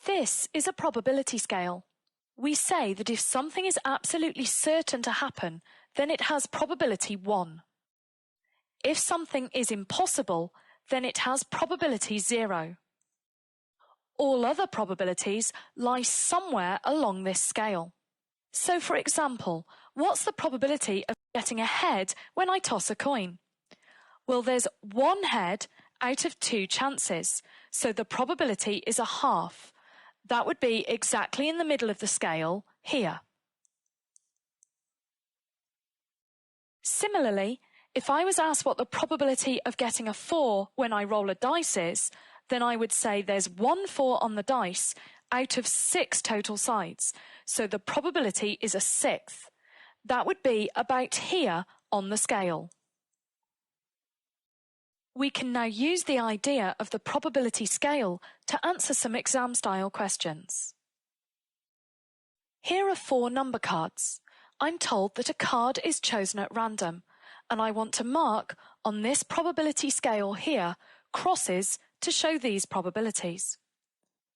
This is a probability scale. We say that if something is absolutely certain to happen, then it has probability 1. If something is impossible, then it has probability 0. All other probabilities lie somewhere along this scale. So, for example, what's the probability of getting a head when I toss a coin? Well, there's 1 head out of 2 chances, so the probability is a half. That would be exactly in the middle of the scale here. Similarly, if I was asked what the probability of getting a 4 when I roll a dice is, then I would say there's 1 4 on the dice out of 6 total sides, so the probability is a 1/6. That would be about here on the scale. We can now use the idea of the probability scale to answer some exam-style questions. Here are 4 number cards. I'm told that a card is chosen at random, and I want to mark on this probability scale here crosses to show these probabilities.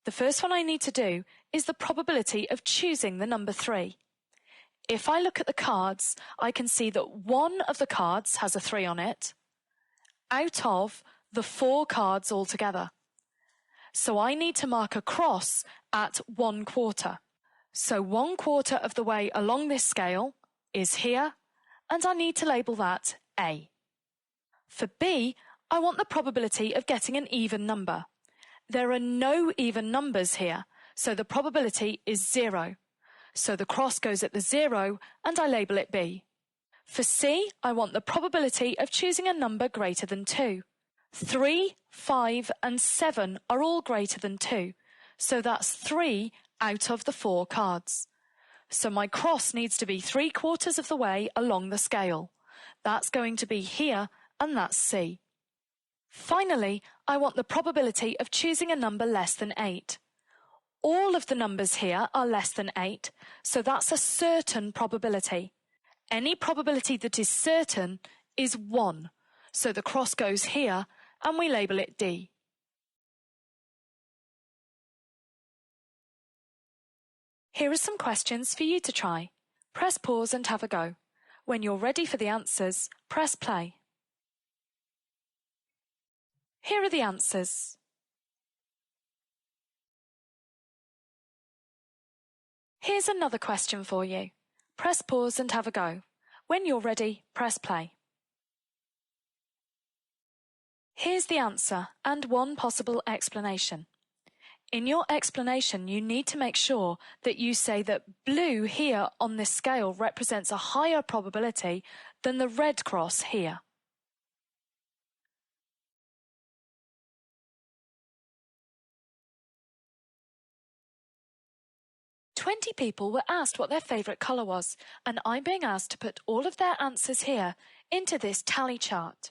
The first one I need to do is the probability of choosing the number 3. If I look at the cards, I can see that 1 of the cards has a 3 on it, out of the 4 cards altogether. So I need to mark a cross at 1/4. So 1/4 of the way along this scale is here, and I need to label that A. For B, I want the probability of getting an even number. There are no even numbers here, so the probability is 0. So the cross goes at the 0, and I label it B. For C, I want the probability of choosing a number greater than 2. 3, 5, and 7 are all greater than 2, so that's 3 out of the 4 cards. So my cross needs to be 3/4 of the way along the scale. That's going to be here, and that's C. Finally, I want the probability of choosing a number less than 8. All of the numbers here are less than 8, so that's a certain probability. Any probability that is certain is 1, so the cross goes here, and we label it D. Here are some questions for you to try. Press pause and have a go. When you're ready for the answers, press play. Here are the answers. Here's another question for you. Press pause and have a go. When you're ready, press play. Here's the answer and one possible explanation. In your explanation, you need to make sure that you say that blue here on this scale represents a higher probability than the red cross here. "20 people were asked what their favourite colour was, and I'm being asked to put all of their answers here into this tally chart.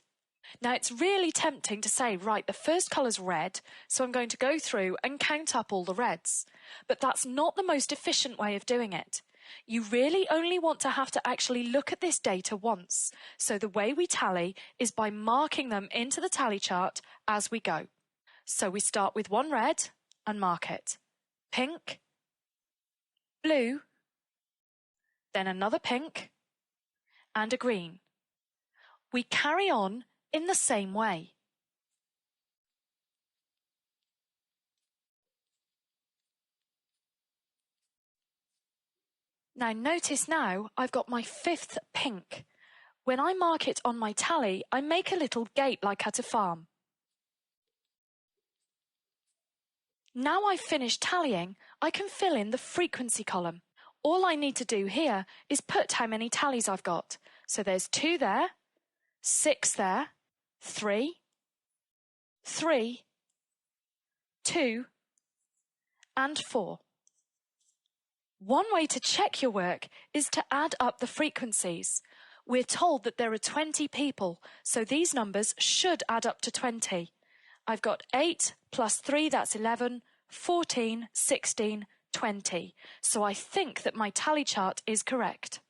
Now it's really tempting to say, right, the first colour's red, so I'm going to go through and count up all the reds. But that's not the most efficient way of doing it. You really only want to have to actually look at this data once, so the way we tally is by marking them into the tally chart as we go. So we start with one red and mark it. Pink, blue, then another pink, and a green. We carry on in the same way. Now notice now I've got my 5th pink. When I mark it on my tally, I make a little gate like at a farm. Now I've finished tallying, I can fill in the frequency column. All I need to do here is put how many tallies I've got. So there's 2 there, 6 there, 3, 3, 2, and 4. One way to check your work is to add up the frequencies. We're told that there are 20 people, so these numbers should add up to 20. I've got 8 plus 3, that's 11, 14, 16, 20. So I think that my tally chart is correct.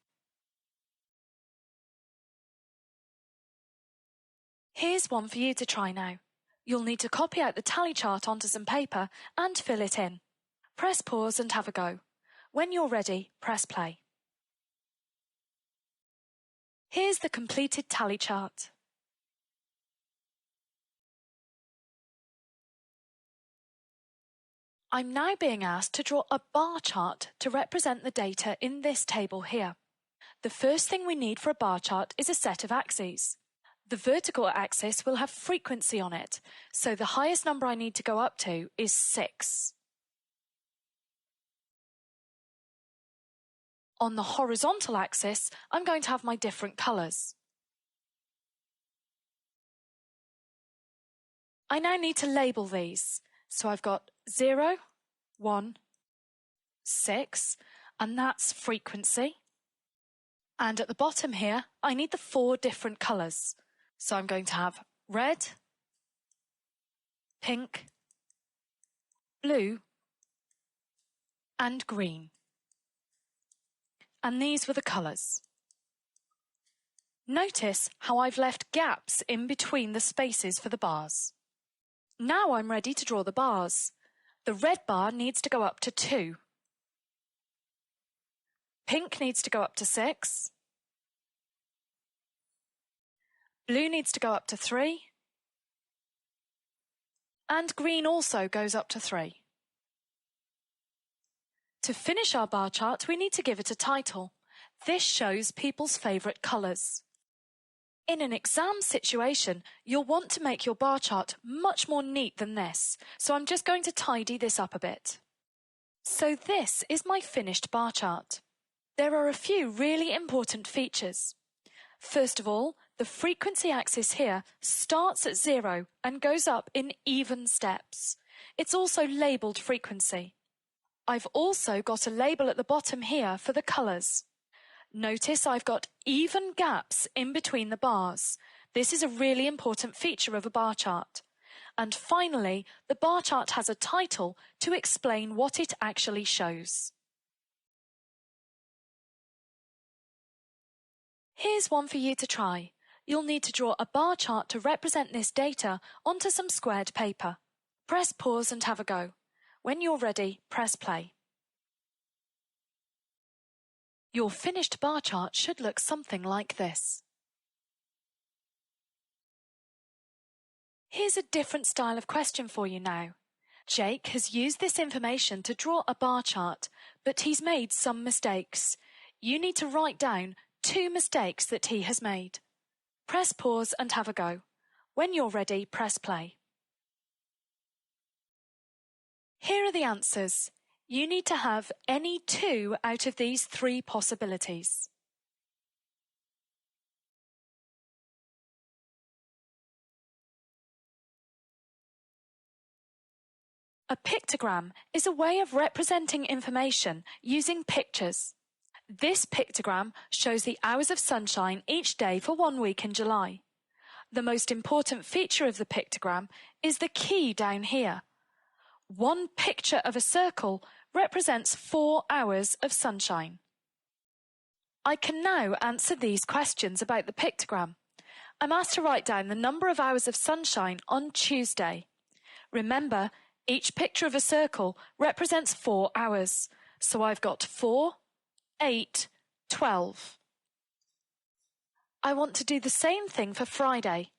Here's one for you to try now. You'll need to copy out the tally chart onto some paper and fill it in. Press pause and have a go. When you're ready, press play. Here's the completed tally chart. I'm now being asked to draw a bar chart to represent the data in this table here. The first thing we need for a bar chart is a set of axes. The vertical axis will have frequency on it, so the highest number I need to go up to is 6. On the horizontal axis, I'm going to have my different colours. I now need to label these. So I've got 0, 1, 6, and that's frequency. And at the bottom here, I need the 4 different colours. So I'm going to have red, pink, blue, and green. And these were the colours. Notice how I've left gaps in between the spaces for the bars. Now I'm ready to draw the bars. The red bar needs to go up to 2. Pink needs to go up to 6. Blue needs to go up to 3. And green also goes up to 3. To finish our bar chart, we need to give it a title. This shows people's favourite colours. In an exam situation, you'll want to make your bar chart much more neat than this, so I'm just going to tidy this up a bit. So this is my finished bar chart. There are a few really important features. First of all, the frequency axis here starts at 0 and goes up in even steps. It's also labelled frequency. I've also got a label at the bottom here for the colours. Notice I've got even gaps in between the bars. This is a really important feature of a bar chart. And finally, the bar chart has a title to explain what it actually shows. Here's one for you to try. You'll need to draw a bar chart to represent this data onto some squared paper. Press pause and have a go. When you're ready, press play. Your finished bar chart should look something like this. Here's a different style of question for you now. Jake has used this information to draw a bar chart, but he's made some mistakes. You need to write down 2 mistakes that he has made. Press pause and have a go. When you're ready, press play. Here are the answers. You need to have any 2 out of these 3 possibilities. A pictogram is a way of representing information using pictures. This pictogram shows the hours of sunshine each day for 1 week in July. The most important feature of the pictogram is the key down here. One picture of a circle represents 4 hours of sunshine. I can now answer these questions about the pictogram. I'm asked to write down the number of hours of sunshine on Tuesday. Remember, each picture of a circle represents 4 hours, so I've got 4, 8, 12. I want to do the same thing for Friday.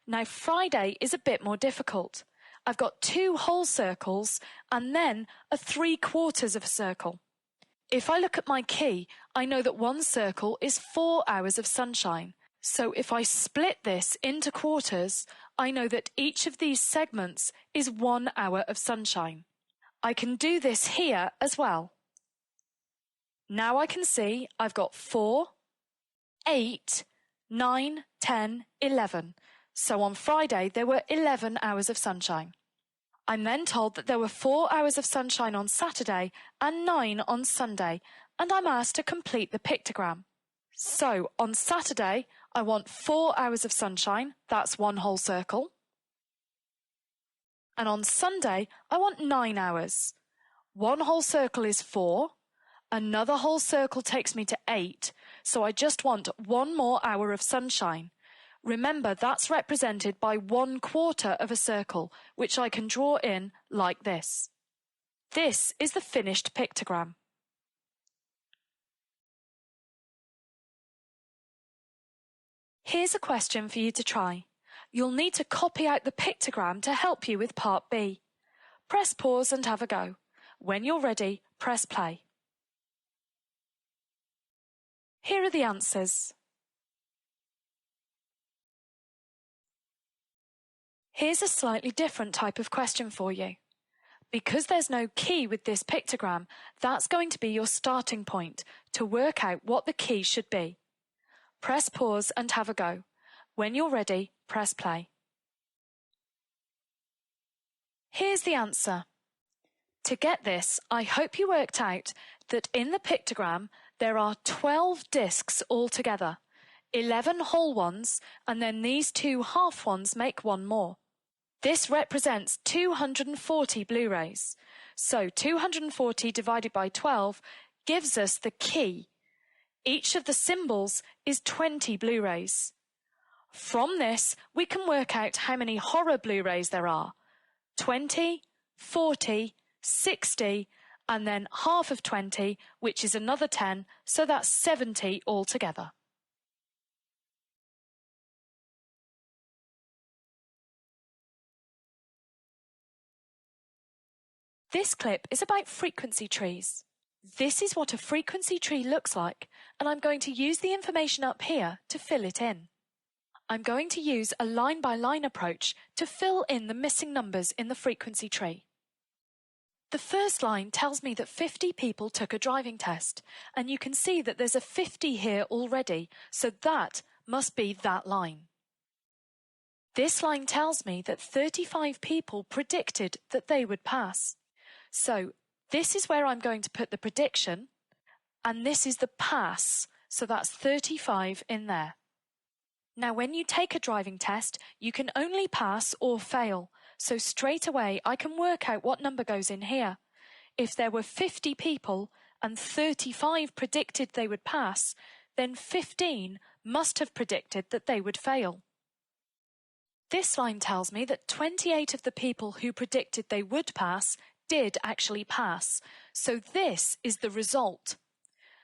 Now Friday is a bit more difficult. I've got 2 whole circles and then a 3/4 of a circle. If I look at my key, I know that one circle is 4 hours of sunshine. So if I split this into quarters, I know that each of these segments is 1 hour of sunshine. I can do this here as well. Now I can see I've got 4, 8, 9, 10, 11. So on Friday there were 11 hours of sunshine. I'm then told that there were 4 hours of sunshine on Saturday and 9 on Sunday, and I'm asked to complete the pictogram. So on Saturday I want 4 hours of sunshine, that's 1 whole circle. And on Sunday I want 9 hours. 1 whole circle is 4. Another whole circle takes me to 8, so I just want 1 more hour of sunshine. Remember, that's represented by 1/4 of a circle, which I can draw in like this. This is the finished pictogram. Here's a question for you to try. You'll need to copy out the pictogram to help you with part B. Press pause and have a go. When you're ready, press play. Here are the answers. Here's a slightly different type of question for you. Because there's no key with this pictogram, that's going to be your starting point to work out what the key should be. Press pause and have a go. When you're ready, press play. Here's the answer. To get this, I hope you worked out that in the pictogram there are 12 discs altogether, 11 whole ones, and then these 2 half ones make one more. This represents 240 Blu-rays. So 240 divided by 12 gives us the key. Each of the symbols is 20 Blu-rays. From this, we can work out how many horror Blu-rays there are. 20, 40, 60, and then half of 20, which is another 10, so that's 70 altogether. This clip is about frequency trees. This is what a frequency tree looks like, and I'm going to use the information up here to fill it in. I'm going to use a line-by-line approach to fill in the missing numbers in the frequency tree. The first line tells me that 50 people took a driving test, and you can see that there's a 50 here already, so that must be that line. This line tells me that 35 people predicted that they would pass. So this is where I'm going to put the prediction, and this is the pass, so that's 35 in there. Now when you take a driving test, you can only pass or fail, so straight away I can work out what number goes in here. If there were 50 people and 35 predicted they would pass, then 15 must have predicted that they would fail. This line tells me that 28 of the people who predicted they would pass did actually pass, so this is the result.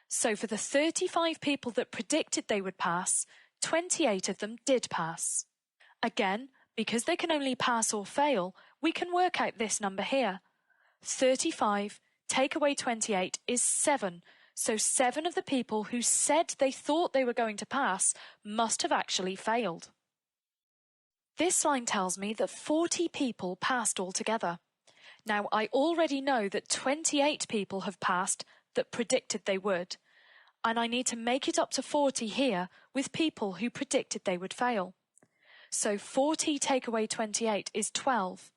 So for the 35 people that predicted they would pass, 28 of them did pass. Again, because they can only pass or fail, we can work out this number here. 35 take away 28 is 7, so 7 of the people who said they thought they were going to pass must have actually failed. This line tells me that 40 people passed altogether. Now, I already know that 28 people have passed that predicted they would, and I need to make it up to 40 here with people who predicted they would fail. So 40 take away 28 is 12.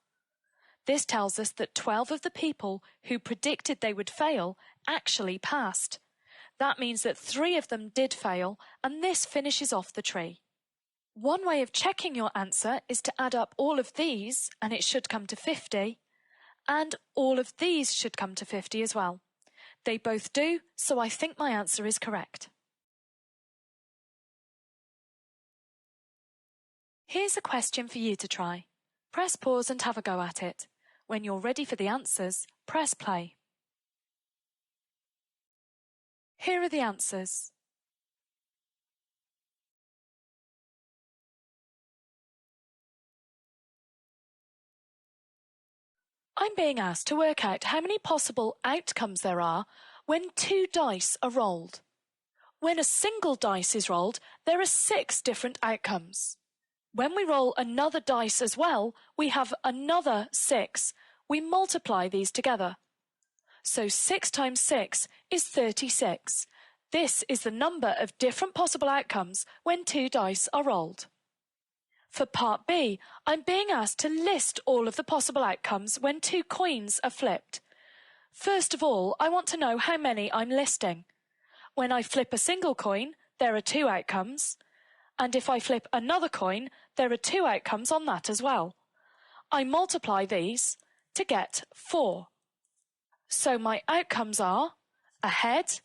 This tells us that 12 of the people who predicted they would fail actually passed. That means that 3 of them did fail, and this finishes off the tree. One way of checking your answer is to add up all of these, and it should come to 50, and all of these should come to 50 as well. They both do, so I think my answer is correct. Here's a question for you to try. Press pause and have a go at it. When you're ready for the answers, press play. Here are the answers. I'm being asked to work out how many possible outcomes there are when 2 dice are rolled. When a single dice is rolled, there are 6 different outcomes. When we roll another dice as well, we have another 6. We multiply these together. So 6 times 6 is 36. This is the number of different possible outcomes when 2 dice are rolled. For part B, I'm being asked to list all of the possible outcomes when 2 coins are flipped. First of all, I want to know how many I'm listing. When I flip a single coin, there are 2 outcomes, and if I flip another coin, there are 2 outcomes on that as well. I multiply these to get 4. So my outcomes are a head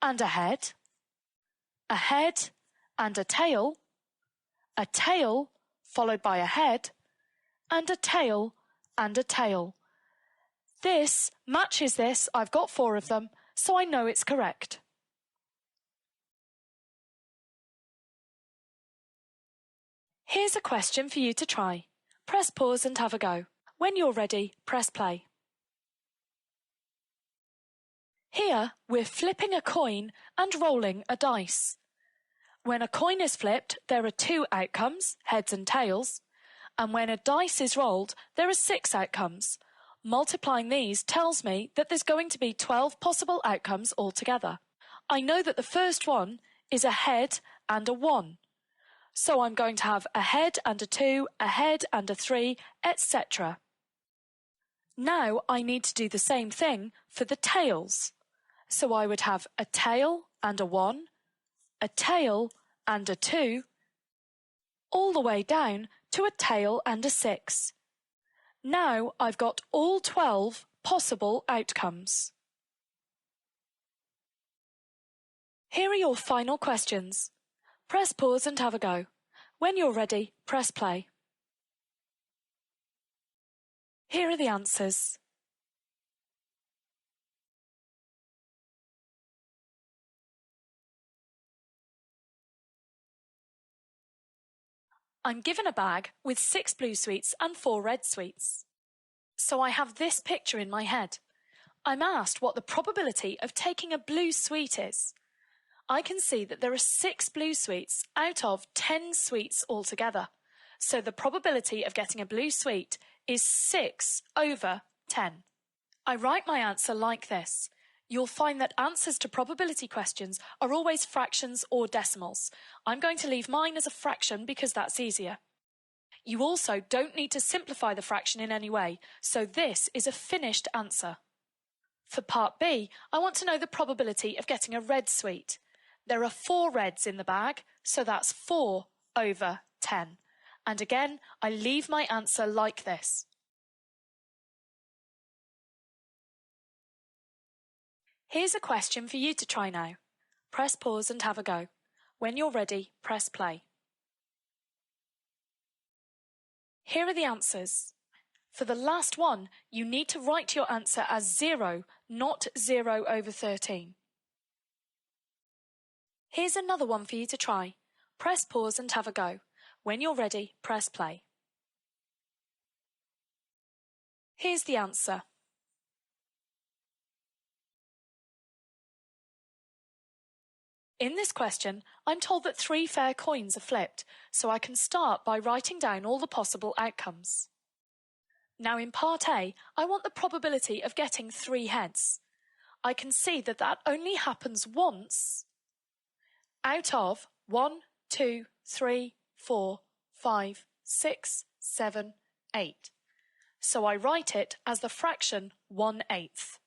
and a head and a tail followed by a head, and a tail and a tail. This matches this, I've got 4 of them, so I know it's correct. Here's a question for you to try. Press pause and have a go. When you're ready, press play. Here, we're flipping a coin and rolling a dice. When a coin is flipped, there are 2 outcomes, heads and tails, and when a dice is rolled, there are 6 outcomes. Multiplying these tells me that there's going to be 12 possible outcomes altogether. I know that the first one is a head and a 1. So I'm going to have a head and a 2, a head and a 3, etc. Now I need to do the same thing for the tails. So I would have a tail and a 1, a tail and a 2, all the way down to a tail and a 6. Now I've got all 12 possible outcomes. Here are your final questions. Press pause and have a go. When you're ready, press play. Here are the answers. I'm given a bag with 6 blue sweets and 4 red sweets. So I have this picture in my head. I'm asked what the probability of taking a blue sweet is. I can see that there are 6 blue sweets out of 10 sweets altogether. So the probability of getting a blue sweet is 6 over 10. I write my answer like this. You'll find that answers to probability questions are always fractions or decimals. I'm going to leave mine as a fraction because that's easier. You also don't need to simplify the fraction in any way, so this is a finished answer. For part B, I want to know the probability of getting a red sweet. There are 4 reds in the bag, so that's 4 over 10. And again, I leave my answer like this. Here's a question for you to try now. Press pause and have a go. When you're ready, press play. Here are the answers. For the last one, you need to write your answer as 0, not 0 over 13. Here's another one for you to try. Press pause and have a go. When you're ready, press play. Here's the answer. In this question, I'm told that 3 fair coins are flipped, so I can start by writing down all the possible outcomes. Now in part A, I want the probability of getting 3 heads. I can see that that only happens once out of 1, 2, 3, 4, 5, 6, 7, 8. So I write it as the fraction 1/8.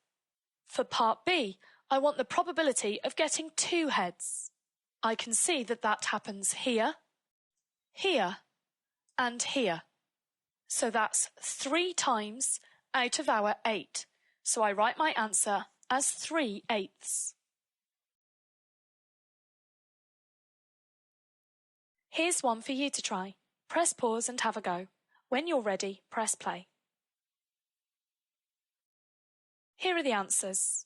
For part B, I want the probability of getting 2 heads. I can see that that happens here, here, and here. So that's 3 times out of our 8. So I write my answer as 3/8. Here's one for you to try. Press pause and have a go. When you're ready, press play. Here are the answers.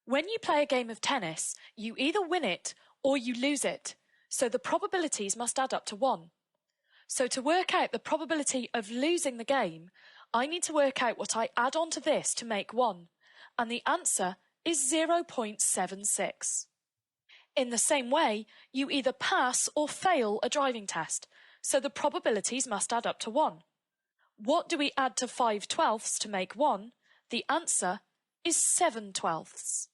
When you play a game of tennis, you either win it or you lose it, so the probabilities must add up to 1. So to work out the probability of losing the game, I need to work out what I add on to this to make 1, and the answer is 0.76. In the same way, you either pass or fail a driving test, so the probabilities must add up to 1. What do we add to 5/12 to make 1? The answer is 7/12.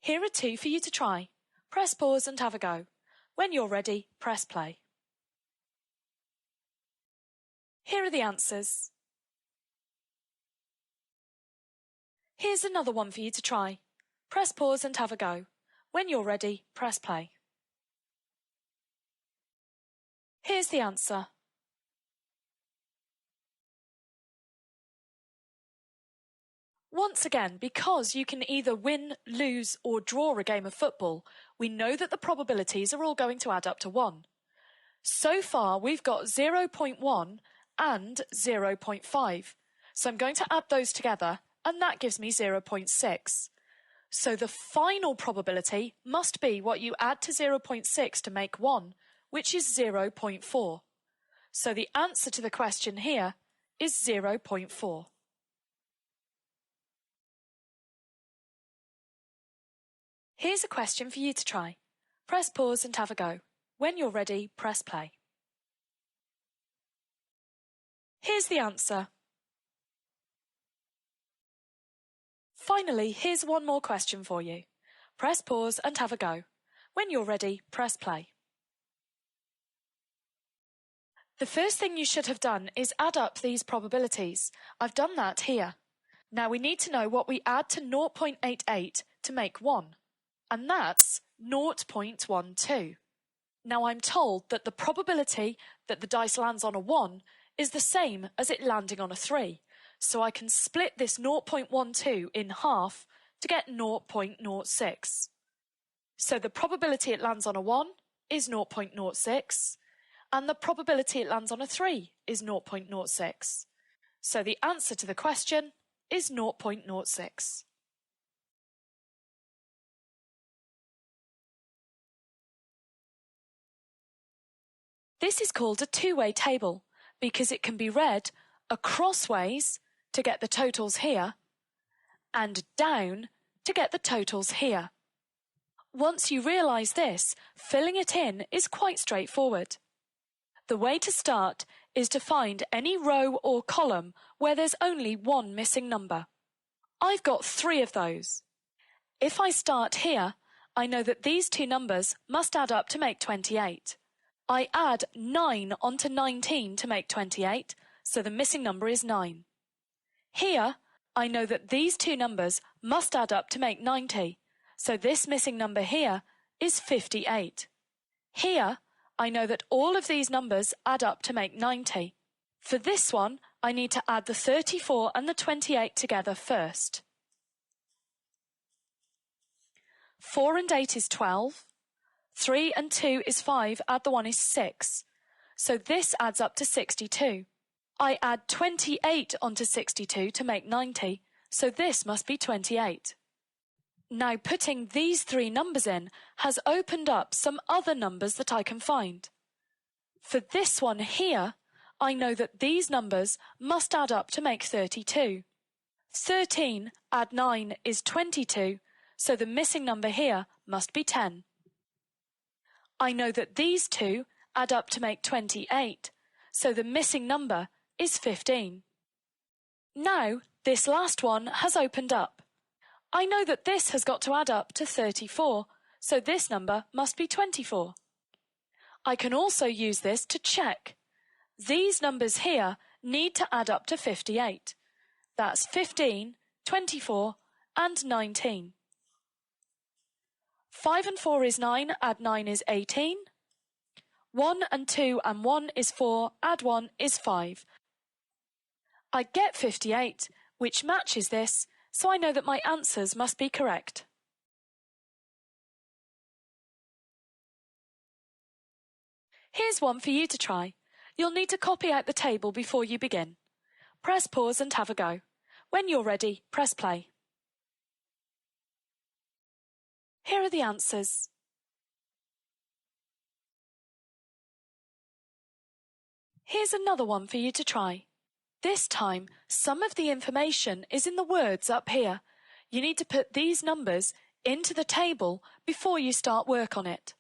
Here are 2 for you to try. Press pause and have a go. When you're ready, press play. Here are the answers. Here's another one for you to try. Press pause and have a go. When you're ready, press play. Here's the answer. Once again, because you can either win, lose, or draw a game of football, we know that the probabilities are all going to add up to 1. So far, we've got 0.1 and 0.5. So I'm going to add those together, and that gives me 0.6. So the final probability must be what you add to 0.6 to make 1, which is 0.4. So the answer to the question here is 0.4. Here's a question for you to try. Press pause and have a go. When you're ready, press play. Here's the answer. Finally, here's one more question for you. Press pause and have a go. When you're ready, press play. The first thing you should have done is add up these probabilities. I've done that here. Now we need to know what we add to 0.88 to make 1. And that's 0.12. Now I'm told that the probability that the dice lands on a 1 is the same as it landing on a 3, so I can split this 0.12 in half to get 0.06. So the probability it lands on a 1 is 0.06, and the probability it lands on a 3 is 0.06. So the answer to the question is 0.06. This is called a two-way table because it can be read acrossways to get the totals here and down to get the totals here. Once you realise this, filling it in is quite straightforward. The way to start is to find any row or column where there's only one missing number. I've got 3 of those. If I start here, I know that these two numbers must add up to make 28. I add 9 onto 19 to make 28, so the missing number is 9. Here, I know that these two numbers must add up to make 90, so this missing number here is 58. Here, I know that all of these numbers add up to make 90. For this one, I need to add the 34 and the 28 together first. 4 and 8 is 12. 3 and 2 is 5, add the 1 is 6. So this adds up to 62. I add 28 onto 62 to make 90, so this must be 28. Now putting these 3 numbers in has opened up some other numbers that I can find. For this one here, I know that these numbers must add up to make 32. 13 add 9 is 22, so the missing number here must be 10. I know that these two add up to make 28, so the missing number is 15. Now, this last one has opened up. I know that this has got to add up to 34, so this number must be 24. I can also use this to check. These numbers here need to add up to 58. That's 15, 24, and 19. 5 and 4 is 9, add 9 is 18. 1 and 2 and 1 is 4, add 1 is 5. I get 58, which matches this, so I know that my answers must be correct. Here's one for you to try. You'll need to copy out the table before you begin. Press pause and have a go. When you're ready, press play. Here are the answers. Here's another one for you to try. This time, some of the information is in the words up here. You need to put these numbers into the table before you start work on it.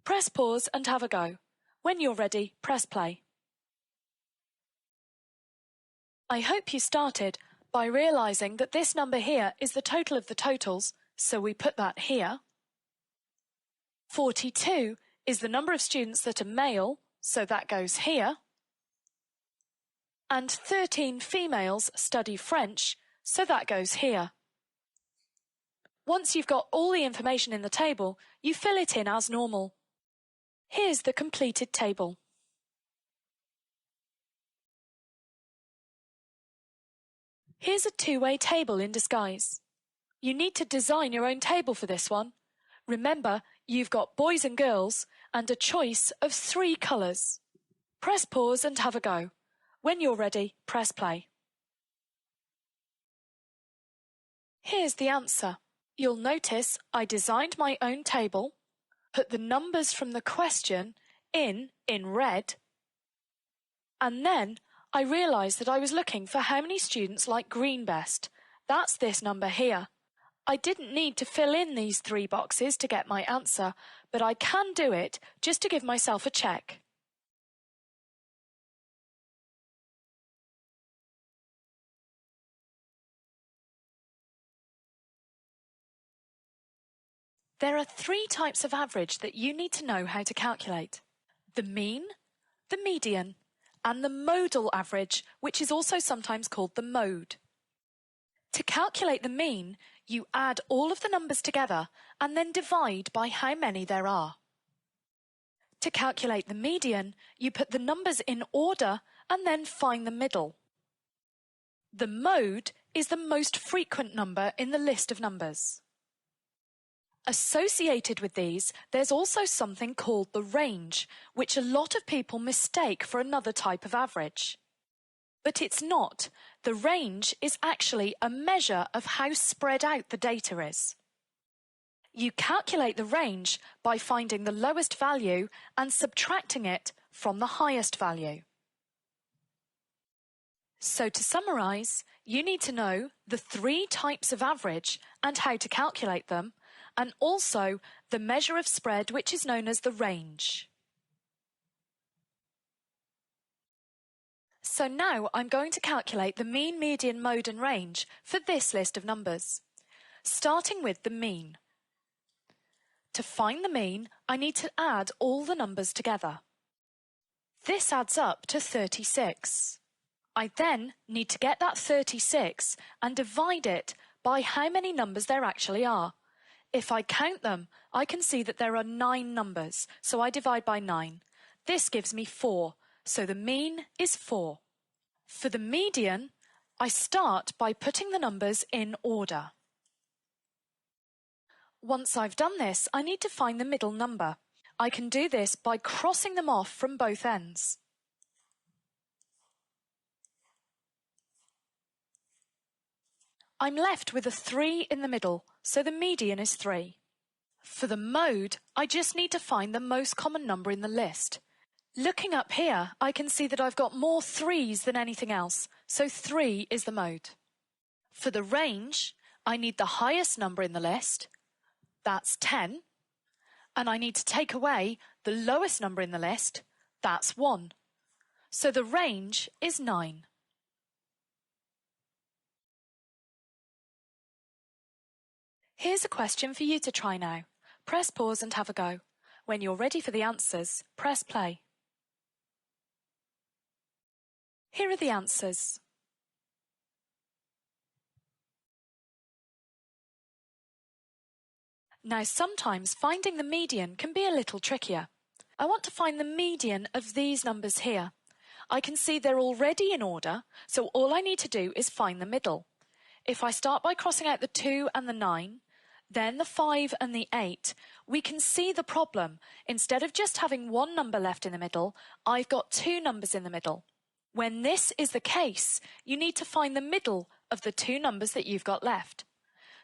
Press pause and have a go. When you're ready, press play. I hope you started by realising that this number here is the total of the totals, so we put that here. 42 is the number of students that are male, so that goes here. And 13 females study French, so that goes here. Once you've got all the information in the table, you fill it in as normal. Here's the completed table. Here's a two-way table in disguise. You need to design your own table for this one. Remember, you've got boys and girls and a choice of 3 colours. Press pause and have a go. When you're ready, press play. Here's the answer. You'll notice I designed my own table, put the numbers from the question in red, and then I realised that I was looking for how many students like green best. That's this number here. I didn't need to fill in these 3 boxes to get my answer, but I can do it just to give myself a check. There are 3 types of average that you need to know how to calculate: the mean, the median, and the modal average, which is also sometimes called the mode. To calculate the mean, you add all of the numbers together and then divide by how many there are. To calculate the median, you put the numbers in order and then find the middle. The mode is the most frequent number in the list of numbers. Associated with these, there's also something called the range, which a lot of people mistake for another type of average. But it's not. The range is actually a measure of how spread out the data is. You calculate the range by finding the lowest value and subtracting it from the highest value. So to summarise, you need to know the 3 types of average and how to calculate them, and also the measure of spread, which is known as the range. So now I'm going to calculate the mean, median, mode and range for this list of numbers, starting with the mean. To find the mean, I need to add all the numbers together. This adds up to 36. I then need to get that 36 and divide it by how many numbers there actually are. If I count them, I can see that there are 9 numbers, so I divide by 9. This gives me 4, so the mean is 4. For the median, I start by putting the numbers in order. Once I've done this, I need to find the middle number. I can do this by crossing them off from both ends. I'm left with a 3 in the middle, so the median is 3. For the mode, I just need to find the most common number in the list. Looking up here, I can see that I've got more 3s than anything else, so 3 is the mode. For the range, I need the highest number in the list, that's 10, and I need to take away the lowest number in the list, that's 1. So the range is 9. Here's a question for you to try now. Press pause and have a go. When you're ready for the answers, press play. Here are the answers. Now sometimes finding the median can be a little trickier. I want to find the median of these numbers here. I can see they're already in order, so all I need to do is find the middle. If I start by crossing out the 2 and the 9, then the 5 and the 8, we can see the problem. Instead of just having 1 number left in the middle, I've got 2 numbers in the middle. When this is the case, you need to find the middle of the 2 numbers that you've got left.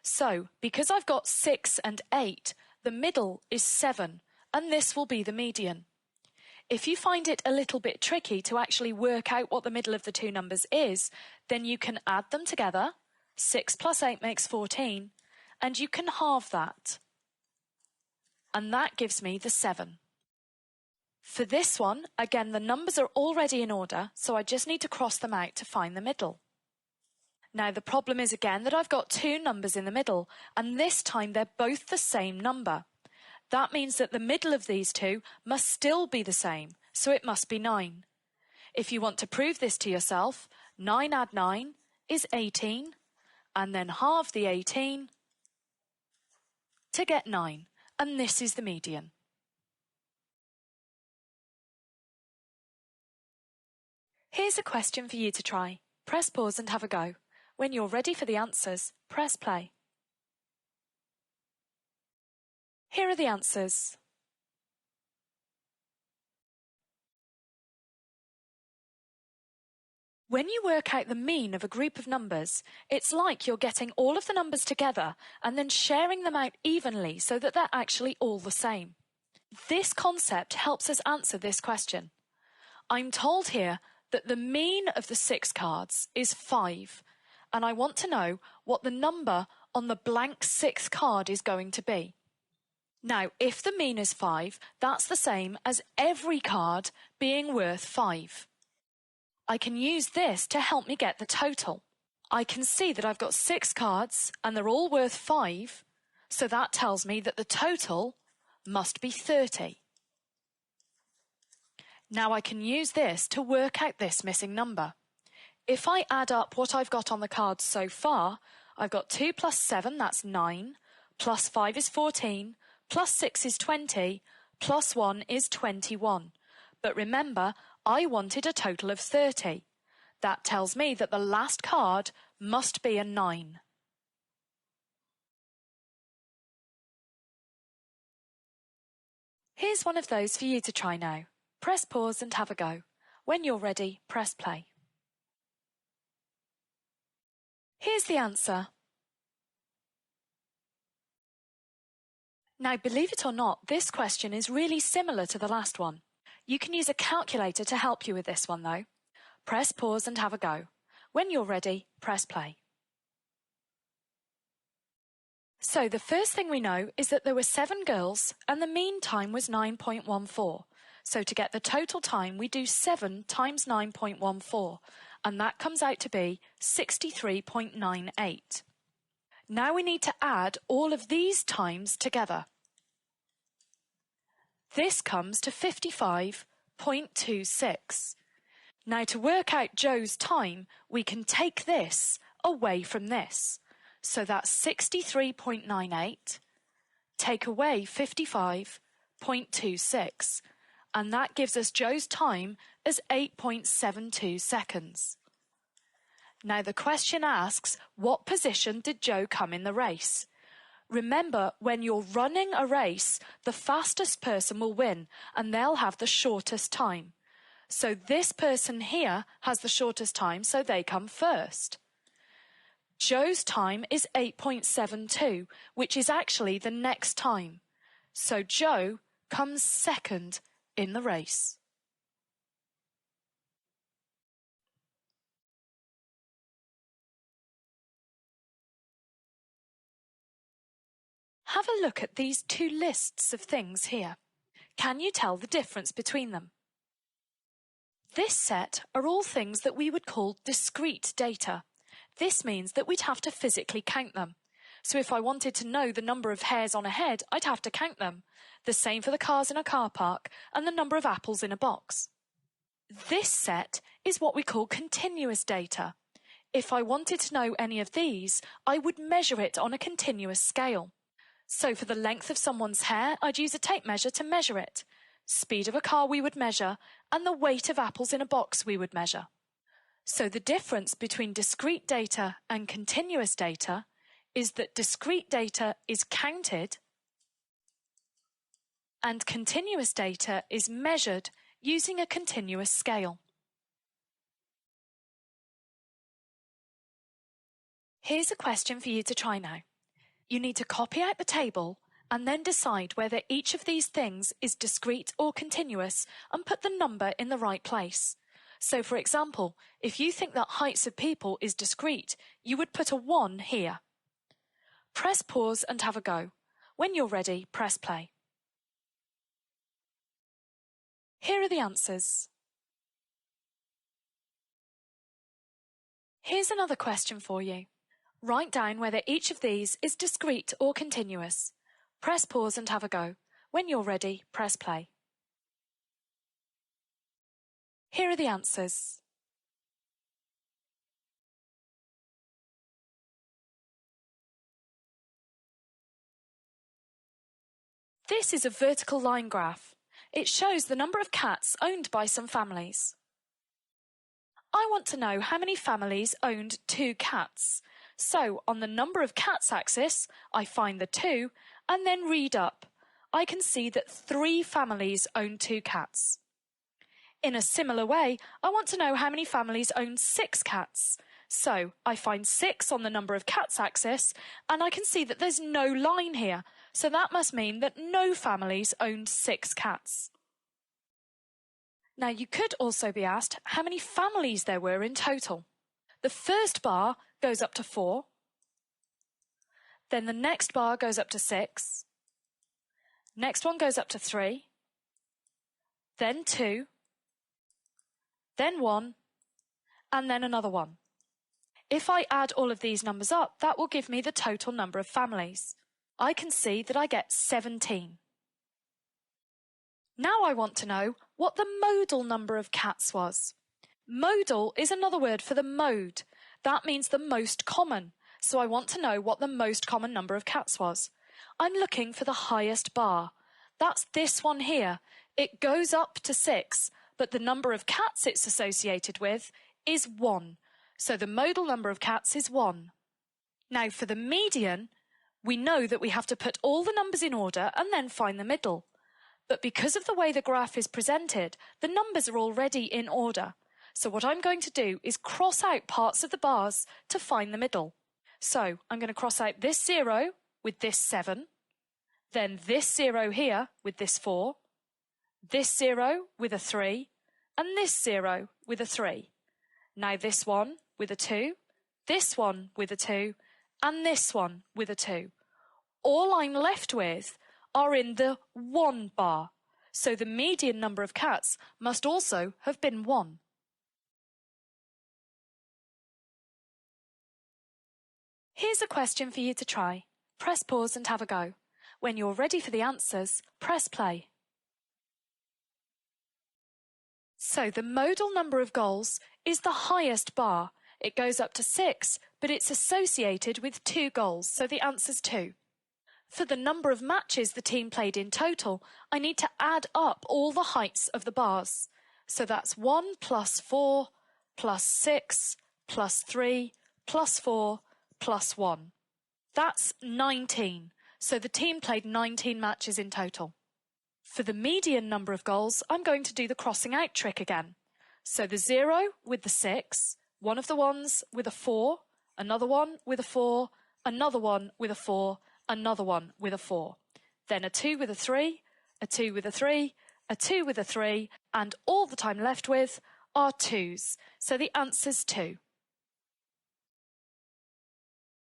So, because I've got 6 and 8, the middle is 7, and this will be the median. If you find it a little bit tricky to actually work out what the middle of the 2 numbers is, then you can add them together. 6 plus 8 makes 14, and you can halve that. And that gives me the 7. For this one, again, the numbers are already in order, so I just need to cross them out to find the middle. Now the problem is again that I've got 2 numbers in the middle, and this time they're both the same number. That means that the middle of these 2 must still be the same, so it must be 9. If you want to prove this to yourself, 9 add 9 is 18, and then halve the 18 to get 9, and this is the median. Here's a question for you to try. Press pause and have a go. When you're ready for the answers, press play. Here are the answers. When you work out the mean of a group of numbers, it's like you're getting all of the numbers together and then sharing them out evenly so that they're actually all the same. This concept helps us answer this question. I'm told here that the mean of the 6 cards is 5, and I want to know what the number on the blank 6th card is going to be. Now, if the mean is 5, that's the same as every card being worth 5. I can use this to help me get the total. I can see that I've got 6 cards and they're all worth 5, so that tells me that the total must be 30. Now I can use this to work out this missing number. If I add up what I've got on the cards so far, I've got 2 plus 7, that's 9, plus 5 is 14, plus 6 is 20, plus 1 is 21. But remember, I wanted a total of 30. That tells me that the last card must be a 9. Here's one of those for you to try now. Press pause and have a go. When you're ready, press play. Here's the answer. Now, believe it or not, this question is really similar to the last one. You can use a calculator to help you with this one, though. Press pause and have a go. When you're ready, press play. So the first thing we know is that there were 7 girls and the mean time was 9.14. So to get the total time, we do 7 times 9.14, and that comes out to be 63.98. Now we need to add all of these times together. This comes to 55.26. Now to work out Joe's time, we can take this away from this. So that's 63.98, take away 55.26, and that gives us Joe's time as 8.72 seconds. Now the question asks, what position did Joe come in the race? Remember, when you're running a race, the fastest person will win, and they'll have the shortest time. So this person here has the shortest time, so they come first. Joe's time is 8.72, which is actually the next time. So Joe comes second in the race. Have a look at these 2 lists of things here. Can you tell the difference between them? This set are all things that we would call discrete data. This means that we'd have to physically count them. So if I wanted to know the number of hairs on a head, I'd have to count them. The same for the cars in a car park and the number of apples in a box. This set is what we call continuous data. If I wanted to know any of these, I would measure it on a continuous scale. So for the length of someone's hair, I'd use a tape measure to measure it. Speed of a car we would measure, and the weight of apples in a box we would measure. So the difference between discrete data and continuous data is that discrete data is counted and continuous data is measured using a continuous scale. Here's a question for you to try now. You need to copy out the table and then decide whether each of these things is discrete or continuous and put the number in the right place. So for example, if you think that heights of people is discrete, you would put a 1 here. Press pause and have a go. When you're ready, press play. Here are the answers. Here's another question for you. Write down whether each of these is discrete or continuous. Press pause and have a go. When you're ready, press play. Here are the answers. This is a vertical line graph. It shows the number of cats owned by some families. I want to know how many families owned 2 cats. So on the number of cats axis, I find the 2 and then read up. I can see that 3 families own 2 cats. In a similar way, I want to know how many families own 6 cats. So I find 6 on the number of cats axis, and I can see that there's no line here, so that must mean that no families owned 6 cats. Now you could also be asked how many families there were in total. The first bar goes up to 4, then the next bar goes up to 6, next one goes up to 3, then 2, then 1, and then another 1. If I add all of these numbers up, that will give me the total number of families. I can see that I get 17. Now I want to know what the modal number of cats was. Modal is another word for the mode. That means the most common. So I want to know what the most common number of cats was. I'm looking for the highest bar. That's this one here. It goes up to 6, but the number of cats it's associated with is 1. So the modal number of cats is 1. Now for the median, we know that we have to put all the numbers in order and then find the middle. But because of the way the graph is presented, the numbers are already in order. So what I'm going to do is cross out parts of the bars to find the middle. So I'm going to cross out this 0 with this 7, then this 0 here with this 4, this 0 with a 3, and this 0 with a 3. Now this one with a 2, this one with a 2, and this one with a 2. All I'm left with are in the 1 bar, so the median number of cats must also have been 1. Here's a question for you to try. Press pause and have a go. When you're ready for the answers, press play. So the modal number of goals is the highest bar. It goes up to 6, but it's associated with 2 goals, so the answer's 2. For the number of matches the team played in total, I need to add up all the heights of the bars. So that's 1 plus 4 plus 6 plus 3 plus 4 plus 1. That's 19. So the team played 19 matches in total. For the median number of goals, I'm going to do the crossing out trick again. So the 0 with the 6, one of the ones with a 4, another one with a 4, another one with a 4, another one with a 4. Then a 2 with a 3, a 2 with a 3, a 2 with a 3, and all the time left with are 2s. So the answer's 2.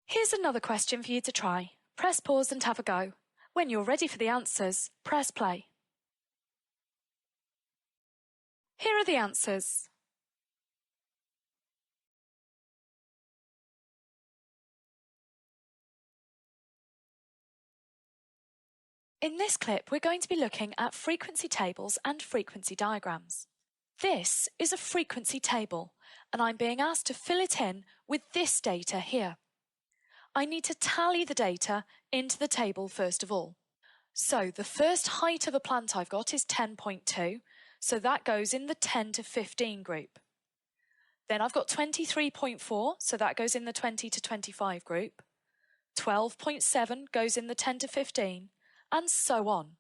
Here's another question for you to try. Press pause and have a go. When you're ready for the answers, press play. Here are the answers. In this clip, we're going to be looking at frequency tables and frequency diagrams. This is a frequency table, and I'm being asked to fill it in with this data here. I need to tally the data into the table first of all. So the first height of a plant I've got is 10.2, so that goes in the 10 to 15 group. Then I've got 23.4, so that goes in the 20 to 25 group. 12.7 goes in the 10 to 15, and so on.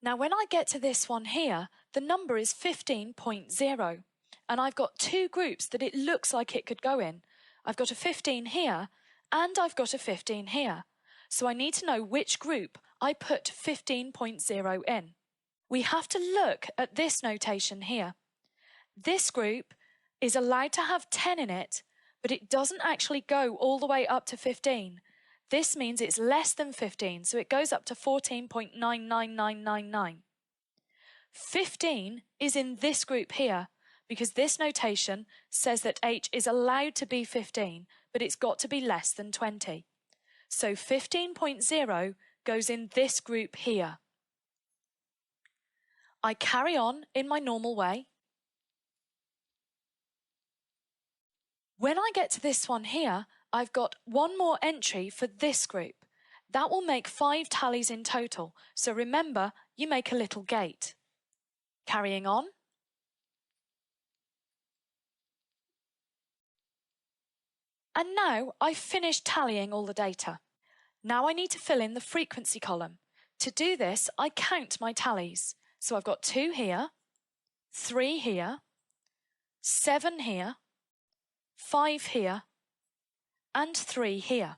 Now when I get to this one here, the number is 15.0, and I've got 2 groups that it looks like it could go in. I've got a 15 here, and I've got a 15 here. So I need to know which group I put 15.0 in. We have to look at this notation here. This group is allowed to have 10 in it, but it doesn't actually go all the way up to 15. This means it's less than 15, so it goes up to 14.99999. 15 is in this group here, because this notation says that h is allowed to be 15, but it's got to be less than 20. So 15.0 goes in this group here. I carry on in my normal way. When I get to this one here, I've got one more entry for this group. That will make 5 tallies in total. So remember, you make a little gate. Carrying on. And now I've finished tallying all the data. Now I need to fill in the frequency column. To do this, I count my tallies. So I've got 2 here, 3 here, 7 here, 5 here, and 3 here.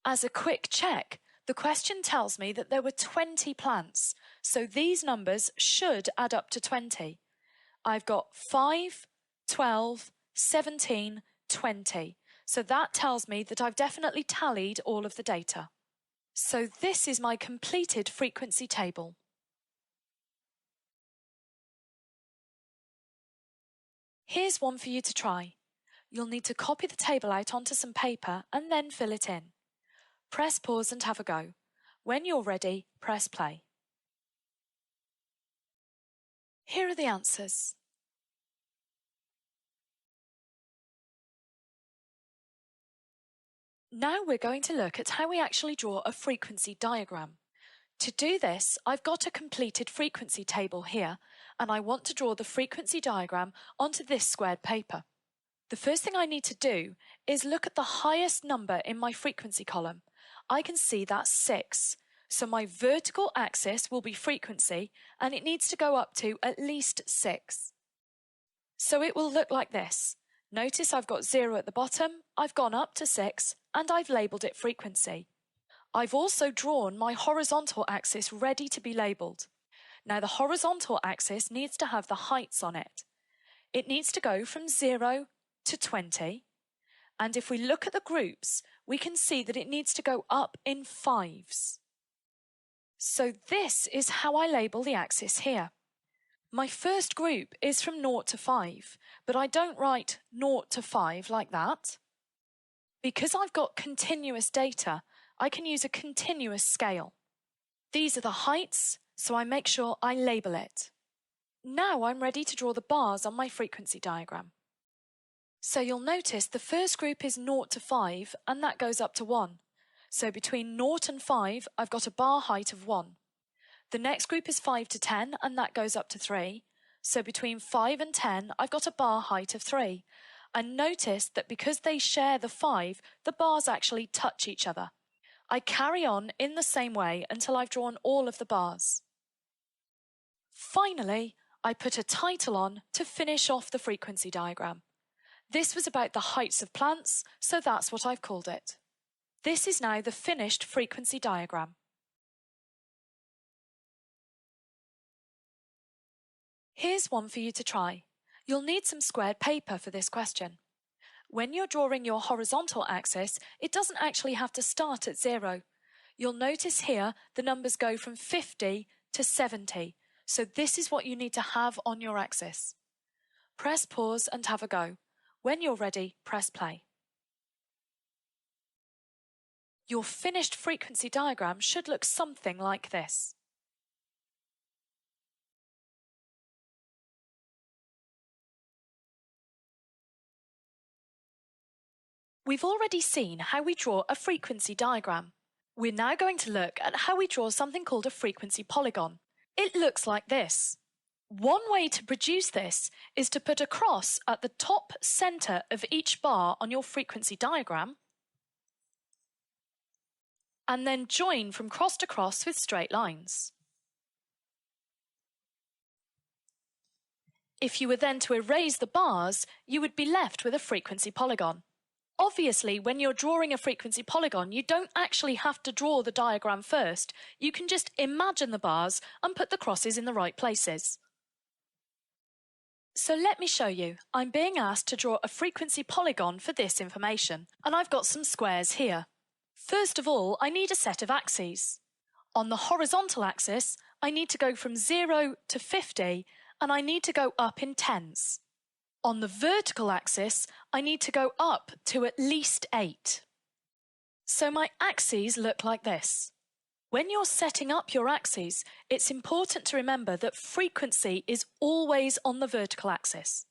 As a quick check, the question tells me that there were 20 plants, so these numbers should add up to 20. I've got 5, 12, 17, 20. So that tells me that I've definitely tallied all of the data. So this is my completed frequency table. Here's one for you to try. You'll need to copy the table out onto some paper and then fill it in. Press pause and have a go. When you're ready, press play. Here are the answers. Now we're going to look at how we actually draw a frequency diagram. To do this, I've got a completed frequency table here, and I want to draw the frequency diagram onto this squared paper. The first thing I need to do is look at the highest number in my frequency column. I can see that's 6, so my vertical axis will be frequency, and it needs to go up to at least 6. So it will look like this. Notice I've got 0 at the bottom, I've gone up to 6, and I've labelled it frequency. I've also drawn my horizontal axis ready to be labelled. Now the horizontal axis needs to have the heights on it. It needs to go from 0 to 20, and if we look at the groups, we can see that it needs to go up in 5s. So this is how I label the axis here. My first group is from 0 to 5, but I don't write 0 to 5 like that. Because I've got continuous data, I can use a continuous scale. These are the heights, so I make sure I label it. Now I'm ready to draw the bars on my frequency diagram. So you'll notice the first group is 0 to 5, and that goes up to 1. So between 0 and 5, I've got a bar height of 1. The next group is 5 to 10, and that goes up to 3. So between 5 and 10, I've got a bar height of 3. And notice that because they share the 5, the bars actually touch each other. I carry on in the same way until I've drawn all of the bars. Finally, I put a title on to finish off the frequency diagram. This was about the heights of plants, so that's what I've called it. This is now the finished frequency diagram. Here's one for you to try. You'll need some squared paper for this question. When you're drawing your horizontal axis, it doesn't actually have to start at 0. You'll notice here the numbers go from 50 to 70, so this is what you need to have on your axis. Press pause and have a go. When you're ready, press play. Your finished frequency diagram should look something like this. We've already seen how we draw a frequency diagram. We're now going to look at how we draw something called a frequency polygon. It looks like this. One way to produce this is to put a cross at the top centre of each bar on your frequency diagram, and then join from cross to cross with straight lines. If you were then to erase the bars, you would be left with a frequency polygon. Obviously, when you're drawing a frequency polygon, you don't actually have to draw the diagram first. You can just imagine the bars and put the crosses in the right places. So let me show you. I'm being asked to draw a frequency polygon for this information, and I've got some squares here. First of all, I need a set of axes. On the horizontal axis, I need to go from 0 to 50, and I need to go up in tens. On the vertical axis, I need to go up to at least 8. So my axes look like this. When you're setting up your axes, it's important to remember that frequency is always on the vertical axis.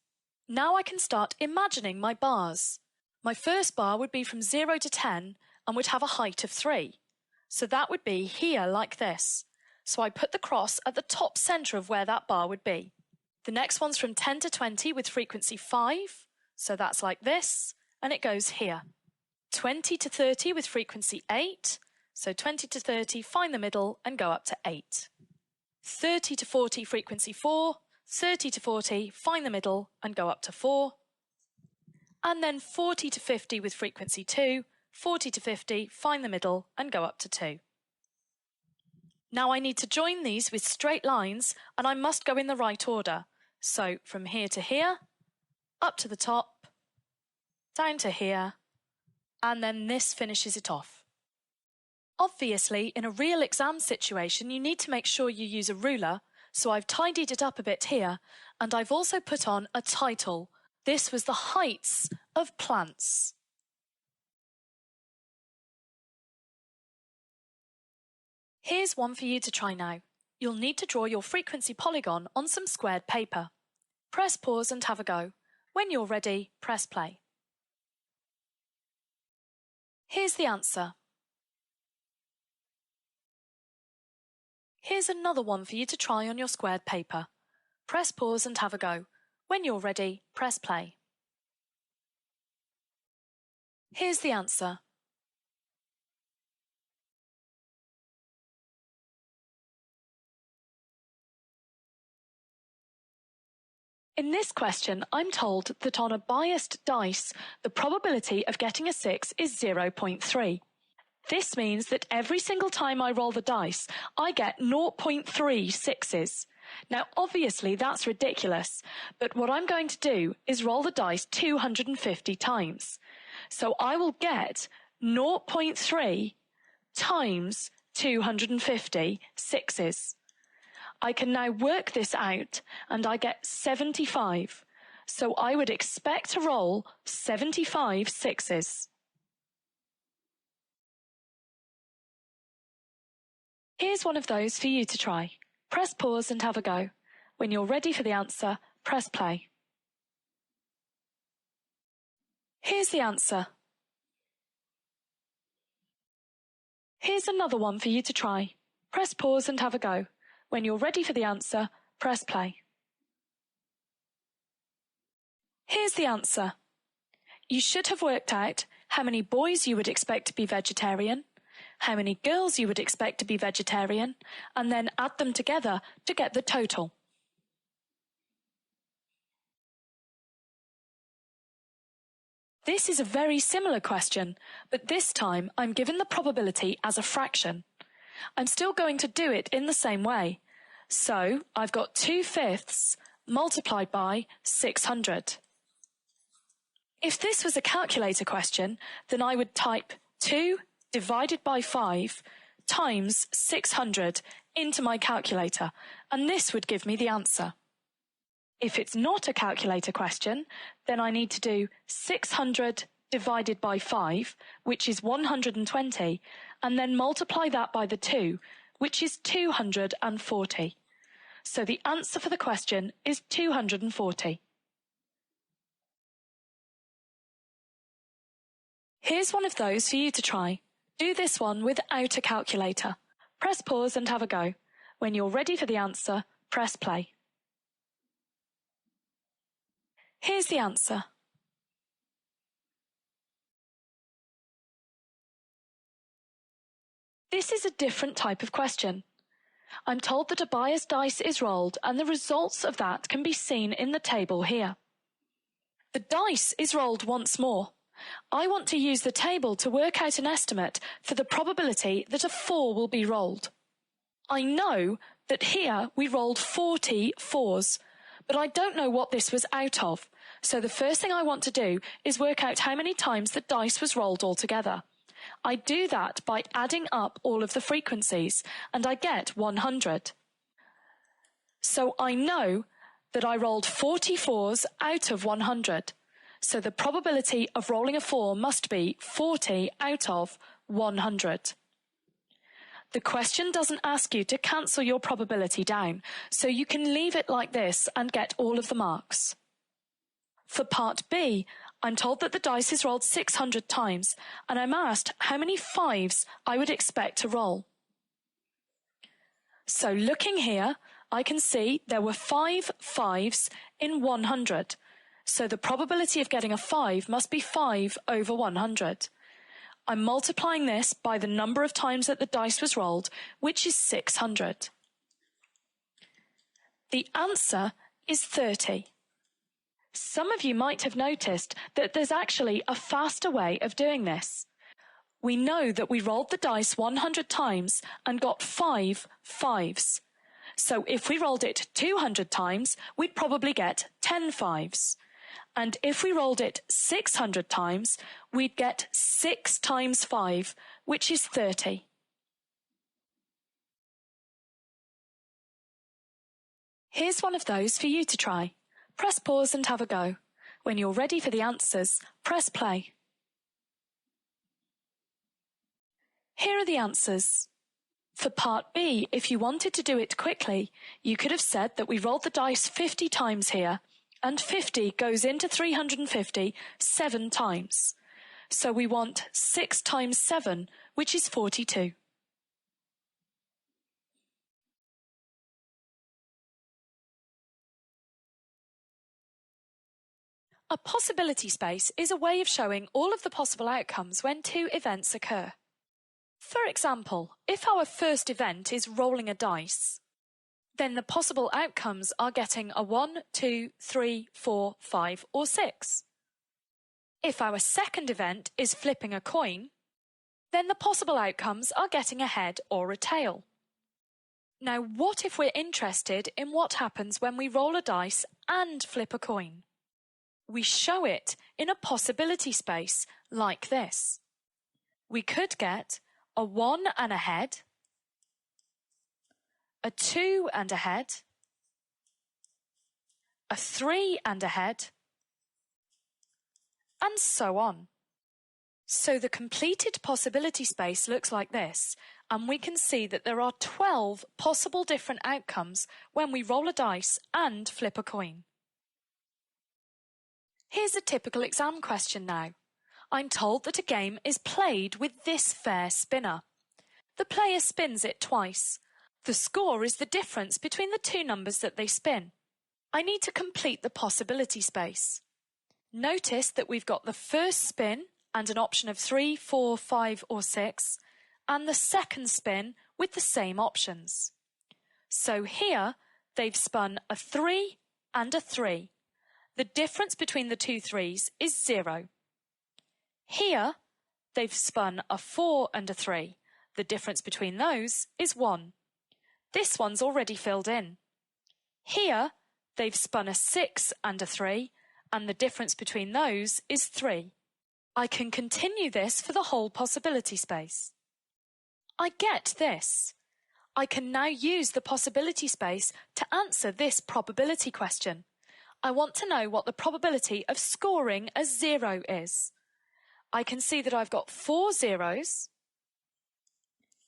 Now I can start imagining my bars. My first bar would be from 0 to 10 and would have a height of 3. So that would be here like this. so I put the cross at the top centre of where that bar would be. The next one's from 10 to 20 with frequency 5, so that's like this, and it goes here. 20 to 30 with frequency 8, so 20 to 30, find the middle and go up to 8. 30 to 40 frequency 4, 30 to 40, find the middle and go up to 4. And then 40 to 50 with frequency 2, 40 to 50, find the middle and go up to 2. Now I need to join these with straight lines and I must go in the right order. So from here to here, up to the top, down to here, and then this finishes it off. Obviously, in a real exam situation, you need to make sure you use a ruler, so I've tidied it up a bit here, and I've also put on a title. This was the heights of plants. Here's one for you to try now. You'll need to draw your frequency polygon on some squared paper. Press pause and have a go. When you're ready, press play. Here's the answer. Here's another one for you to try on your squared paper. Press pause and have a go. When you're ready, press play. Here's the answer. In this question, I'm told that on a biased dice, the probability of getting a 6 is 0.3. This means that every single time I roll the dice, I get 0.3 sixes. Now, obviously, that's ridiculous, but what I'm going to do is roll the dice 250 times. So I will get 0.3 times 250 sixes. I can now work this out and I get 75. So I would expect to roll 75 sixes. Here's one of those for you to try. Press pause and have a go. When you're ready for the answer, press play. Here's the answer. Here's another one for you to try. Press pause and have a go. When you're ready for the answer, press play. Here's the answer. You should have worked out how many boys you would expect to be vegetarian, how many girls you would expect to be vegetarian, and then add them together to get the total. This is a very similar question, but this time I'm given the probability as a fraction. I'm still going to do it in the same way. So I've got 2/5 multiplied by 600. If this was a calculator question, then I would type 2 divided by 5 times 600 into my calculator, and this would give me the answer. If it's not a calculator question, then I need to do 600 divided by 5, which is 120, and then multiply that by the 2, which is 240. So the answer for the question is 240. Here's one of those for you to try. Do this one without a calculator. Press pause and have a go. When you're ready for the answer, press play. Here's the answer. This is a different type of question. I'm told that a biased dice is rolled and the results of that can be seen in the table here. The dice is rolled once more. I want to use the table to work out an estimate for the probability that a 4 will be rolled. I know that here we rolled 40 4s, but I don't know what this was out of, so the first thing I want to do is work out how many times the dice was rolled altogether. I do that by adding up all of the frequencies, and I get 100. So I know that I rolled 40 4s out of 100. So the probability of rolling a 4 must be 40 out of 100. The question doesn't ask you to cancel your probability down, so you can leave it like this and get all of the marks. For part B, I'm told that the dice is rolled 600 times, and I'm asked how many 5s I would expect to roll. So looking here, I can see there were 5 5s in 100. So the probability of getting a 5 must be 5 over 100. I'm multiplying this by the number of times that the dice was rolled, which is 600. The answer is 30. Some of you might have noticed that there's actually a faster way of doing this. We know that we rolled the dice 100 times and got 5 5s. So if we rolled it 200 times, we'd probably get 10 5s. And if we rolled it 600 times, we'd get 6 times 5, which is 30. Here's one of those for you to try. Press pause and have a go. When you're ready for the answers, press play. Here are the answers. For part B, if you wanted to do it quickly, you could have said that we rolled the dice 50 times here, and 50 goes into 350 7 times. So we want 6 times 7, which is 42. A possibility space is a way of showing all of the possible outcomes when two events occur. For example, if our first event is rolling a dice, then the possible outcomes are getting a 1, 2, 3, 4, 5 or 6. If our second event is flipping a coin, then the possible outcomes are getting a head or a tail. Now, what if we're interested in what happens when we roll a dice and flip a coin? We show it in a possibility space like this. We could get a 1 and a head, a 2 and a head, a 3 and a head, and so on. So the completed possibility space looks like this, and we can see that there are 12 possible different outcomes when we roll a dice and flip a coin. Here's a typical exam question now. I'm told that a game is played with this fair spinner. The player spins it twice. The score is the difference between the two numbers that they spin. I need to complete the possibility space. Notice that we've got the first spin and an option of 3, 4, 5 or 6, and the second spin with the same options. So here they've spun a 3 and a 3. The difference between the two 3s is 0. Here they've spun a 4 and a 3. The difference between those is 1. This one's already filled in. Here they've spun a 6 and a 3, and the difference between those is 3. I can continue this for the whole possibility space. I get this. I can now use the possibility space to answer this probability question. I want to know what the probability of scoring a 0 is. I can see that I've got 4 zeros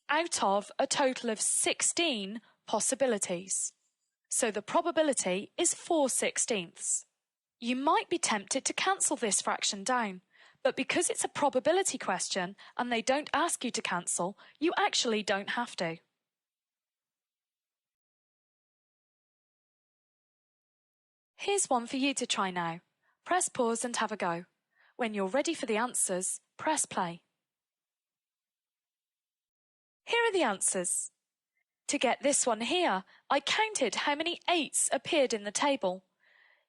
out of a total of 16 possibilities. So the probability is 4/16. You might be tempted to cancel this fraction down, but because it's a probability question and they don't ask you to cancel, you actually don't have to. Here's one for you to try now. Press pause and have a go. When you're ready for the answers, press play. Here are the answers. To get this one here, I counted how many 8s appeared in the table.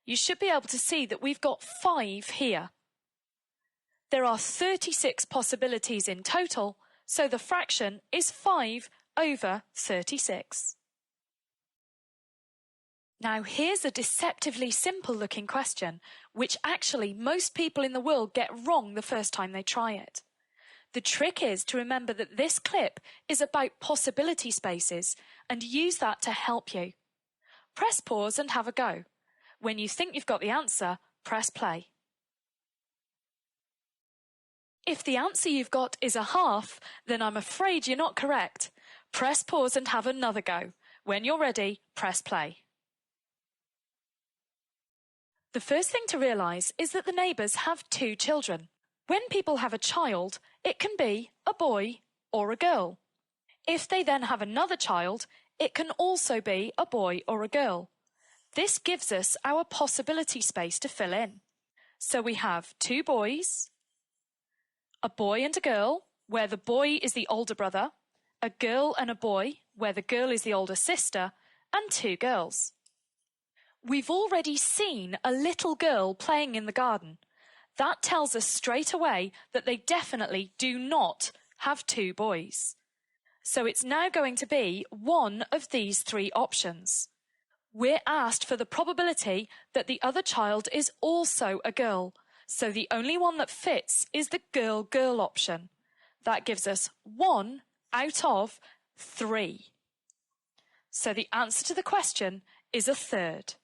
You should be able to see that we've got 5 here. There are 36 possibilities in total, so the fraction is 5 over 36. Now here's a deceptively simple looking question, which actually most people in the world get wrong the first time they try it. The trick is to remember that this clip is about possibility spaces and use that to help you. Press pause and have a go. When you think you've got the answer, press play. If the answer you've got is a half, then I'm afraid you're not correct. Press pause and have another go. When you're ready, press play. The first thing to realise is that the neighbours have 2 children. When people have a child, it can be a boy or a girl. If they then have another child, It can also be a boy or a girl. This gives us our possibility space to fill in. So we have 2 boys, a boy and a girl, where the boy is the older brother, a girl and a boy, where the girl is the older sister, and 2 girls. We've already seen a little girl playing in the garden. That tells us straight away that they definitely do not have 2 boys. So it's now going to be one of these 3 options. We're asked for the probability that the other child is also a girl, so the only one that fits is the girl-girl option. That gives us 1 out of 3. So the answer to the question is a third.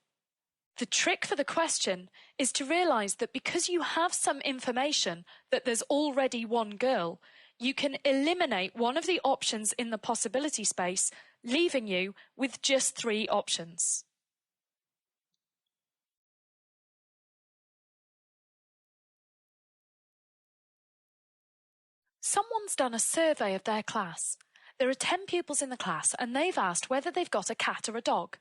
The trick for the question is to realise that because you have some information that there's already one girl, you can eliminate one of the options in the possibility space, leaving you with just 3 options. Someone's done a survey of their class. There are 10 pupils in the class and they've asked whether they've got a cat or a dog.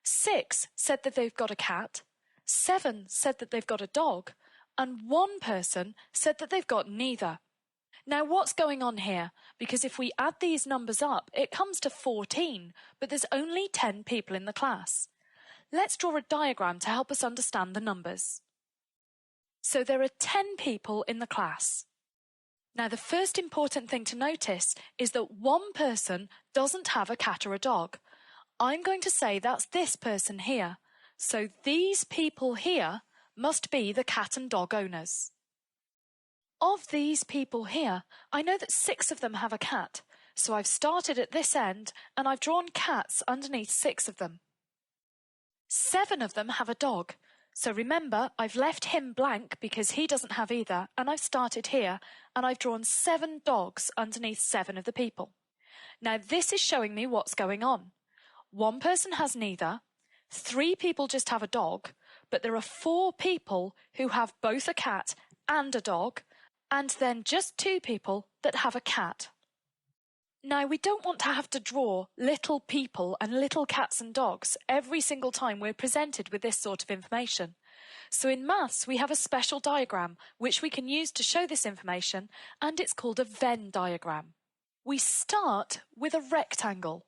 6 said that they've got a cat, 7 said that they've got a dog, and 1 person said that they've got neither. Now what's going on here? Because if we add these numbers up, it comes to 14, but there's only 10 people in the class. Let's draw a diagram to help us understand the numbers. So there are 10 people in the class. Now the first important thing to notice is that 1 person doesn't have a cat or a dog. I'm going to say that's this person here. So these people here must be the cat and dog owners. Of these people here, I know that 6 of them have a cat, so I've started at this end and I've drawn cats underneath 6 of them. 7 of them have a dog, so remember I've left him blank because he doesn't have either, and I've started here and I've drawn 7 dogs underneath 7 of the people. Now this is showing me what's going on. 1 person has neither, 3 people just have a dog, but there are 4 people who have both a cat and a dog, and then just 2 people that have a cat. Now we don't want to have to draw little people and little cats and dogs every single time we're presented with this sort of information. So in maths we have a special diagram which we can use to show this information, and it's called a Venn diagram. We start with a rectangle.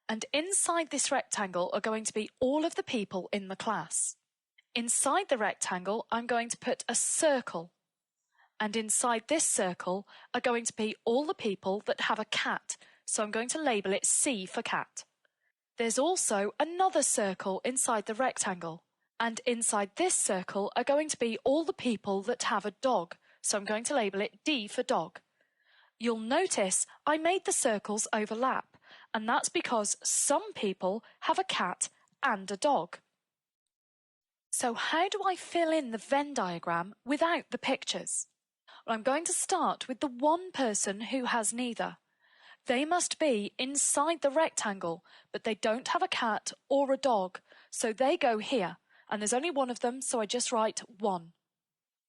And inside this rectangle are going to be all of the people in the class. Inside the rectangle, I'm going to put a circle. And inside this circle are going to be all the people that have a cat, so I'm going to label it C for cat. There's also another circle inside the rectangle, and inside this circle are going to be all the people that have a dog, so I'm going to label it D for dog. You'll notice I made the circles overlap, and that's because some people have a cat and a dog. So how do I fill in the Venn diagram without the pictures? Well, I'm going to start with the 1 person who has neither. They must be inside the rectangle, but they don't have a cat or a dog, so they go here, and there's only 1 of them, so I just write 1.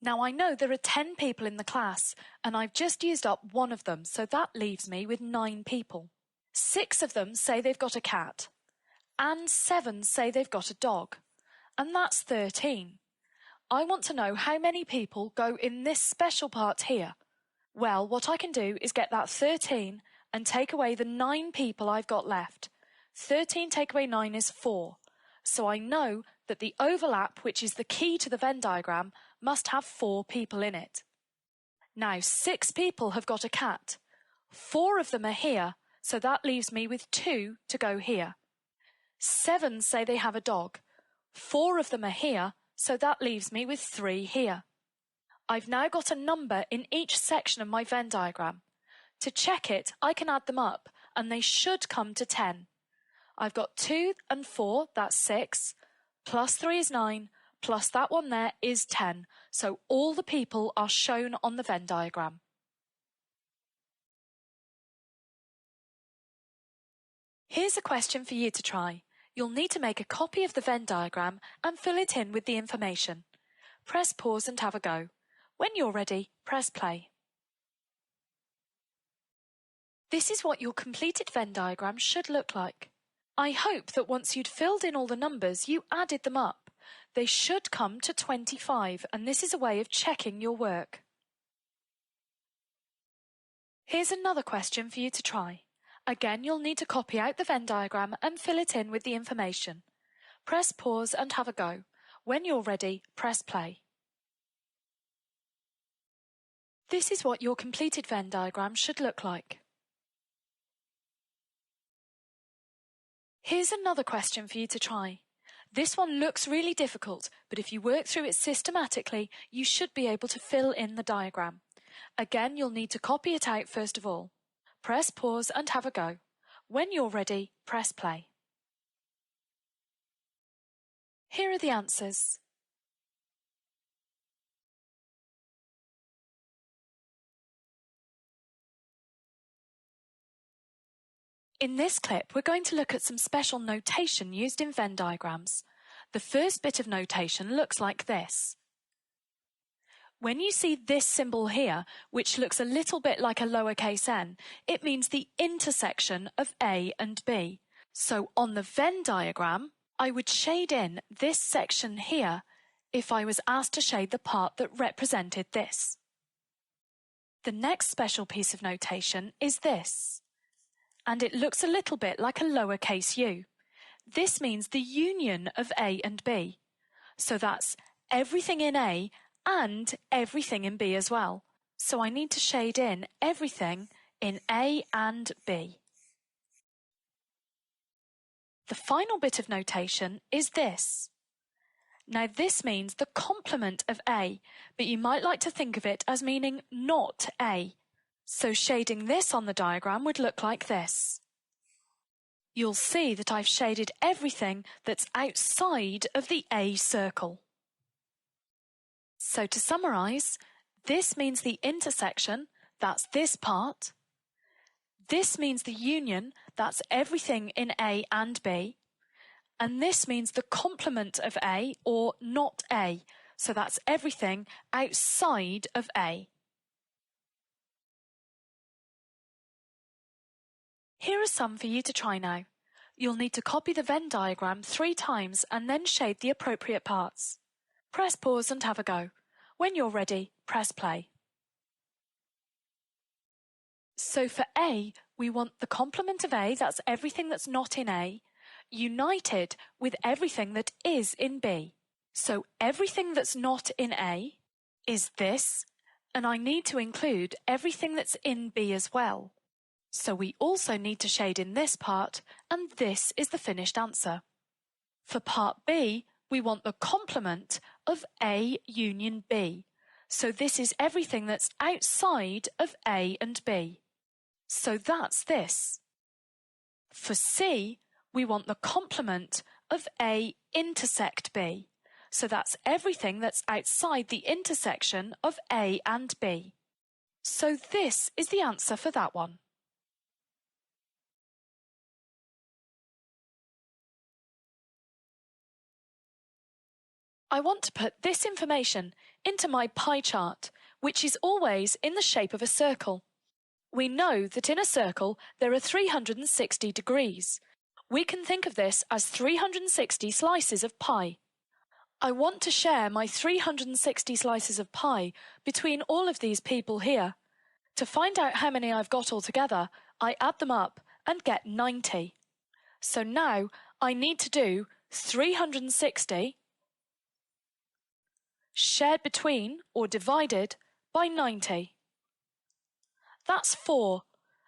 Now I know there are 10 people in the class, and I've just used up 1 of them, so that leaves me with 9 people. 6 of them say they've got a cat, and 7 say they've got a dog, and that's 13. I want to know how many people go in this special part here. Well, what I can do is get that 13 and take away the 9 people I've got left. 13 take away 9 is 4, so I know that the overlap, which is the key to the Venn diagram, must have 4 people in it. Now 6 people have got a cat. 4 of them are here, so that leaves me with 2 to go here. 7 say they have a dog. 4 of them are here, so that leaves me with 3 here. I've now got a number in each section of my Venn diagram. To check it, I can add them up, and they should come to 10. I've got 2 and 4, that's 6, plus 3 is 9, plus that one there is 10, so all the people are shown on the Venn diagram. Here's a question for you to try. You'll need to make a copy of the Venn diagram and fill it in with the information. Press pause and have a go. When you're ready, press play. This is what your completed Venn diagram should look like. I hope that once you'd filled in all the numbers, you added them up. They should come to 25, and this is a way of checking your work. Here's another question for you to try. Again, you'll need to copy out the Venn diagram and fill it in with the information. Press pause and have a go. When you're ready, press play. This is what your completed Venn diagram should look like. Here's another question for you to try. This one looks really difficult, but if you work through it systematically, you should be able to fill in the diagram. Again, you'll need to copy it out first of all. Press pause and have a go. When you're ready, press play. Here are the answers. In this clip, we're going to look at some special notation used in Venn diagrams. The first bit of notation looks like this. When you see this symbol here, which looks a little bit like a lowercase n, it means the intersection of A and B. So on the Venn diagram, I would shade in this section here if I was asked to shade the part that represented this. The next special piece of notation is this, and it looks a little bit like a lowercase u. This means the union of A and B. So that's everything in A and everything in B as well. So I need to shade in everything in A and B. The final bit of notation is this. Now this means the complement of A, but you might like to think of it as meaning not A. So shading this on the diagram would look like this. You'll see that I've shaded everything that's outside of the A circle. So to summarise, this means the intersection, that's this part. This means the union, that's everything in A and B. And this means the complement of A, or not A, so that's everything outside of A. Here are some for you to try now. You'll need to copy the Venn diagram 3 times and then shade the appropriate parts. Press pause and have a go. When you're ready, press play. So for A, we want the complement of A, that's everything that's not in A, united with everything that is in B. So everything that's not in A is this, and I need to include everything that's in B as well. So we also need to shade in this part, and this is the finished answer. For part B, we want the complement of A union B. So this is everything that's outside of A and B. So that's this. For C, we want the complement of A intersect B. So that's everything that's outside the intersection of A and B. So this is the answer for that one. I want to put this information into my pie chart, which is always in the shape of a circle. We know that in a circle there are 360 degrees. We can think of this as 360 slices of pie. I want to share my 360 slices of pie between all of these people here. To find out how many I've got altogether, I add them up and get 90. So now I need to do 360 shared between or divided by 90. That's 4,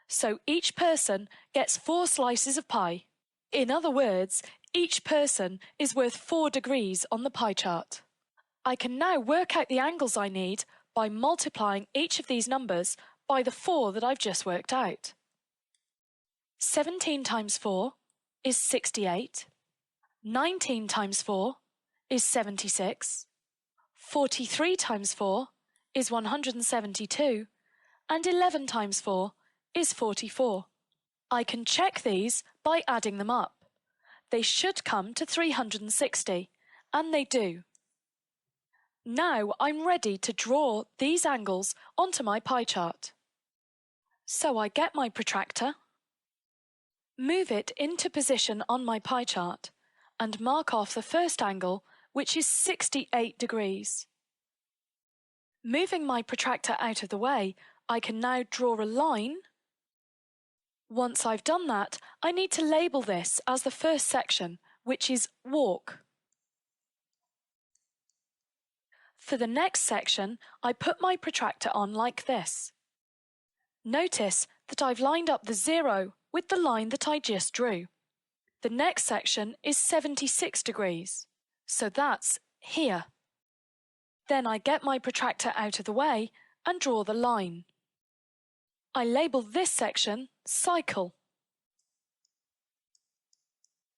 so each person gets 4 slices of pie. In other words, each person is worth 4 degrees on the pie chart. I can now work out the angles I need by multiplying each of these numbers by the 4 that I've just worked out. 17 times 4 is 68. 19 times 4 is 76. 43 times 4 is 172, and 11 times 4 is 44. I can check these by adding them up. They should come to 360, and they do. Now I'm ready to draw these angles onto my pie chart. So I get my protractor, Move it into position on my pie chart and mark off the first angle, which is 68 degrees. Moving my protractor out of the way, I can now draw a line. Once I've done that, I need to label this as the first section, which is walk. For the next section, I put my protractor on like this. Notice that I've lined up the 0 with the line that I just drew. The next section is 76 degrees, so that's here. Then I get my protractor out of the way and draw the line. I label this section cycle.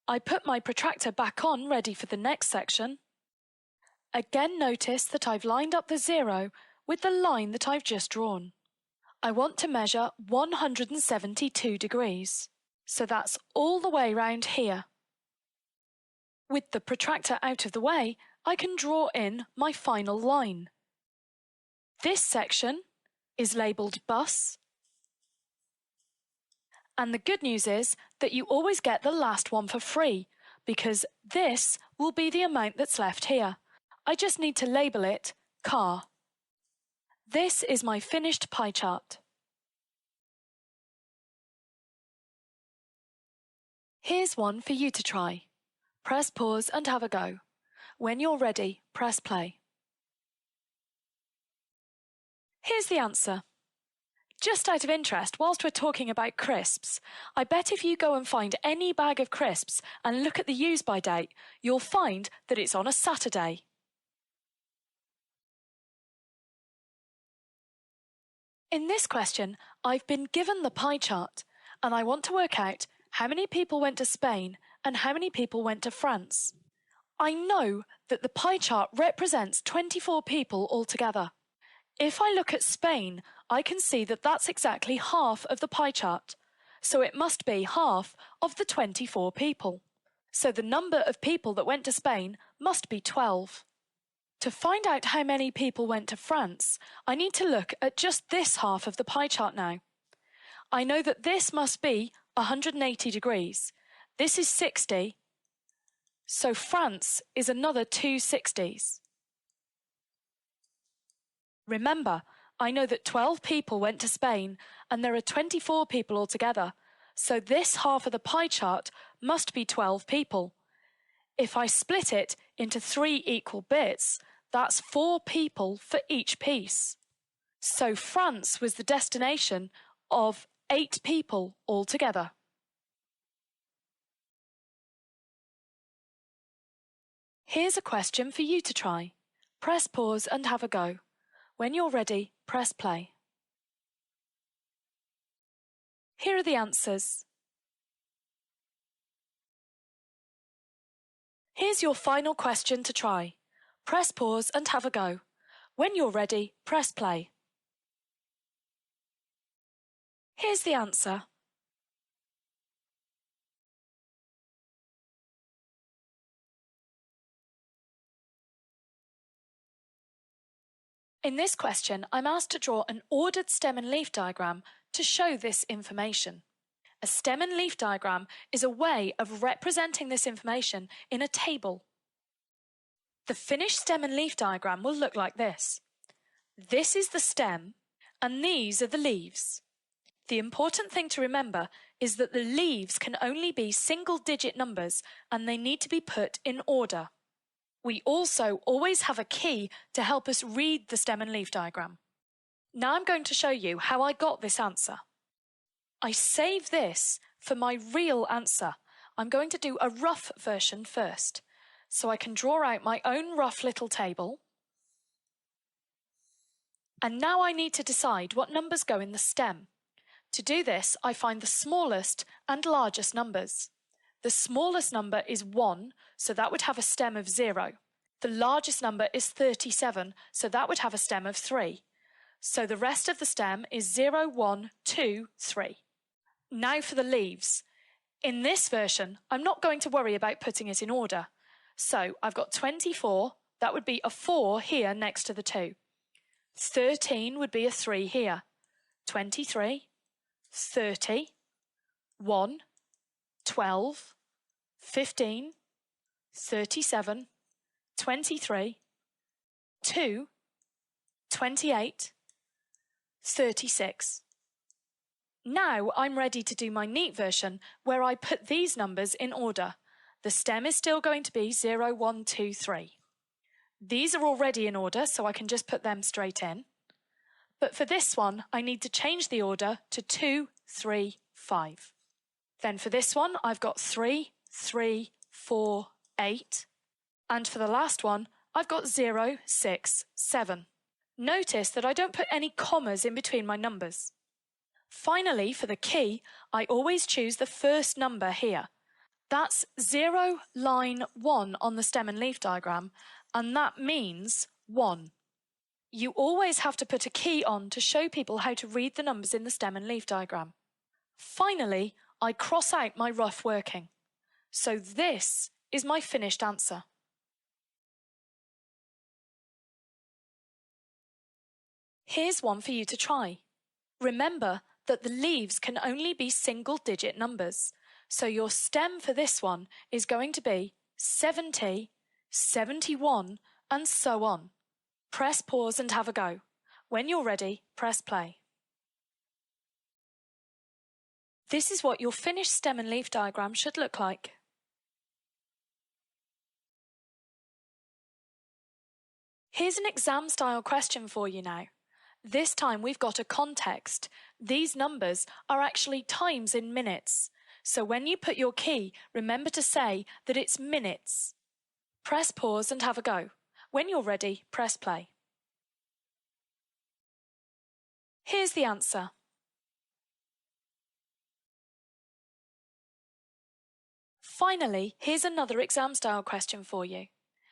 I put my protractor back on ready for the next section. Again, notice that I've lined up the 0 with the line that I've just drawn. I want to measure 172 degrees, so that's all the way round here. With the protractor out of the way, I can draw in my final line. This section is labelled bus, and the good news is that you always get the last one for free, because this will be the amount that's left here. I just need to label it car. This is my finished pie chart. Here's one for you to try. Press pause and have a go. When you're ready, press play. Here's the answer. Just out of interest, whilst we're talking about crisps, I bet if you go and find any bag of crisps and look at the use-by date, you'll find that it's on a Saturday. In this question, I've been given the pie chart, and I want to work out how many people went to Spain and how many people went to France. I know that the pie chart represents 24 people altogether. If I look at Spain, I can see that that's exactly half of the pie chart, so it must be half of the 24 people. So the number of people that went to Spain must be 12. To find out how many people went to France, I need to look at just this half of the pie chart now. I know that this must be 180 degrees. This is 60, so France is another 2 60s. Remember, I know that 12 people went to Spain and there are 24 people altogether, so this half of the pie chart must be 12 people. If I split it into 3 equal bits, that's 4 people for each piece. So France was the destination of 8 people altogether. Here's a question for you to try. Press pause and have a go. When you're ready, press play. Here are the answers. Here's your final question to try. Press pause and have a go. When you're ready, press play. Here's the answer. In this question, I'm asked to draw an ordered stem and leaf diagram to show this information. A stem and leaf diagram is a way of representing this information in a table. The finished stem and leaf diagram will look like this. This is the stem, and these are the leaves. The important thing to remember is that the leaves can only be single-digit numbers, and they need to be put in order. We also always have a key to help us read the stem and leaf diagram. Now I'm going to show you how I got this answer. I save this for my real answer. I'm going to do a rough version first, so I can draw out my own rough little table. And now I need to decide what numbers go in the stem. To do this, I find the smallest and largest numbers. The smallest number is 1, so that would have a stem of 0. The largest number is 37, so that would have a stem of 3. So the rest of the stem is 0, 1, 2, 3. Now for the leaves. In this version, I'm not going to worry about putting it in order. So I've got 24, that would be a 4 here next to the 2. 13 would be a 3 here. 23, 30, 1, 12, 15, 37, 23, 2, 28, 36. Now I'm ready to do my neat version where I put these numbers in order. The stem is still going to be 0, 1, 2, 3. These are already in order, so I can just put them straight in. But for this one, I need to change the order to 2, 3, 5. Then for this one, I've got 3, 3, 4, 8. And for the last one, I've got 0, 6, 7. Notice that I don't put any commas in between my numbers. Finally, for the key, I always choose the first number here. That's 0, line 1 on the stem and leaf diagram, and that means 1. You always have to put a key on to show people how to read the numbers in the stem and leaf diagram. Finally, I cross out my rough working. So this is my finished answer. Here's one for you to try. Remember that the leaves can only be single-digit numbers, so your stem for this one is going to be 70, 71, and so on. Press pause and have a go. When you're ready, press play. This is what your finished stem and leaf diagram should look like. Here's an exam-style question for you now. This time we've got a context. These numbers are actually times in minutes. So when you put your key, remember to say that it's minutes. Press pause and have a go. When you're ready, press play. Here's the answer. Finally, here's another exam-style question for you.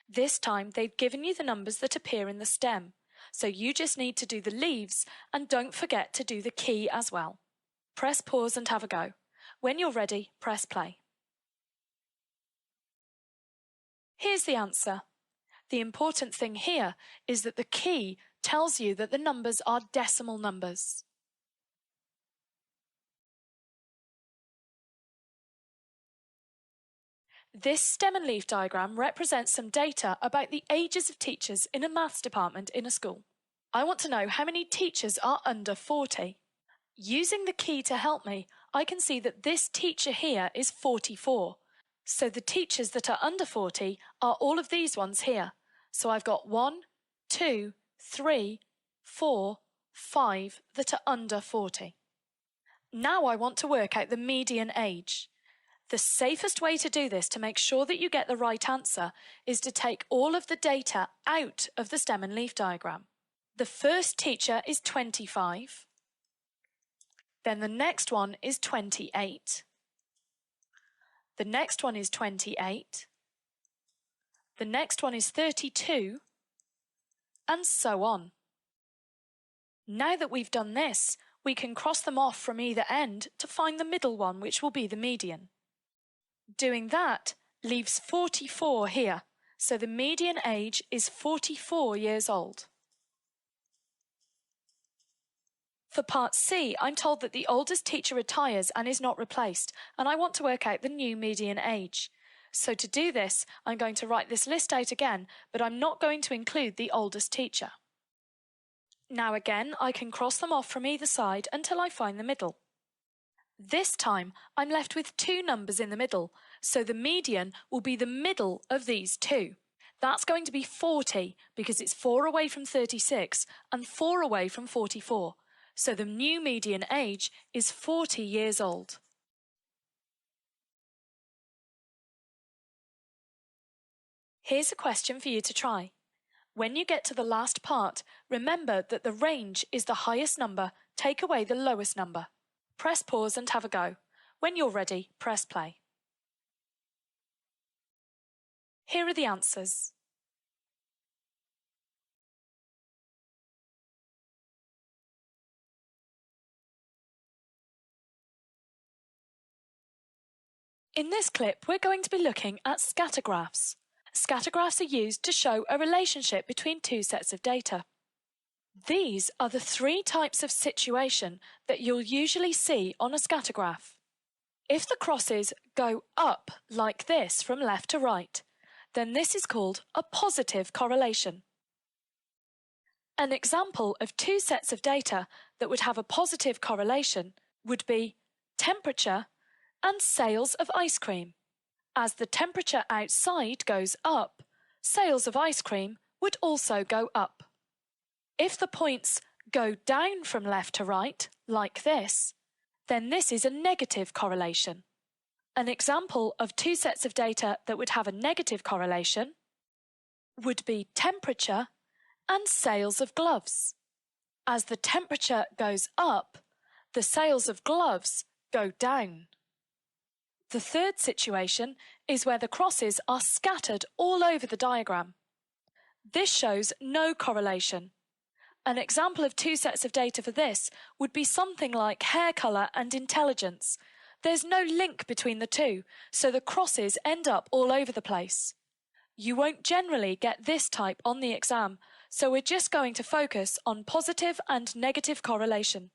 This time they've given you the numbers that appear in the stem. So you just need to do the leaves and don't forget to do the key as well. Press pause and have a go. When you're ready, press play. Here's the answer. The important thing here is that the key tells you that the numbers are decimal numbers. This stem and leaf diagram represents some data about the ages of teachers in a maths department in a school. I want to know how many teachers are under 40. Using the key to help me, I can see that this teacher here is 44. So the teachers that are under 40 are all of these ones here. So I've got 1, 2, 3, 4, 5 that are under 40. Now I want to work out the median age. The safest way to do this to make sure that you get the right answer is to take all of the data out of the stem and leaf diagram. The first teacher is 25. Then the next one is 28. The next one is 28. The next one is 32. And so on. Now that we've done this, we can cross them off from either end to find the middle one, which will be the median. Doing that leaves 44 here, so the median age is 44 years old. For part C, I'm told that the oldest teacher retires and is not replaced, and I want to work out the new median age. So to do this, I'm going to write this list out again, but I'm not going to include the oldest teacher. Now again, I can cross them off from either side until I find the middle. This time, I'm left with two numbers in the middle, so the median will be the middle of these two. That's going to be 40 because it's 4 away from 36 and 4 away from 44. So the new median age is 40 years old. Here's a question for you to try. When you get to the last part, remember that the range is the highest number, take away the lowest number. Press pause and have a go. When you're ready, press play. Here are the answers. In this clip, we're going to be looking at scatter graphs. Scatter graphs are used to show a relationship between two sets of data. These are the three types of situation that you'll usually see on a scatter graph. If the crosses go up like this from left to right, then this is called a positive correlation. An example of two sets of data that would have a positive correlation would be temperature and sales of ice cream. As the temperature outside goes up, sales of ice cream would also go up. If the points go down from left to right, like this, then this is a negative correlation. An example of two sets of data that would have a negative correlation would be temperature and sales of gloves. As the temperature goes up, the sales of gloves go down. The third situation is where the crosses are scattered all over the diagram. This shows no correlation. An example of two sets of data for this would be something like hair colour and intelligence. There's no link between the two, so the crosses end up all over the place. You won't generally get this type on the exam, so we're just going to focus on positive and negative correlation.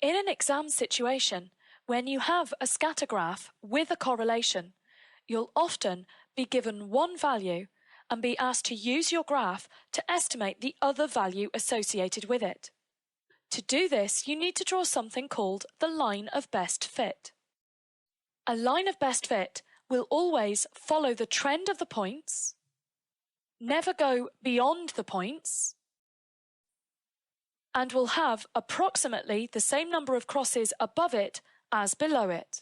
In an exam situation, when you have a scatter graph with a correlation, you'll often be given one value and be asked to use your graph to estimate the other value associated with it. To do this, you need to draw something called the line of best fit. A line of best fit will always follow the trend of the points, never go beyond the points, and will have approximately the same number of crosses above it as below it.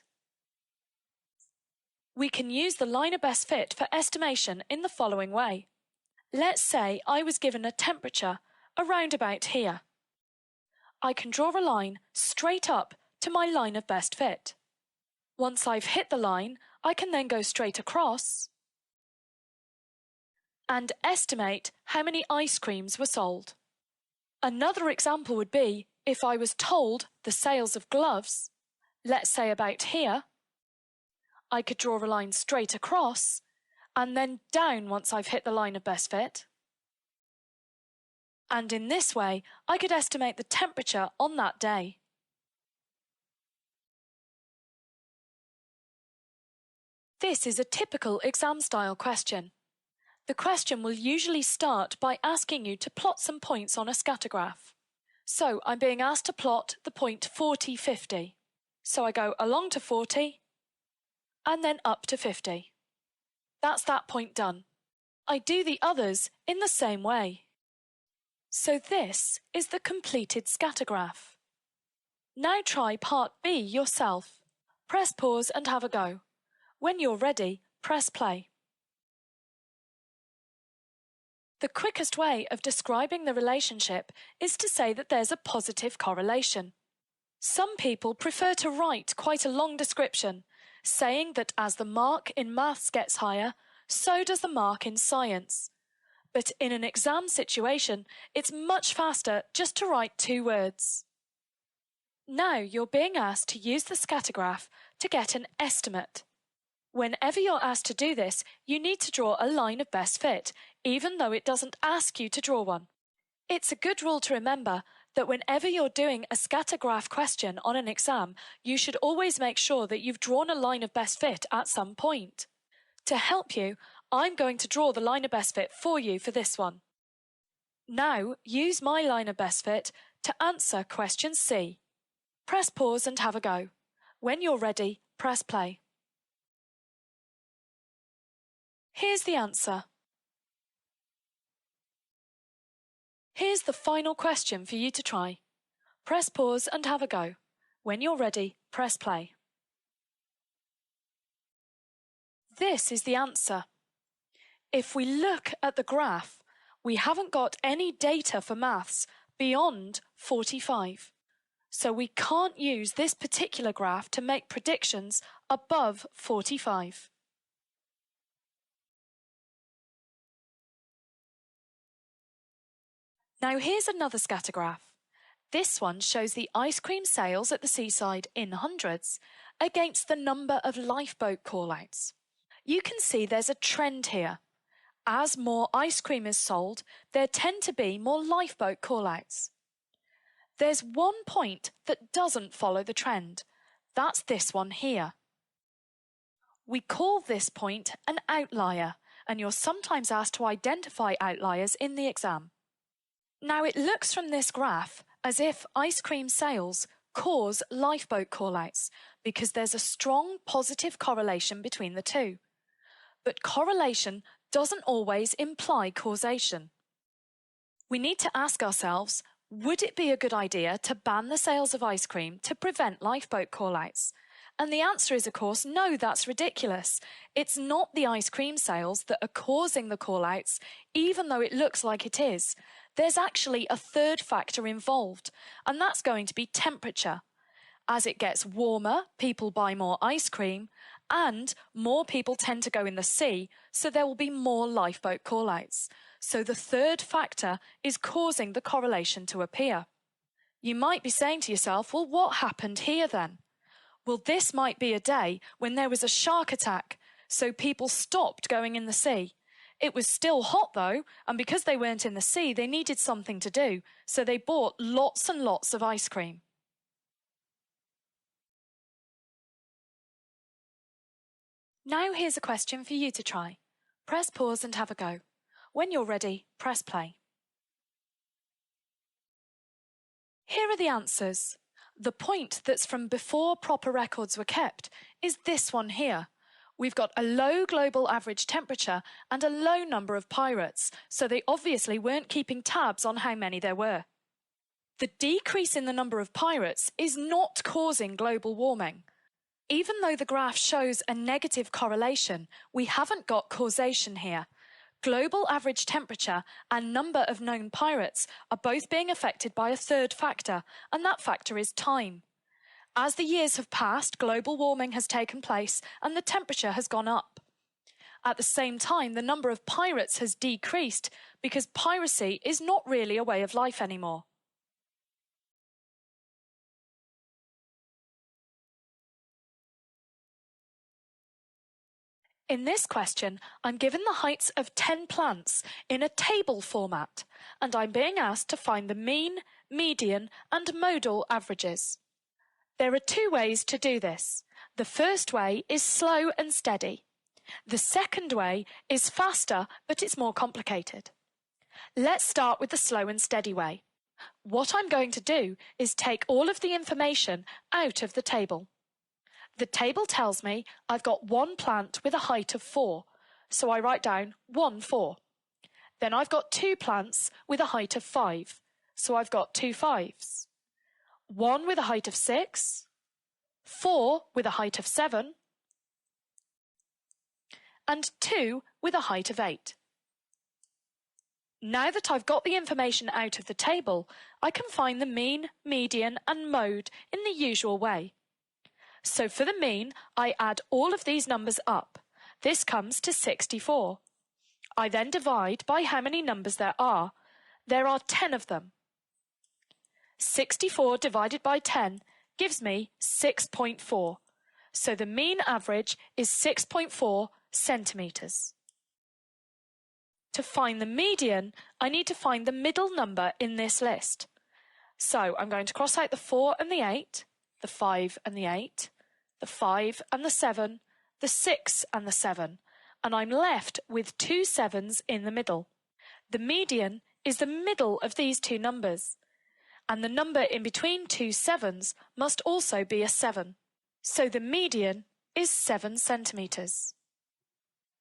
We can use the line of best fit for estimation in the following way. Let's say I was given a temperature around about here. I can draw a line straight up to my line of best fit. Once I've hit the line, I can then go straight across and estimate how many ice creams were sold. Another example would be if I was told the sales of gloves, let's say about here, I could draw a line straight across and then down once I've hit the line of best fit. And in this way, I could estimate the temperature on that day. This is a typical exam-style question. The question will usually start by asking you to plot some points on a scatter graph. So I'm being asked to plot the point 40, 50. So I go along to 40 and then up to 50. That's that point done. I do the others in the same way. So this is the completed scatter graph. Now try part B yourself. Press pause and have a go. When you're ready, press play. The quickest way of describing the relationship is to say that there's a positive correlation. Some people prefer to write quite a long description, saying that as the mark in maths gets higher, so does the mark in science. But in an exam situation, it's much faster just to write 2 words. Now you're being asked to use the scatter graph to get an estimate. Whenever you're asked to do this, you need to draw a line of best fit, even though it doesn't ask you to draw one. It's a good rule to remember that whenever you're doing a scatter graph question on an exam, you should always make sure that you've drawn a line of best fit at some point. To help you, I'm going to draw the line of best fit for you for this one. Now, use my line of best fit to answer question C. Press pause and have a go. When you're ready, press play. Here's the answer. Here's the final question for you to try. Press pause and have a go. When you're ready, press play. This is the answer. If we look at the graph, we haven't got any data for maths beyond 45. So we can't use this particular graph to make predictions above 45. Now here's another scatter graph. This one shows the ice cream sales at the seaside in hundreds against the number of lifeboat call-outs. You can see there's a trend here. As more ice cream is sold, there tend to be more lifeboat call-outs. There's one point that doesn't follow the trend. That's this one here. We call this point an outlier, and you're sometimes asked to identify outliers in the exam. Now it looks from this graph as if ice cream sales cause lifeboat callouts because there's a strong positive correlation between the two. But correlation doesn't always imply causation. We need to ask ourselves, would it be a good idea to ban the sales of ice cream to prevent lifeboat callouts? And the answer is, of course, no, that's ridiculous. It's not the ice cream sales that are causing the callouts, even though it looks like it is. There's actually a third factor involved, and that's going to be temperature. As it gets warmer, people buy more ice cream, and more people tend to go in the sea, so there will be more lifeboat callouts. So the third factor is causing the correlation to appear. You might be saying to yourself, well, what happened here then? Well, this might be a day when there was a shark attack, so people stopped going in the sea. It was still hot though, and because they weren't in the sea, they needed something to do, so they bought lots and lots of ice cream. Now here's a question for you to try. Press pause and have a go. When you're ready, press play. Here are the answers. The point that's from before proper records were kept is this one here. We've got a low global average temperature and a low number of pirates, so they obviously weren't keeping tabs on how many there were. The decrease in the number of pirates is not causing global warming. Even though the graph shows a negative correlation, we haven't got causation here. Global average temperature and number of known pirates are both being affected by a third factor, and that factor is time. As the years have passed, global warming has taken place and the temperature has gone up. At the same time, the number of pirates has decreased because piracy is not really a way of life anymore. In this question, I'm given the heights of 10 plants in a table format, and I'm being asked to find the mean, median, and modal averages. There are two ways to do this. The first way is slow and steady. The second way is faster, but it's more complicated. Let's start with the slow and steady way. What I'm going to do is take all of the information out of the table. The table tells me I've got one plant with a height of 4, so I write down 1, 4. Then I've got two plants with a height of 5, so I've got 2 5s. One with a height of 6, 4 with a height of 7, and 2 with a height of 8. Now that I've got the information out of the table, I can find the mean, median, and mode in the usual way. So for the mean, I add all of these numbers up. This comes to 64. I then divide by how many numbers there are. There are 10 of them. 64 divided by 10 gives me 6.4. So the mean average is 6.4 centimetres. To find the median, I need to find the middle number in this list. So I'm going to cross out the 4 and the 8, the 5 and the 8, the 5 and the 7, the 6 and the 7, and I'm left with 2 7s in the middle. The median is the middle of these two numbers, and the number in between 2 7s must also be a 7. So the median is 7 centimetres.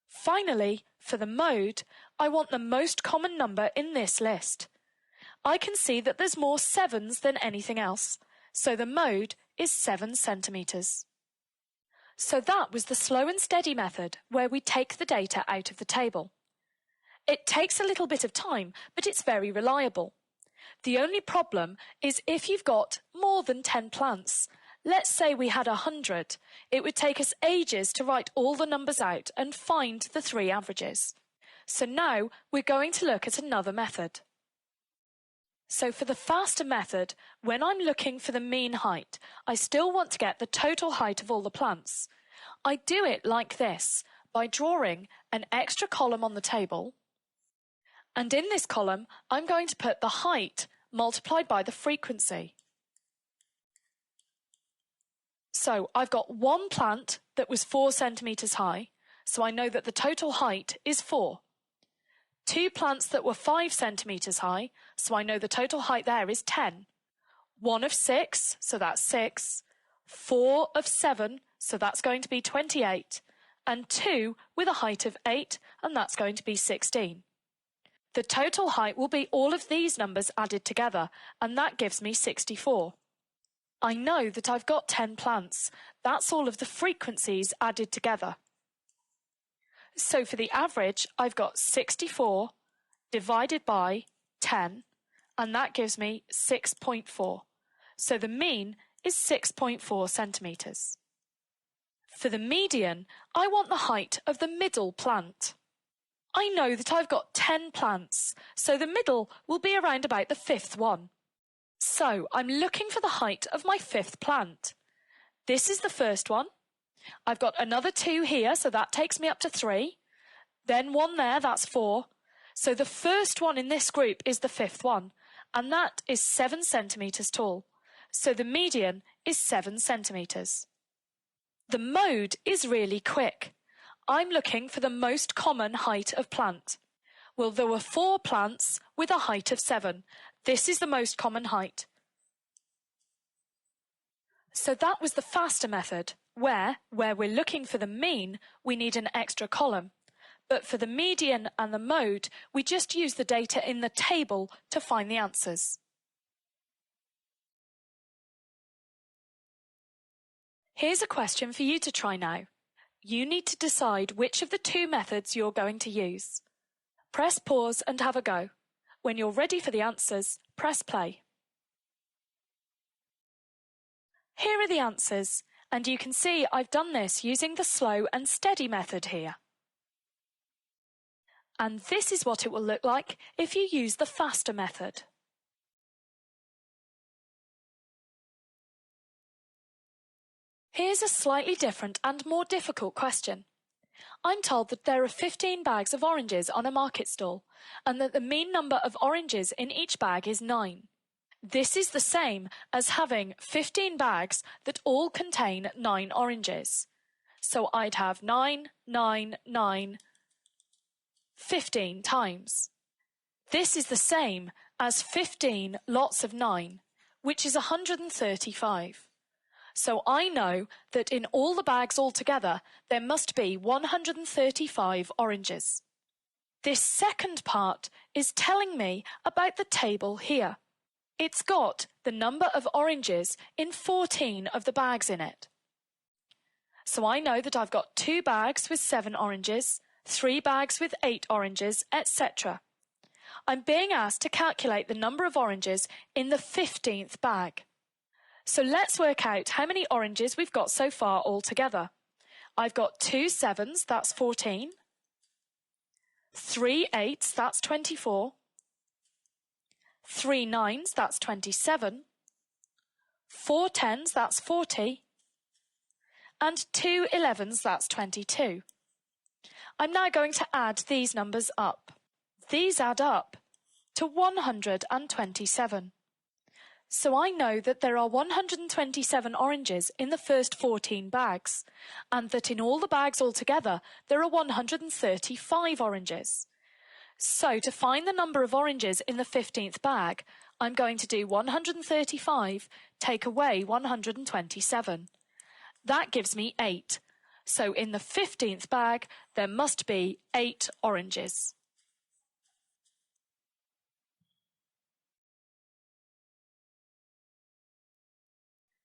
Finally, for the mode, I want the most common number in this list. I can see that there's more 7s than anything else, so the mode is 7 centimetres. So that was the slow and steady method, where we take the data out of the table. It takes a little bit of time, but it's very reliable. The only problem is if you've got more than 10 plants. Let's say we had 100. It would take us ages to write all the numbers out and find the 3 averages. So now we're going to look at another method. So for the faster method, when I'm looking for the mean height, I still want to get the total height of all the plants. I do it like this, by drawing an extra column on the table, and in this column I'm going to put the height multiplied by the frequency. So I've got one plant that was 4 centimetres high, so I know that the total height is 4. 2 plants that were 5 centimetres high, so I know the total height there is 10. 1 of 6, so that's 6. 4 of 7, so that's going to be 28. And 2 with a height of 8, and that's going to be 16. The total height will be all of these numbers added together, and that gives me 64. I know that I've got 10 plants. That's all of the frequencies added together. So for the average, I've got 64 divided by 10, and that gives me 6.4. So the mean is 6.4 centimetres. For the median, I want the height of the middle plant. I know that I've got 10 plants, so the middle will be around about the 5th one. So I'm looking for the height of my 5th plant. This is the first one. I've got another 2 here, so that takes me up to 3. Then 1 there, that's 4. So the first one in this group is the 5th one, and that is 7 centimetres tall. So the median is 7 centimetres. The mode is really quick. I'm looking for the most common height of plant. Well, there were 4 plants with a height of 7. This is the most common height. So that was the faster method, where we're looking for the mean, we need an extra column. But for the median and the mode, we just use the data in the table to find the answers. Here's a question for you to try now. You need to decide which of the 2 methods you're going to use. Press pause and have a go. When you're ready for the answers, press play. Here are the answers, and you can see I've done this using the slow and steady method here. And this is what it will look like if you use the faster method. Here's a slightly different and more difficult question. I'm told that there are 15 bags of oranges on a market stall, and that the mean number of oranges in each bag is 9. This is the same as having 15 bags that all contain 9 oranges. So I'd have 9, 9, 9, 15 times. This is the same as 15 lots of 9, which is 135. So I know that in all the bags altogether, there must be 135 oranges. This second part is telling me about the table here. It's got the number of oranges in 14 of the bags in it. So I know that I've got 2 bags with 7 oranges, 3 bags with 8 oranges, etc. I'm being asked to calculate the number of oranges in the 15th bag. So let's work out how many oranges we've got so far altogether. I've got 2 7s, that's 14. 3 8s, that's 24. 3 9s, that's 27. 4 10s, that's 40. And 2 11s, that's 22. I'm now going to add these numbers up. These add up to 127. So I know that there are 127 oranges in the first 14 bags, and that in all the bags altogether there are 135 oranges. So to find the number of oranges in the 15th bag, I'm going to do 135 take away 127. That gives me 8. So in the 15th bag, there must be 8 oranges.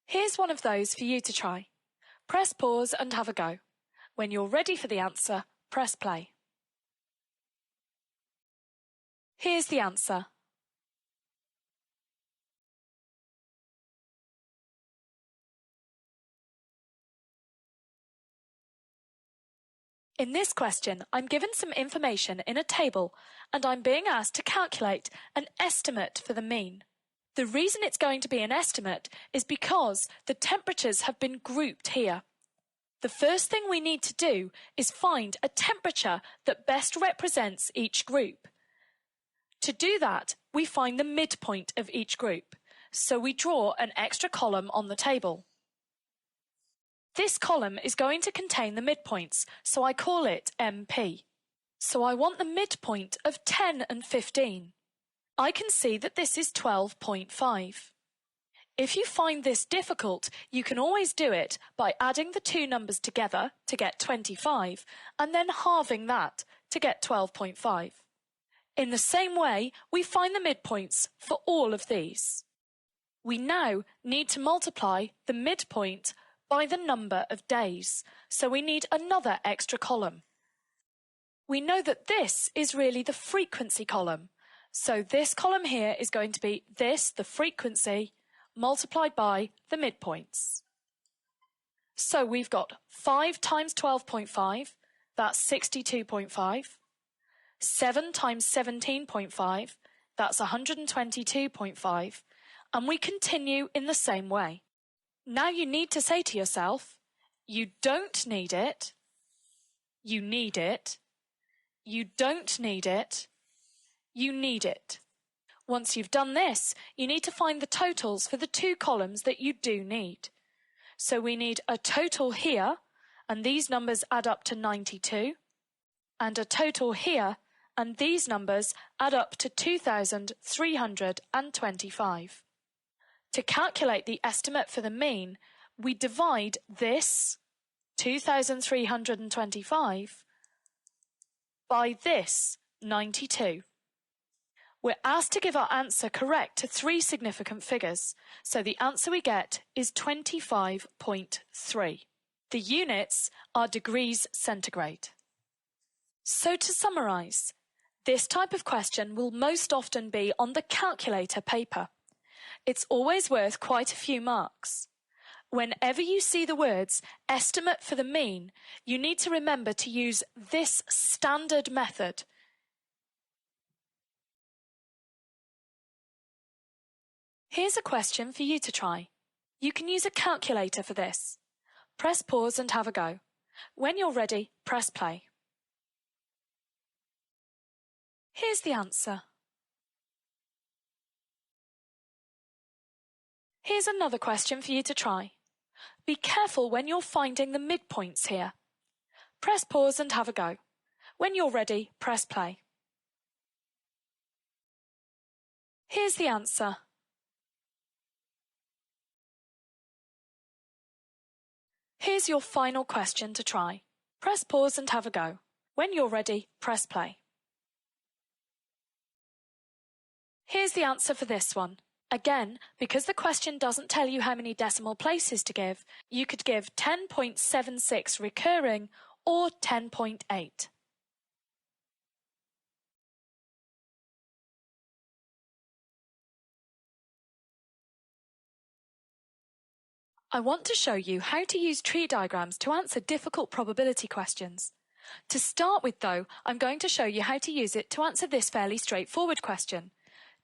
Here's one of those for you to try. Press pause and have a go. When you're ready for the answer, press play. Here's the answer. In this question, I'm given some information in a table, and I'm being asked to calculate an estimate for the mean. The reason it's going to be an estimate is because the temperatures have been grouped here. The first thing we need to do is find a temperature that best represents each group. To do that, we find the midpoint of each group, so we draw an extra column on the table. This column is going to contain the midpoints, so I call it MP. So I want the midpoint of 10 and 15. I can see that this is 12.5. If you find this difficult, you can always do it by adding the two numbers together to get 25 and then halving that to get 12.5. In the same way, we find the midpoints for all of these. We now need to multiply the midpoint by the number of days, so we need another extra column. We know that this is really the frequency column, so this column here is going to be this, the frequency, multiplied by the midpoints. So we've got 5 times 12.5, that's 62.5. 7 times 17.5, that's 122.5, and we continue in the same way. Now you need to say to yourself, you don't need it, you need it, you don't need it, you need it. Once you've done this, you need to find the totals for the two columns that you do need. So we need a total here, and these numbers add up to 92, and a total here, and these numbers add up to 2,325. To calculate the estimate for the mean, we divide this 2,325 by this 92. We're asked to give our answer correct to three significant figures, so the answer we get is 25.3. The units are degrees centigrade. So to summarise, this type of question will most often be on the calculator paper. It's always worth quite a few marks. Whenever you see the words estimate for the mean, you need to remember to use this standard method. Here's a question for you to try. You can use a calculator for this. Press pause and have a go. When you're ready, press play. Here's the answer. Here's another question for you to try. Be careful when you're finding the midpoints here. Press pause and have a go. When you're ready, press play. Here's the answer. Here's your final question to try. Press pause and have a go. When you're ready, press play. Here's the answer for this one. Again, because the question doesn't tell you how many decimal places to give, you could give 10.76 recurring or 10.8. I want to show you how to use tree diagrams to answer difficult probability questions. To start with, though, I'm going to show you how to use it to answer this fairly straightforward question.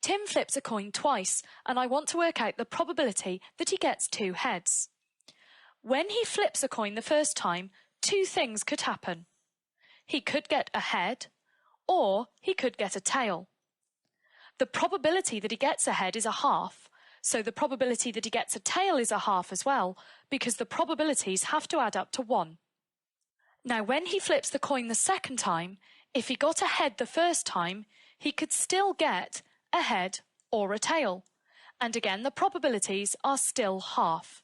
Tim flips a coin twice, and I want to work out the probability that he gets 2 heads. When he flips a coin the first time, 2 things could happen. He could get a head, or he could get a tail. The probability that he gets a head is a half, so the probability that he gets a tail is a half as well, because the probabilities have to add up to 1. Now, when he flips the coin the second time, if he got a head the first time, he could still get a head or a tail, and again the probabilities are still half.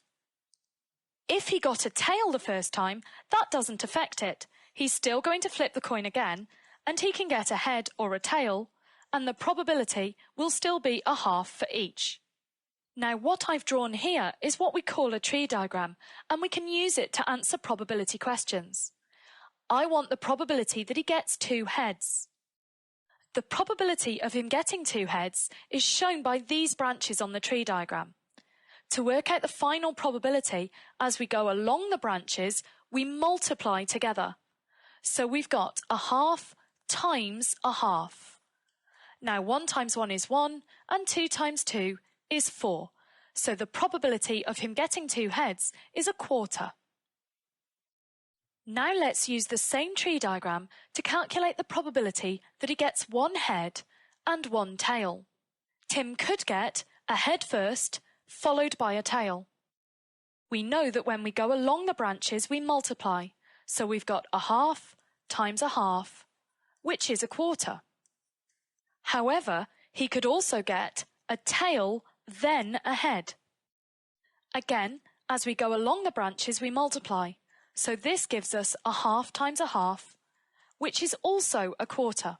If he got a tail the first time, that doesn't affect it. He's still going to flip the coin again, and he can get a head or a tail, and the probability will still be a half for each. Now, what I've drawn here is what we call a tree diagram, and we can use it to answer probability questions. I want the probability that he gets 2 heads. The probability of him getting 2 heads is shown by these branches on the tree diagram. To work out the final probability, as we go along the branches, we multiply together. So we've got a half times a half. Now 1 times 1 is 1, and 2 times 2 is 4. So the probability of him getting 2 heads is a quarter. Now let's use the same tree diagram to calculate the probability that he gets 1 head and 1 tail. Tim could get a head first, followed by a tail. We know that when we go along the branches, we multiply. So we've got a half times a half, which is a quarter. However, he could also get a tail, then a head. Again, as we go along the branches, we multiply. So this gives us a half times a half, which is also a quarter.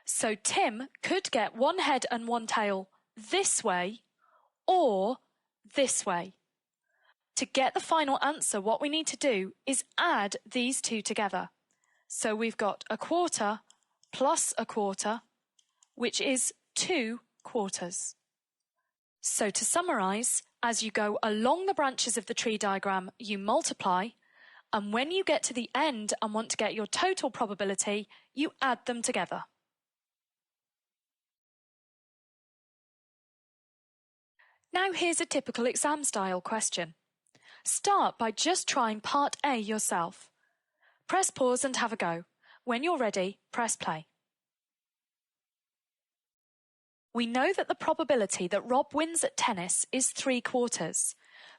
So Tim could get one head and one tail this way or this way. To get the final answer, what we need to do is add these two together. So we've got a quarter plus a quarter, which is 2 quarters. So to summarise, as you go along the branches of the tree diagram, you multiply, and when you get to the end and want to get your total probability, you add them together. Now here's a typical exam-style question. Start by just trying part A yourself. Press pause and have a go. When you're ready, press play. We know that the probability that Rob wins at tennis is 3 quarters.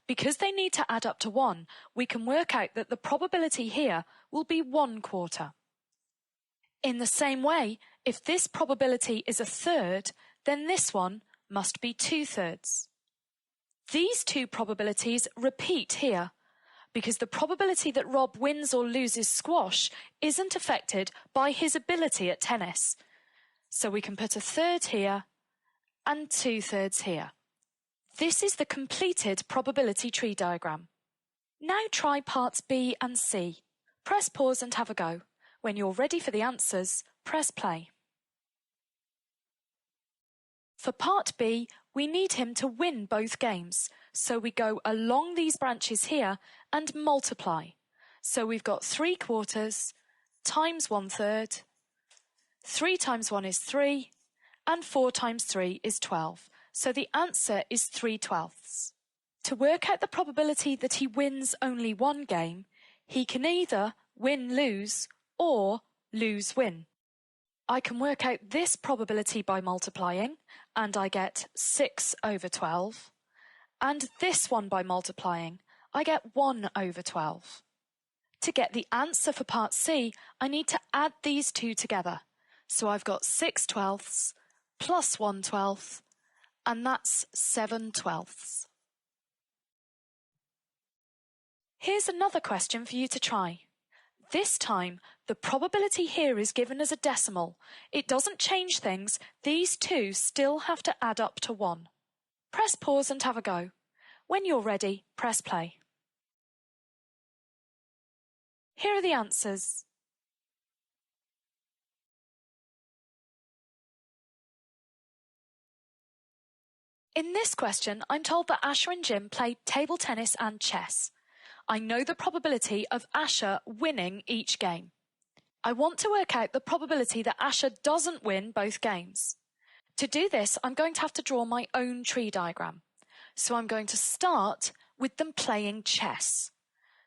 Because they need to add up to 1, we can work out that the probability here will be 1 quarter. In the same way, if this probability is a third, then this one must be 2/3. These two probabilities repeat here, because the probability that Rob wins or loses squash isn't affected by his ability at tennis. So we can put a third here and 2/3 here. This is the completed probability tree diagram. Now try parts B and C. Press pause and have a go. When you're ready for the answers, press play. For part B, we need him to win both games, so we go along these branches here and multiply. So we've got 3 quarters times 1/3, 3 times 1 is 3, and 4 times 3 is 12. So the answer is 3/12. To work out the probability that he wins only one game, he can either win-lose or lose-win. I can work out this probability by multiplying, and I get 6/12. And this one by multiplying, I get 1/12. To get the answer for part C, I need to add these two together. So I've got 6/12 plus 1/12, and that's 7/12. Here's another question for you to try. This time, the probability here is given as a decimal. It doesn't change things. These two still have to add up to 1. Press pause and have a go. When you're ready, press play. Here are the answers. In this question, I'm told that Asher and Jim played table tennis and chess. I know the probability of Asher winning each game. I want to work out the probability that Asher doesn't win both games. To do this, I'm going to have to draw my own tree diagram. So I'm going to start with them playing chess.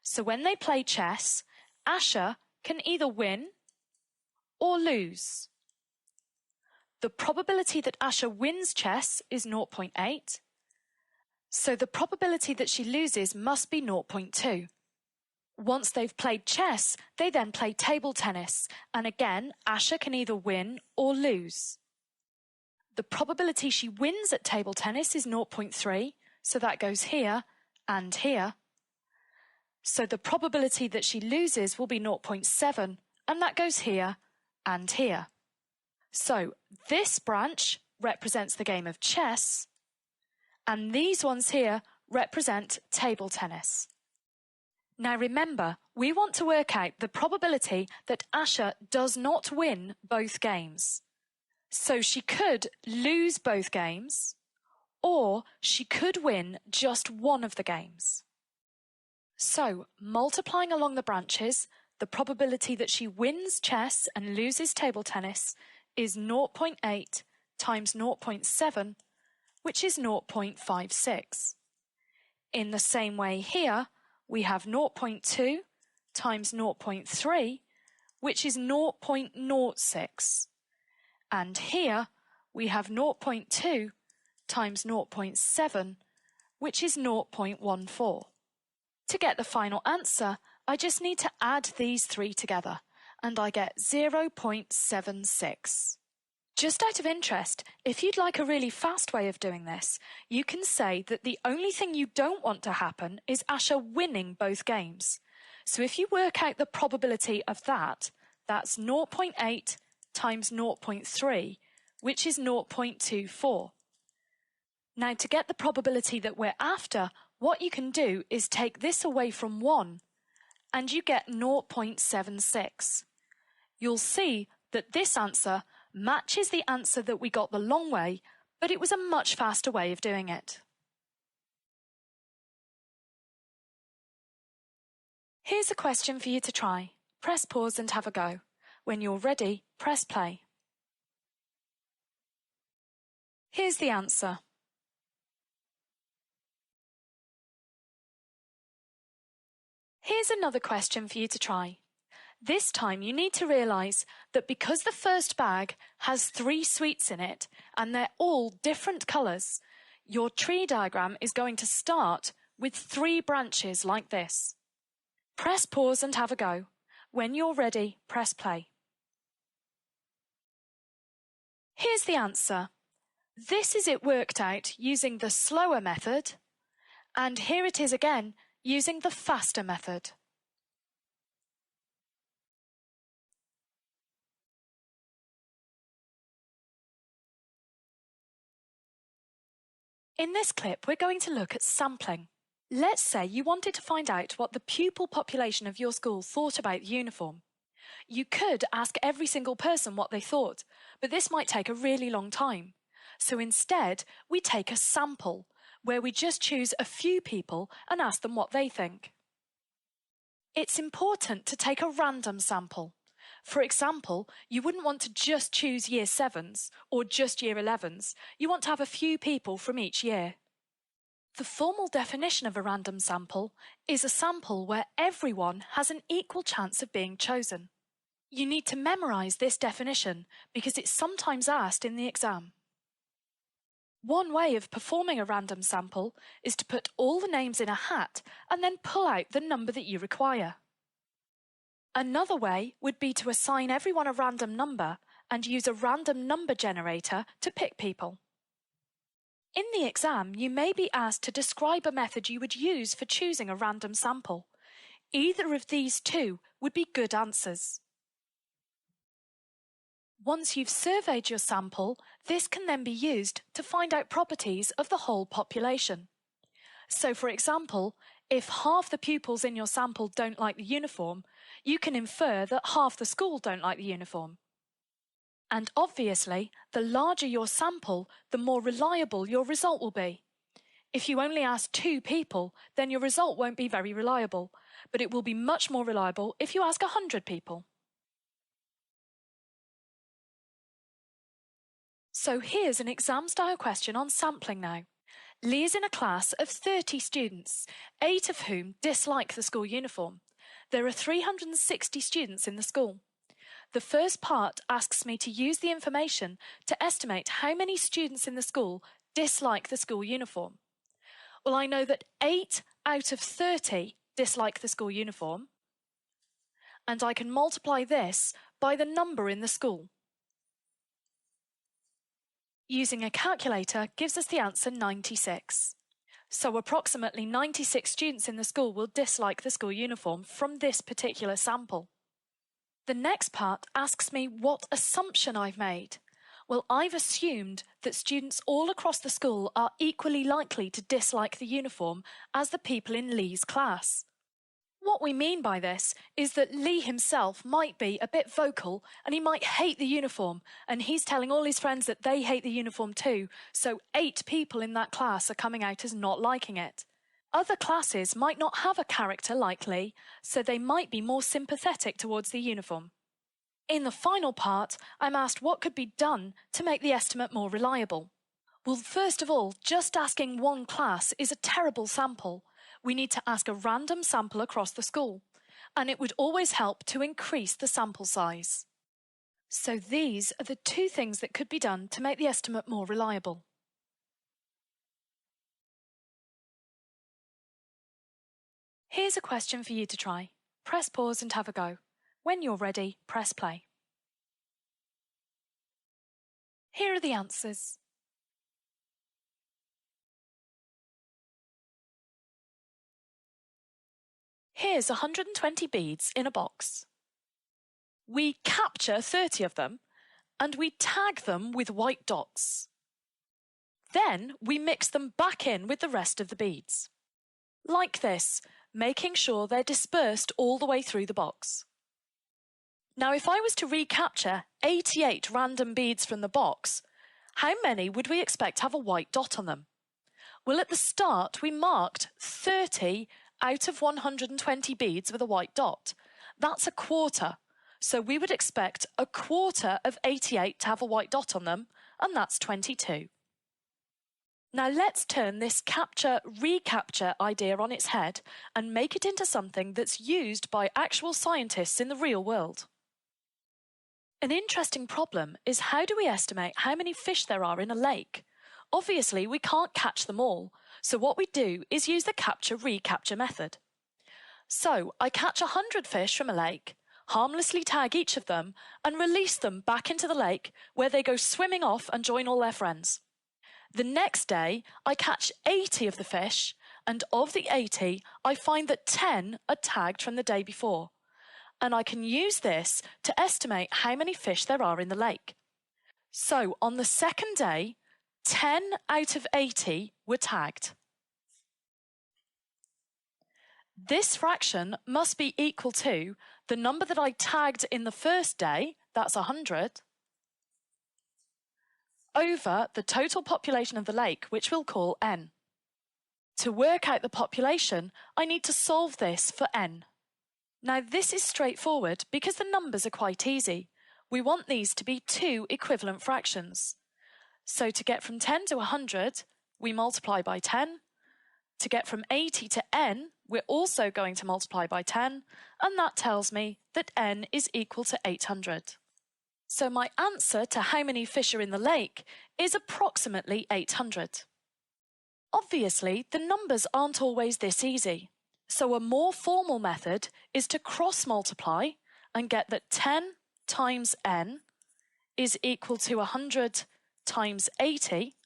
So when they play chess, Asher can either win or lose. The probability that Asher wins chess is 0.8. So the probability that she loses must be 0.2. Once they've played chess, they then play table tennis, and again, Asher can either win or lose. The probability she wins at table tennis is 0.3, so that goes here and here. So the probability that she loses will be 0.7, and that goes here and here. So this branch represents the game of chess, and these ones here represent table tennis. Now remember, we want to work out the probability that Asher does not win both games. So she could lose both games, or she could win just one of the games. So, multiplying along the branches, the probability that she wins chess and loses table tennis is 0.8 times 0.7, which is 0.56. In the same way here, we have 0.2 times 0.3, which is 0.06. And here we have 0.2 times 0.7, which is 0.14. which is 0.14. To get the final answer, I just need to add these three together, and I get 0.76. Just out of interest, if you'd like a really fast way of doing this, you can say that the only thing you don't want to happen is Asher winning both games. So if you work out the probability of that, that's 0.8 times 0.3, which is 0.24. Now, to get the probability that we're after, what you can do is take this away from 1, and you get 0.76. You'll see that this answer matches the answer that we got the long way, but it was a much faster way of doing it. Here's a question for you to try. Press pause and have a go. When you're ready, press play. Here's the answer. Here's another question for you to try. This time you need to realise that because the first bag has 3 sweets in it and they're all different colours, your tree diagram is going to start with 3 branches like this. Press pause and have a go. When you're ready, press play. Here's the answer. This is it worked out using the slower method, and here it is again using the faster method. In this clip, we're going to look at sampling. Let's say you wanted to find out what the pupil population of your school thought about the uniform. You could ask every single person what they thought, but this might take a really long time. So instead, we take a sample, where we just choose a few people and ask them what they think. It's important to take a random sample. For example, you wouldn't want to just choose Year 7s or just Year 11s. You want to have a few people from each year. The formal definition of a random sample is a sample where everyone has an equal chance of being chosen. You need to memorise this definition because it's sometimes asked in the exam. One way of performing a random sample is to put all the names in a hat and then pull out the number that you require. Another way would be to assign everyone a random number and use a random number generator to pick people. In the exam, you may be asked to describe a method you would use for choosing a random sample. Either of these two would be good answers. Once you've surveyed your sample, this can then be used to find out properties of the whole population. So, for example, if half the pupils in your sample don't like the uniform, you can infer that half the school don't like the uniform. And obviously, the larger your sample, the more reliable your result will be. If you only ask 2 people, then your result won't be very reliable, but it will be much more reliable if you ask 100 people. So here's an exam-style question on sampling now. Lee is in a class of 30 students, 8 of whom dislike the school uniform. There are 360 students in the school. The first part asks me to use the information to estimate how many students in the school dislike the school uniform. Well, I know that 8 out of 30 dislike the school uniform, and I can multiply this by the number in the school. Using a calculator gives us the answer 96. So approximately 96 students in the school will dislike the school uniform from this particular sample. The next part asks me what assumption I've made. Well, I've assumed that students all across the school are equally likely to dislike the uniform as the people in Lee's class. What we mean by this is that Lee himself might be a bit vocal and he might hate the uniform, and he's telling all his friends that they hate the uniform too, so 8 people in that class are coming out as not liking it. Other classes might not have a character like Lee, so they might be more sympathetic towards the uniform. In the final part, I'm asked what could be done to make the estimate more reliable. Well, first of all, just asking one class is a terrible sample. We need to ask a random sample across the school, and it would always help to increase the sample size. So these are the 2 things that could be done to make the estimate more reliable. Here's a question for you to try. Press pause and have a go. When you're ready, press play. Here are the answers. Here's 120 beads in a box. We capture 30 of them and we tag them with white dots. Then we mix them back in with the rest of the beads. Like this, making sure they're dispersed all the way through the box. Now, if I was to recapture 88 random beads from the box, how many would we expect to have a white dot on them? Well, at the start, we marked 30 out of 120 beads with a white dot. That's a quarter. So we would expect a quarter of 88 to have a white dot on them, and that's 22. Now let's turn this capture-recapture idea on its head and make it into something that's used by actual scientists in the real world. An interesting problem is, how do we estimate how many fish there are in a lake? Obviously, we can't catch them all, so what we do is use the capture-recapture method. So I catch 100 fish from a lake, harmlessly tag each of them, and release them back into the lake where they go swimming off and join all their friends. The next day, I catch 80 of the fish, and of the 80, I find that 10 are tagged from the day before. And I can use this to estimate how many fish there are in the lake. So on the second day, 10 out of 80 were tagged. This fraction must be equal to the number that I tagged in the first day, that's 100, over the total population of the lake, which we'll call n. To work out the population, I need to solve this for n. Now this is straightforward because the numbers are quite easy. We want these to be two equivalent fractions. So to get from 10 to 100, we multiply by 10. To get from 80 to n, we're also going to multiply by 10, and that tells me that n is equal to 800. So my answer to how many fish are in the lake is approximately 800. Obviously, the numbers aren't always this easy. So a more formal method is to cross-multiply and get that 10 times n is equal to 100 times 80.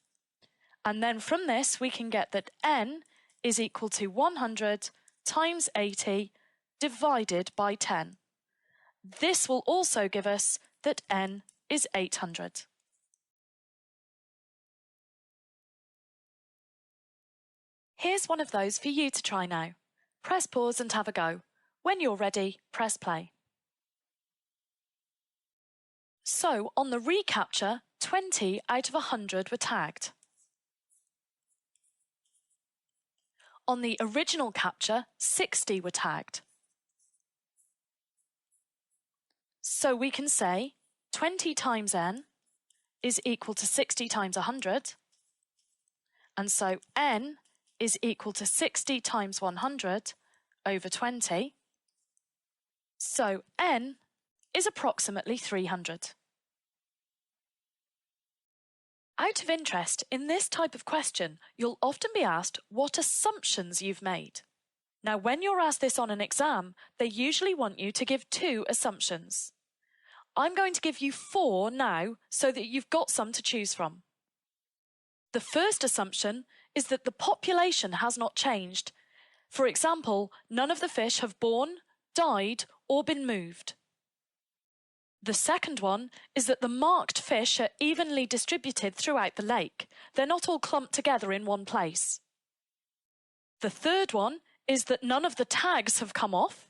And then from this, we can get that n is equal to 100 times 80 divided by 10. This will also give us that n is 800. Here's one of those for you to try now. Press pause and have a go. When you're ready, press play. So, on the recapture, 20 out of 100 were tagged. On the original capture, 60 were tagged. So we can say 20 times n is equal to 60 times 100, and so n is equal to 60 times 100 over 20, so n is approximately 300. Out of interest, in this type of question, you'll often be asked what assumptions you've made. Now, when you're asked this on an exam, they usually want you to give 2 assumptions. I'm going to give you 4 now so that you've got some to choose from. The first assumption is that the population has not changed. For example, none of the fish have born, died, or been moved. The second one is that the marked fish are evenly distributed throughout the lake. They're not all clumped together in one place. The third one is that none of the tags have come off.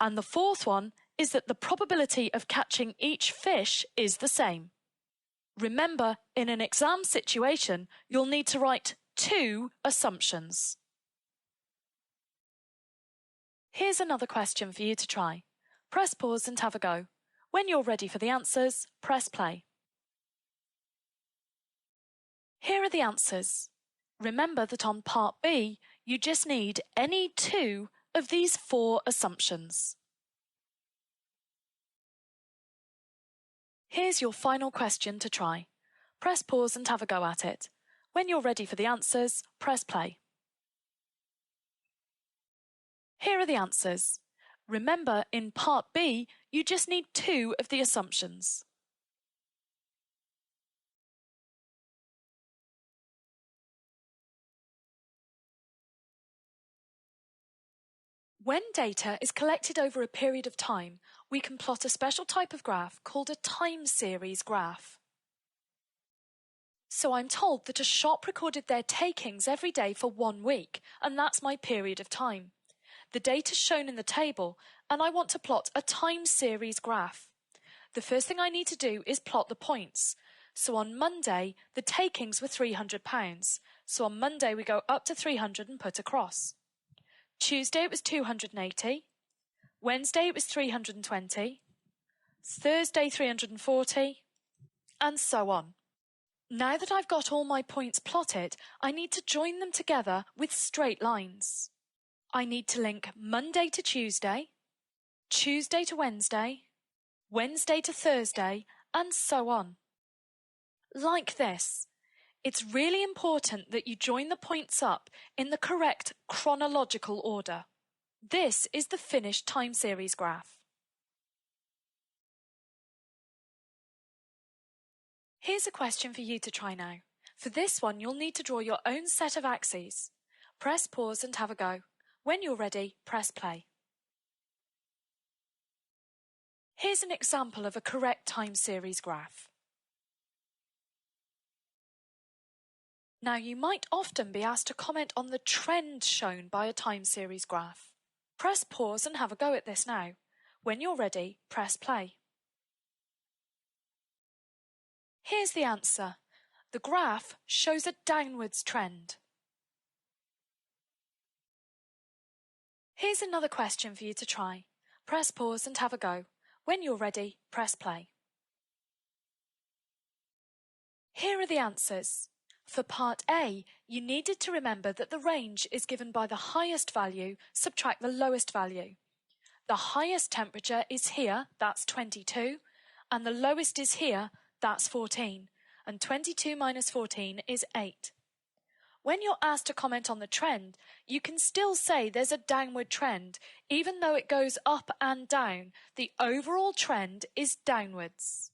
And the fourth one is that the probability of catching each fish is the same. Remember, in an exam situation, you'll need to write 2 assumptions. Here's another question for you to try. Press pause and have a go. When you're ready for the answers, press play. Here are the answers. Remember that on part B, you just need any 2 of these 4 assumptions. Here's your final question to try. Press pause and have a go at it. When you're ready for the answers, press play. Here are the answers. Remember, in Part B, you just need 2 of the assumptions. When data is collected over a period of time, we can plot a special type of graph called a time series graph. So I'm told that a shop recorded their takings every day for 1 week, and that's my period of time. The data's shown in the table, and I want to plot a time series graph. The first thing I need to do is plot the points. So on Monday, the takings were £300. So on Monday, we go up to 300 and put a cross. Tuesday, it was 280. Wednesday, it was 320. Thursday, 340. And so on. Now that I've got all my points plotted, I need to join them together with straight lines. I need to link Monday to Tuesday, Tuesday to Wednesday, Wednesday to Thursday, and so on. Like this. It's really important that you join the points up in the correct chronological order. This is the finished time series graph. Here's a question for you to try now. For this one, you'll need to draw your own set of axes. Press pause and have a go. When you're ready, press play. Here's an example of a correct time series graph. Now, you might often be asked to comment on the trend shown by a time series graph. Press pause and have a go at this now. When you're ready, press play. Here's the answer. The graph shows a downwards trend. Here's another question for you to try. Press pause and have a go. When you're ready, press play. Here are the answers. For Part A, you needed to remember that the range is given by the highest value, subtract the lowest value. The highest temperature is here, that's 22, and the lowest is here, that's 14, and 22 minus 14 is 8. When you're asked to comment on the trend, you can still say there's a downward trend. Even though it goes up and down, the overall trend is downwards.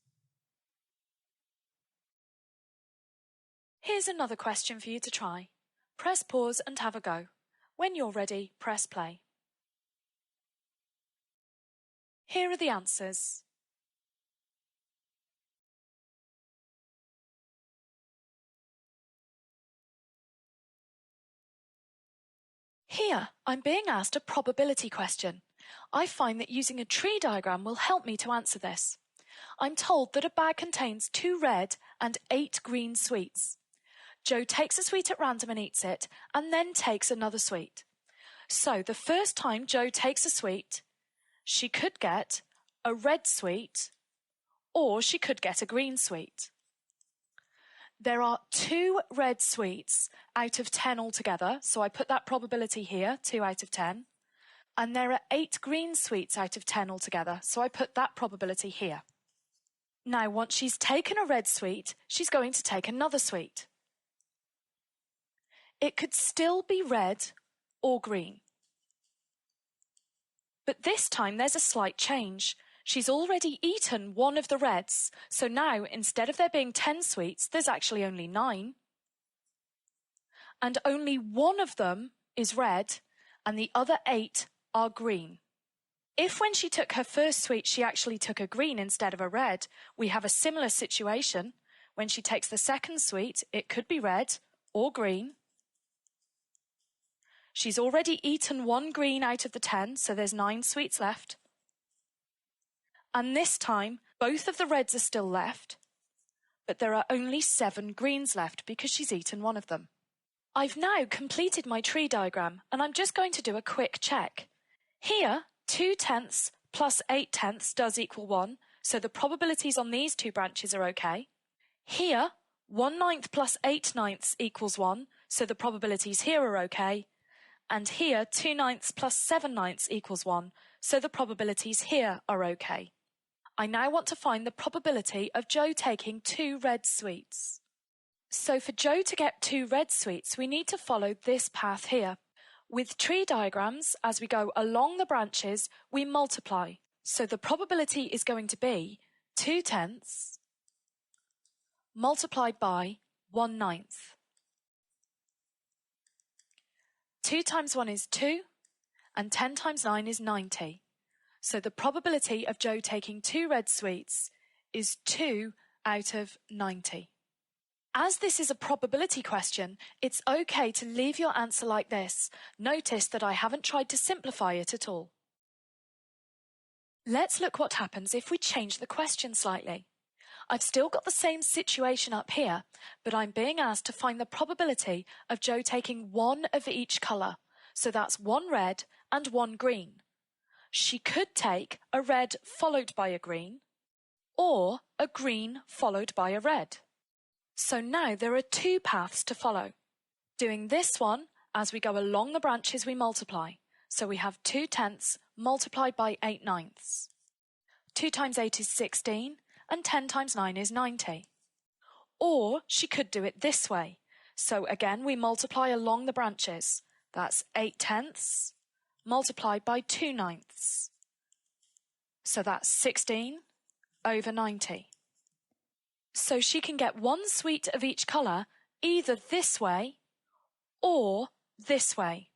Here's another question for you to try. Press pause and have a go. When you're ready, press play. Here are the answers. Here, I'm being asked a probability question. I find that using a tree diagram will help me to answer this. I'm told that a bag contains 2 red and 8 green sweets. Joe takes a sweet at random and eats it, and then takes another sweet. So the first time Joe takes a sweet, she could get a red sweet, or she could get a green sweet. There are 2 red sweets out of 10 altogether, so I put that probability here, 2 out of 10. And there are 8 green sweets out of 10 altogether, so I put that probability here. Now, once she's taken a red sweet, she's going to take another sweet. It could still be red or green. But this time there's a slight change. She's already eaten one of the reds, so now instead of there being 10 sweets, there's actually only 9. And only one of them is red, and the other 8 are green. If when she took her first sweet she actually took a green instead of a red, we have a similar situation. When she takes the second sweet, it could be red or green. She's already eaten 1 green out of the 10, so there's 9 sweets left. And this time, both of the reds are still left, but there are only 7 greens left because she's eaten one of them. I've now completed my tree diagram, and I'm just going to do a quick check. Here, 2/10 plus 8/10 does equal 1, so the probabilities on these 2 branches are okay. Here, 1/9 plus 8/9 equals 1, so the probabilities here are okay. And here, 2/9 plus 7/9 equals 1, so the probabilities here are okay. I now want to find the probability of Joe taking 2 red sweets. So for Joe to get 2 red sweets, we need to follow this path here. With tree diagrams, as we go along the branches, we multiply. So the probability is going to be 2/10 multiplied by 1/9. 2 times 1 is 2, and 10 times 9 is 90. So the probability of Joe taking 2 red sweets is 2 out of 90. As this is a probability question, it's okay to leave your answer like this. Notice that I haven't tried to simplify it at all. Let's look what happens if we change the question slightly. I've still got the same situation up here, but I'm being asked to find the probability of Joe taking one of each colour. So that's 1 red and 1 green. She could take a red followed by a green, or a green followed by a red. So now there are 2 paths to follow. Doing this one, as we go along the branches we multiply. So we have 2/10 multiplied by 8/9. 2 times 8 is 16, and 10 times 9 is 90. Or she could do it this way. So again we multiply along the branches. That's 8/10 multiplied by 2/9. So that's 16 over 90. So she can get 1 sweet of each colour either this way or this way.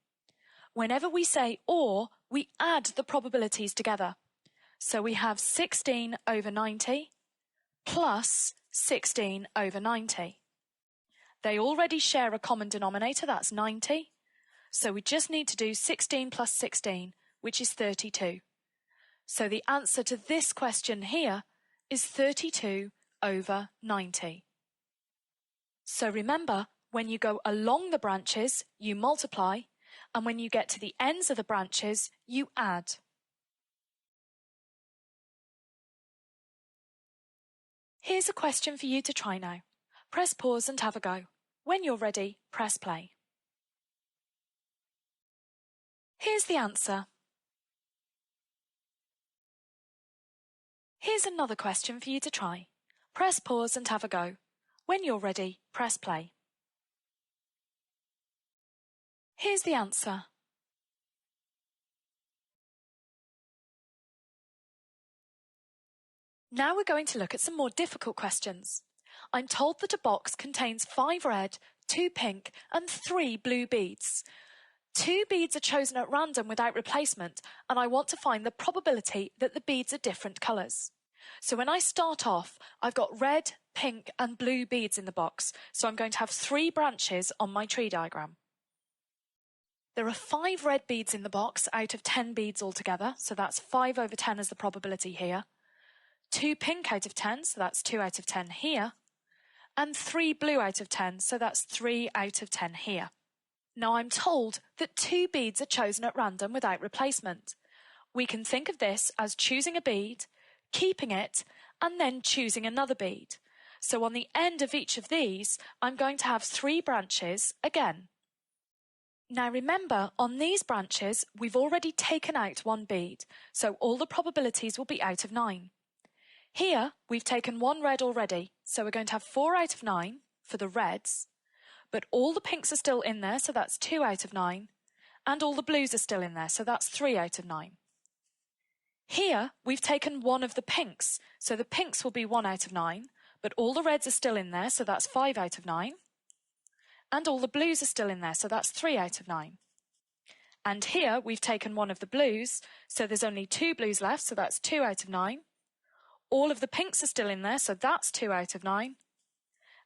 Whenever we say or, we add the probabilities together. So we have 16 over 90 plus 16 over 90. They already share a common denominator, that's 90. So we just need to do 16 plus 16, which is 32. So the answer to this question here is 32 over 90. So remember, when you go along the branches, you multiply, and when you get to the ends of the branches, you add. Here's a question for you to try now. Press pause and have a go. When you're ready, press play. Here's the answer. Here's another question for you to try. Press pause and have a go. When you're ready, press play. Here's the answer. Now we're going to look at some more difficult questions. I'm told that a box contains 5 red, 2 pink, and 3 blue beads. 2 beads are chosen at random without replacement, and I want to find the probability that the beads are different colours. So when I start off, I've got red, pink, and blue beads in the box, so I'm going to have 3 branches on my tree diagram. There are 5 red beads in the box out of 10 beads altogether, so that's 5 over 10 as the probability here. 2 pink out of 10, so that's 2 out of 10 here. And 3 blue out of 10, so that's 3 out of 10 here. Now I'm told that 2 beads are chosen at random without replacement. We can think of this as choosing a bead, keeping it, and then choosing another bead. So on the end of each of these, I'm going to have 3 branches again. Now remember, on these branches, we've already taken out 1 bead, so all the probabilities will be out of 9. Here, we've taken 1 red already, so we're going to have 4 out of 9 for the reds, but all the pinks are still in there, so that's 2 out of 9, and all the blues are still in there, so that's 3 out of 9. Here, we've taken 1 of the pinks, so the pinks will be 1 out of 9, but all the reds are still in there, so that's 5 out of 9. And all the blues are still in there, so that's 3 out of 9. And here, we've taken 1 of the blues, so there's only 2 blues left, so that's 2 out of 9. All of the pinks are still in there, so that's 2 out of 9.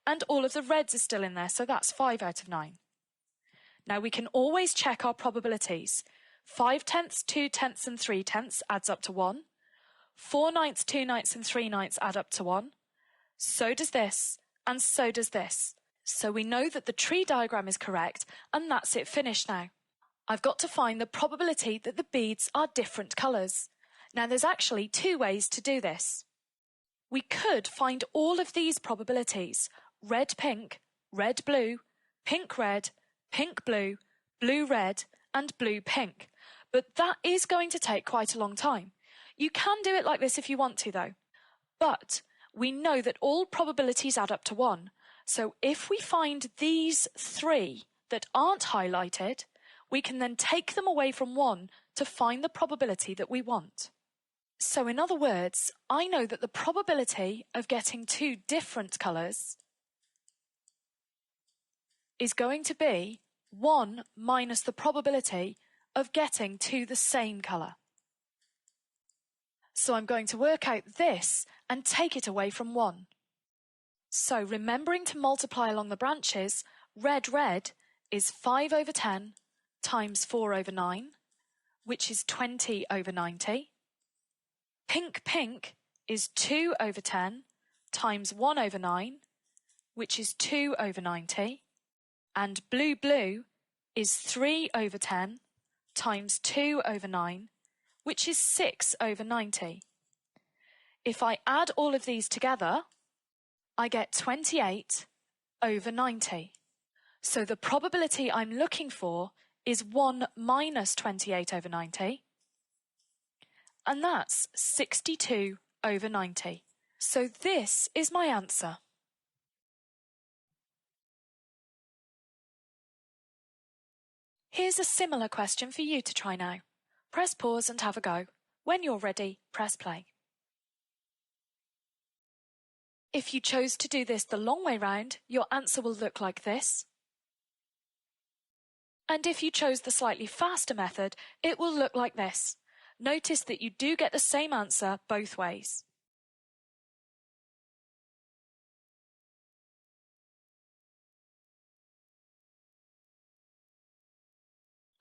And all of the reds are still in there, so that's 5 out of 9. Now we can always check our probabilities. 5/10, 2/10, and 3/10 adds up to 1. 4/9, 2/9, and 3/9 add up to 1. So does this, and so does this. So we know that the tree diagram is correct, and that's it finished now. I've got to find the probability that the beads are different colours. Now there's actually 2 ways to do this. We could find all of these probabilities, red-pink, red-blue, pink-red, pink-blue, blue-red, and blue-pink. But that is going to take quite a long time. You can do it like this if you want to, though. But we know that all probabilities add up to 1. So if we find these 3 that aren't highlighted, We can then take them away from 1 to find the probability that we want. So in other words, I know that the probability of getting 2 different colours is going to be 1 minus the probability of getting 2 the same colour. So I'm going to work out this and take it away from 1. So remembering to multiply along the branches, red is 5 over 10 times 4 over 9, which is 20 over 90. Pink is 2 over 10 times 1 over 9, which is 2 over 90. And blue is 3 over 10 times 2 over 9, which is 6 over 90. If I add all of these together, I get 28 over 90. So the probability I'm looking for is 1 minus 28 over 90, and that's 62 over 90. So this is my answer. Here's a similar question for you to try now. Press pause and have a go. When you're ready, press play. If you chose to do this the long way round, your answer will look like this. And if you chose the slightly faster method, it will look like this. Notice that you do get the same answer both ways.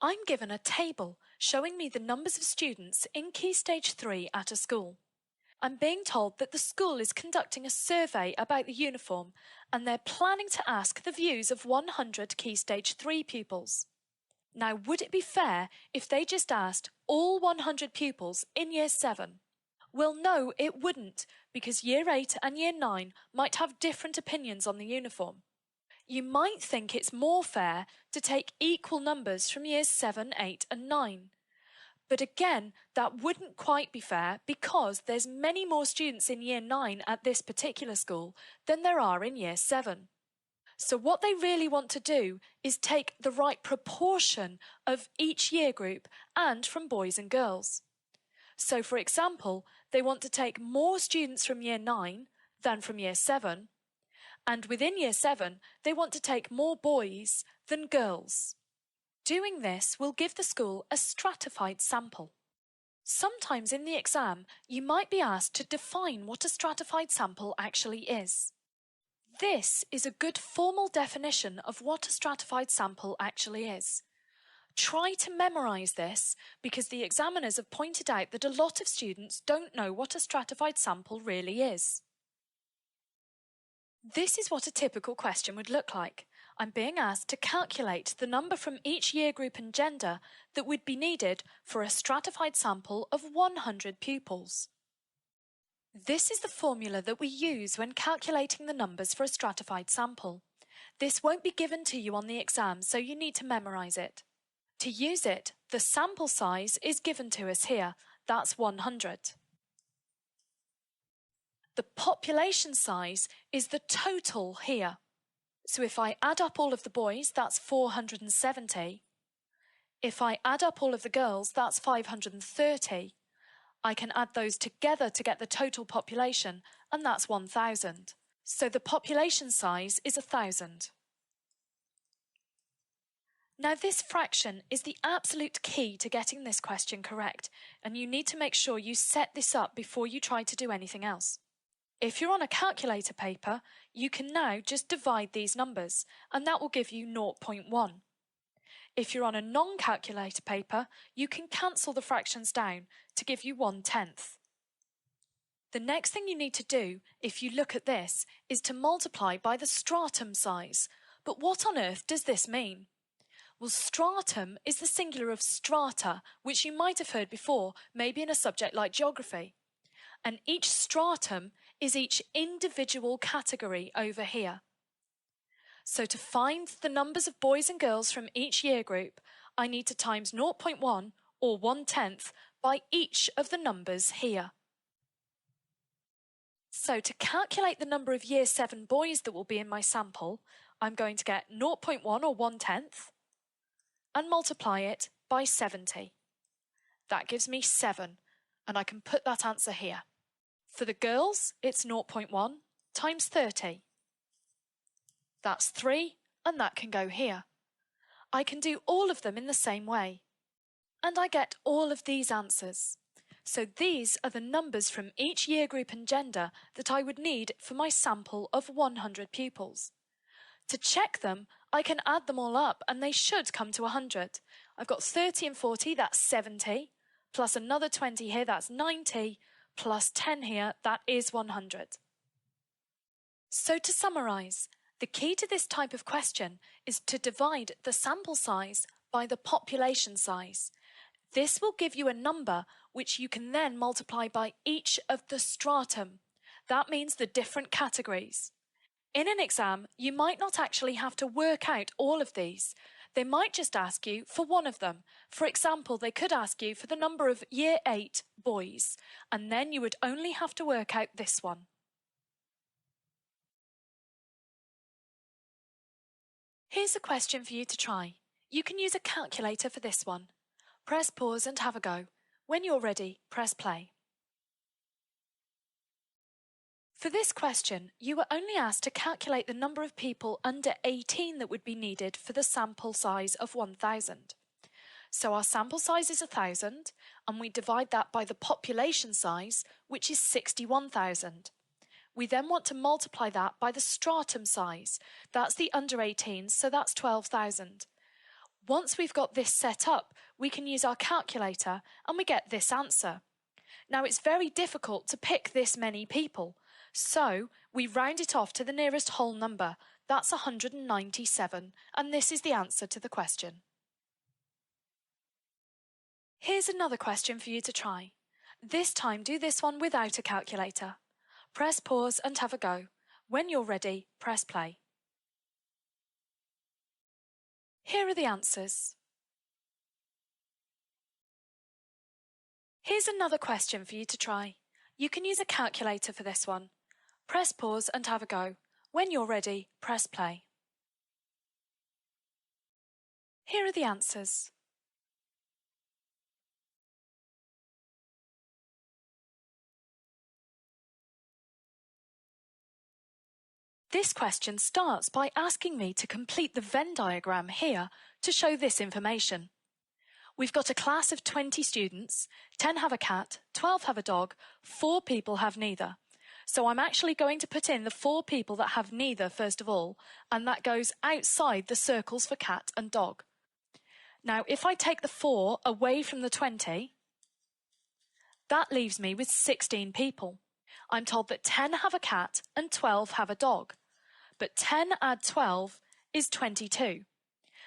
I'm given a table showing me the numbers of students in Key Stage 3 at a school. I'm being told that the school is conducting a survey about the uniform and they're planning to ask the views of 100 Key Stage 3 pupils. Now, would it be fair if they just asked all 100 pupils in Year 7? Well, no, it wouldn't, because Year 8 and Year 9 might have different opinions on the uniform. You might think it's more fair to take equal numbers from Years 7, 8 and 9. But again, that wouldn't quite be fair because there's many more students in Year 9 at this particular school than there are in Year 7. So what they really want to do is take the right proportion of each year group and from boys and girls. So for example, they want to take more students from Year 9 than from Year 7, and within Year 7, they want to take more boys than girls. Doing this will give the school a stratified sample. Sometimes in the exam, you might be asked to define what a stratified sample actually is. This is a good formal definition of what a stratified sample actually is. Try to memorise this because the examiners have pointed out that a lot of students don't know what a stratified sample really is. This is what a typical question would look like. I'm being asked to calculate the number from each year group and gender that would be needed for a stratified sample of 100 pupils. This is the formula that we use when calculating the numbers for a stratified sample. This won't be given to you on the exam, so you need to memorise it. To use it, the sample size is given to us here. That's 100. The population size is the total here. So if I add up all of the boys, that's 470. If I add up all of the girls, that's 530. I can add those together to get the total population, and that's 1,000. So the population size is 1,000. Now this fraction is the absolute key to getting this question correct, and you need to make sure you set this up before you try to do anything else. If you're on a calculator paper, you can now just divide these numbers, and that will give you 0.1. If you're on a non-calculator paper, you can cancel the fractions down to give you 1/10. The next thing you need to do, if you look at this, is to multiply by the stratum size. But what on earth does this mean? Well, stratum is the singular of strata, which you might have heard before, maybe in a subject like geography. And each stratum is each individual category over here. So to find the numbers of boys and girls from each year group, I need to times 0.1 or 1/10 by each of the numbers here. So to calculate the number of Year 7 boys that will be in my sample, I'm going to get 0.1 or 1/10 and multiply it by 70. That gives me 7, and I can put that answer here. For the girls, it's 0.1 times 30. That's 3, and that can go here. I can do all of them in the same way. And I get all of these answers. So these are the numbers from each year group and gender that I would need for my sample of 100 pupils. To check them, I can add them all up and they should come to 100. I've got 30 and 40, that's 70, plus another 20 here, that's 90, plus 10 here, that is 100. So to summarise, the key to this type of question is to divide the sample size by the population size. This will give you a number which you can then multiply by each of the stratum. That means the different categories. In an exam, you might not actually have to work out all of these. They might just ask you for one of them. For example, they could ask you for the number of Year 8 boys, and then you would only have to work out this one. Here's a question for you to try. You can use a calculator for this one. Press pause and have a go. When you're ready, press play. For this question, you were only asked to calculate the number of people under 18 that would be needed for the sample size of 1,000. So our sample size is 1,000, and we divide that by the population size, which is 61,000. We then want to multiply that by the stratum size. That's the under 18s, so that's 12,000. Once we've got this set up, we can use our calculator and we get this answer. Now it's very difficult to pick this many people, so we round it off to the nearest whole number. That's 197, and this is the answer to the question. Here's another question for you to try. This time do this one without a calculator. Press pause and have a go. When you're ready, press play. Here are the answers. Here's another question for you to try. You can use a calculator for this one. Press pause and have a go. When you're ready, press play. Here are the answers. This question starts by asking me to complete the Venn diagram here to show this information. We've got a class of 20 students, 10 have a cat, 12 have a dog, 4 people have neither. So I'm actually going to put in the 4 people that have neither first of all, and that goes outside the circles for cat and dog. Now if I take the 4 away from the 20, that leaves me with 16 people. I'm told that 10 have a cat and 12 have a dog. But 10 add 12 is 22.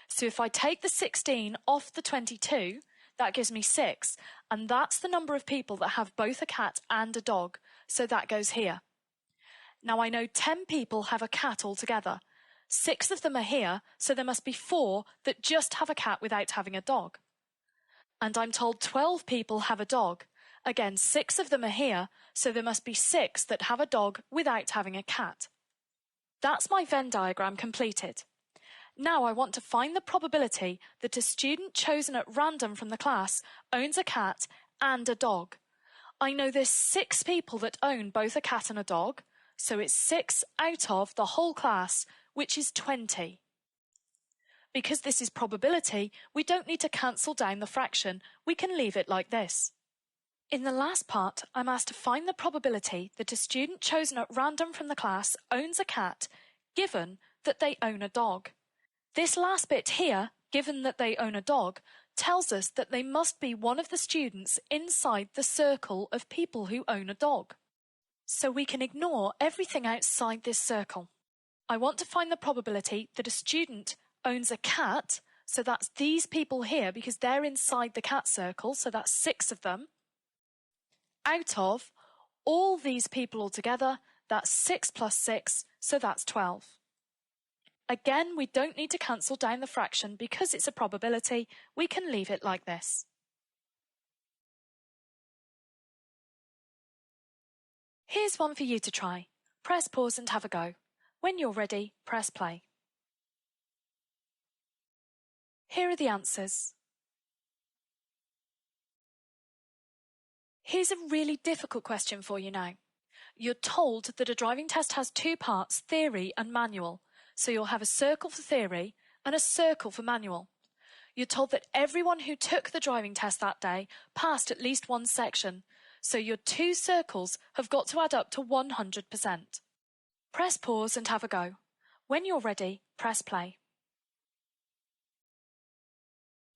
So if I take the 16 off the 22, that gives me 6. And that's the number of people that have both a cat and a dog. So that goes here. Now I know 10 people have a cat altogether. 6 of them are here, so there must be 4 that just have a cat without having a dog. And I'm told 12 people have a dog. Again, 6 of them are here, so there must be 6 that have a dog without having a cat. That's my Venn diagram completed. Now I want to find the probability that a student chosen at random from the class owns a cat and a dog. I know there's 6 people that own both a cat and a dog, so it's 6 out of the whole class, which is 20. Because this is probability, we don't need to cancel down the fraction. We can leave it like this. In the last part, I'm asked to find the probability that a student chosen at random from the class owns a cat, given that they own a dog. This last bit here, given that they own a dog, tells us that they must be one of the students inside the circle of people who own a dog. So we can ignore everything outside this circle. I want to find the probability that a student owns a cat, so that's these people here because they're inside the cat circle, so that's 6 of them. Out of all these people altogether, that's 6 plus 6, so that's 12. Again, we don't need to cancel down the fraction because it's a probability. We can leave it like this. Here's one for you to try. Press pause and have a go. When you're ready, press play. Here are the answers. Here's a really difficult question for you now. You're told that a driving test has two parts, theory and manual. So you'll have a circle for theory and a circle for manual. You're told that everyone who took the driving test that day passed at least one section. So your two circles have got to add up to 100%. Press pause and have a go. When you're ready, press play.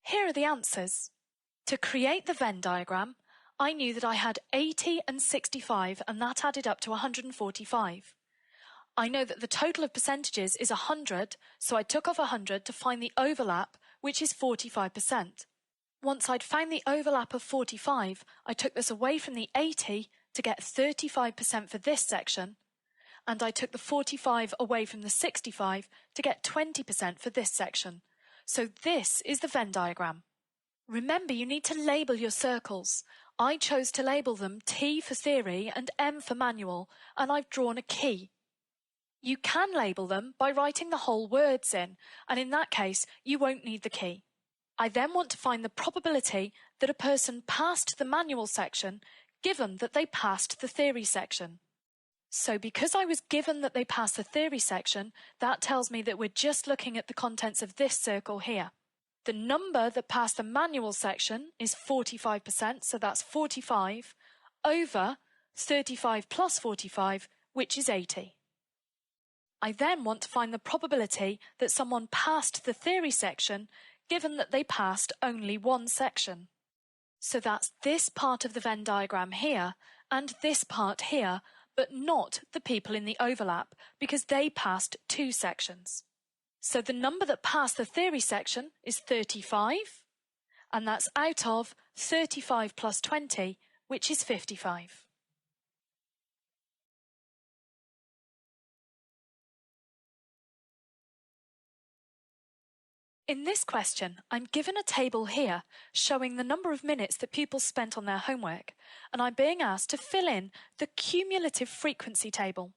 Here are the answers. To create the Venn diagram, I knew that I had 80 and 65 and that added up to 145. I know that the total of percentages is 100, so I took off 100 to find the overlap, which is 45%. Once I'd found the overlap of 45, I took this away from the 80 to get 35% for this section, and I took the 45 away from the 65 to get 20% for this section. So this is the Venn diagram. Remember, you need to label your circles. I chose to label them T for theory and M for manual, and I've drawn a key. You can label them by writing the whole words in, and in that case, you won't need the key. I then want to find the probability that a person passed the manual section given that they passed the theory section. So because I was given that they passed the theory section, that tells me that we're just looking at the contents of this circle here. The number that passed the manual section is 45%, so that's 45, over 35 plus 45, which is 80. I then want to find the probability that someone passed the theory section given that they passed only one section. So that's this part of the Venn diagram here and this part here, but not the people in the overlap because they passed two sections. So the number that passed the theory section is 35, and that's out of 35 plus 20, which is 55. In this question, I'm given a table here showing the number of minutes that pupils spent on their homework, and I'm being asked to fill in the cumulative frequency table.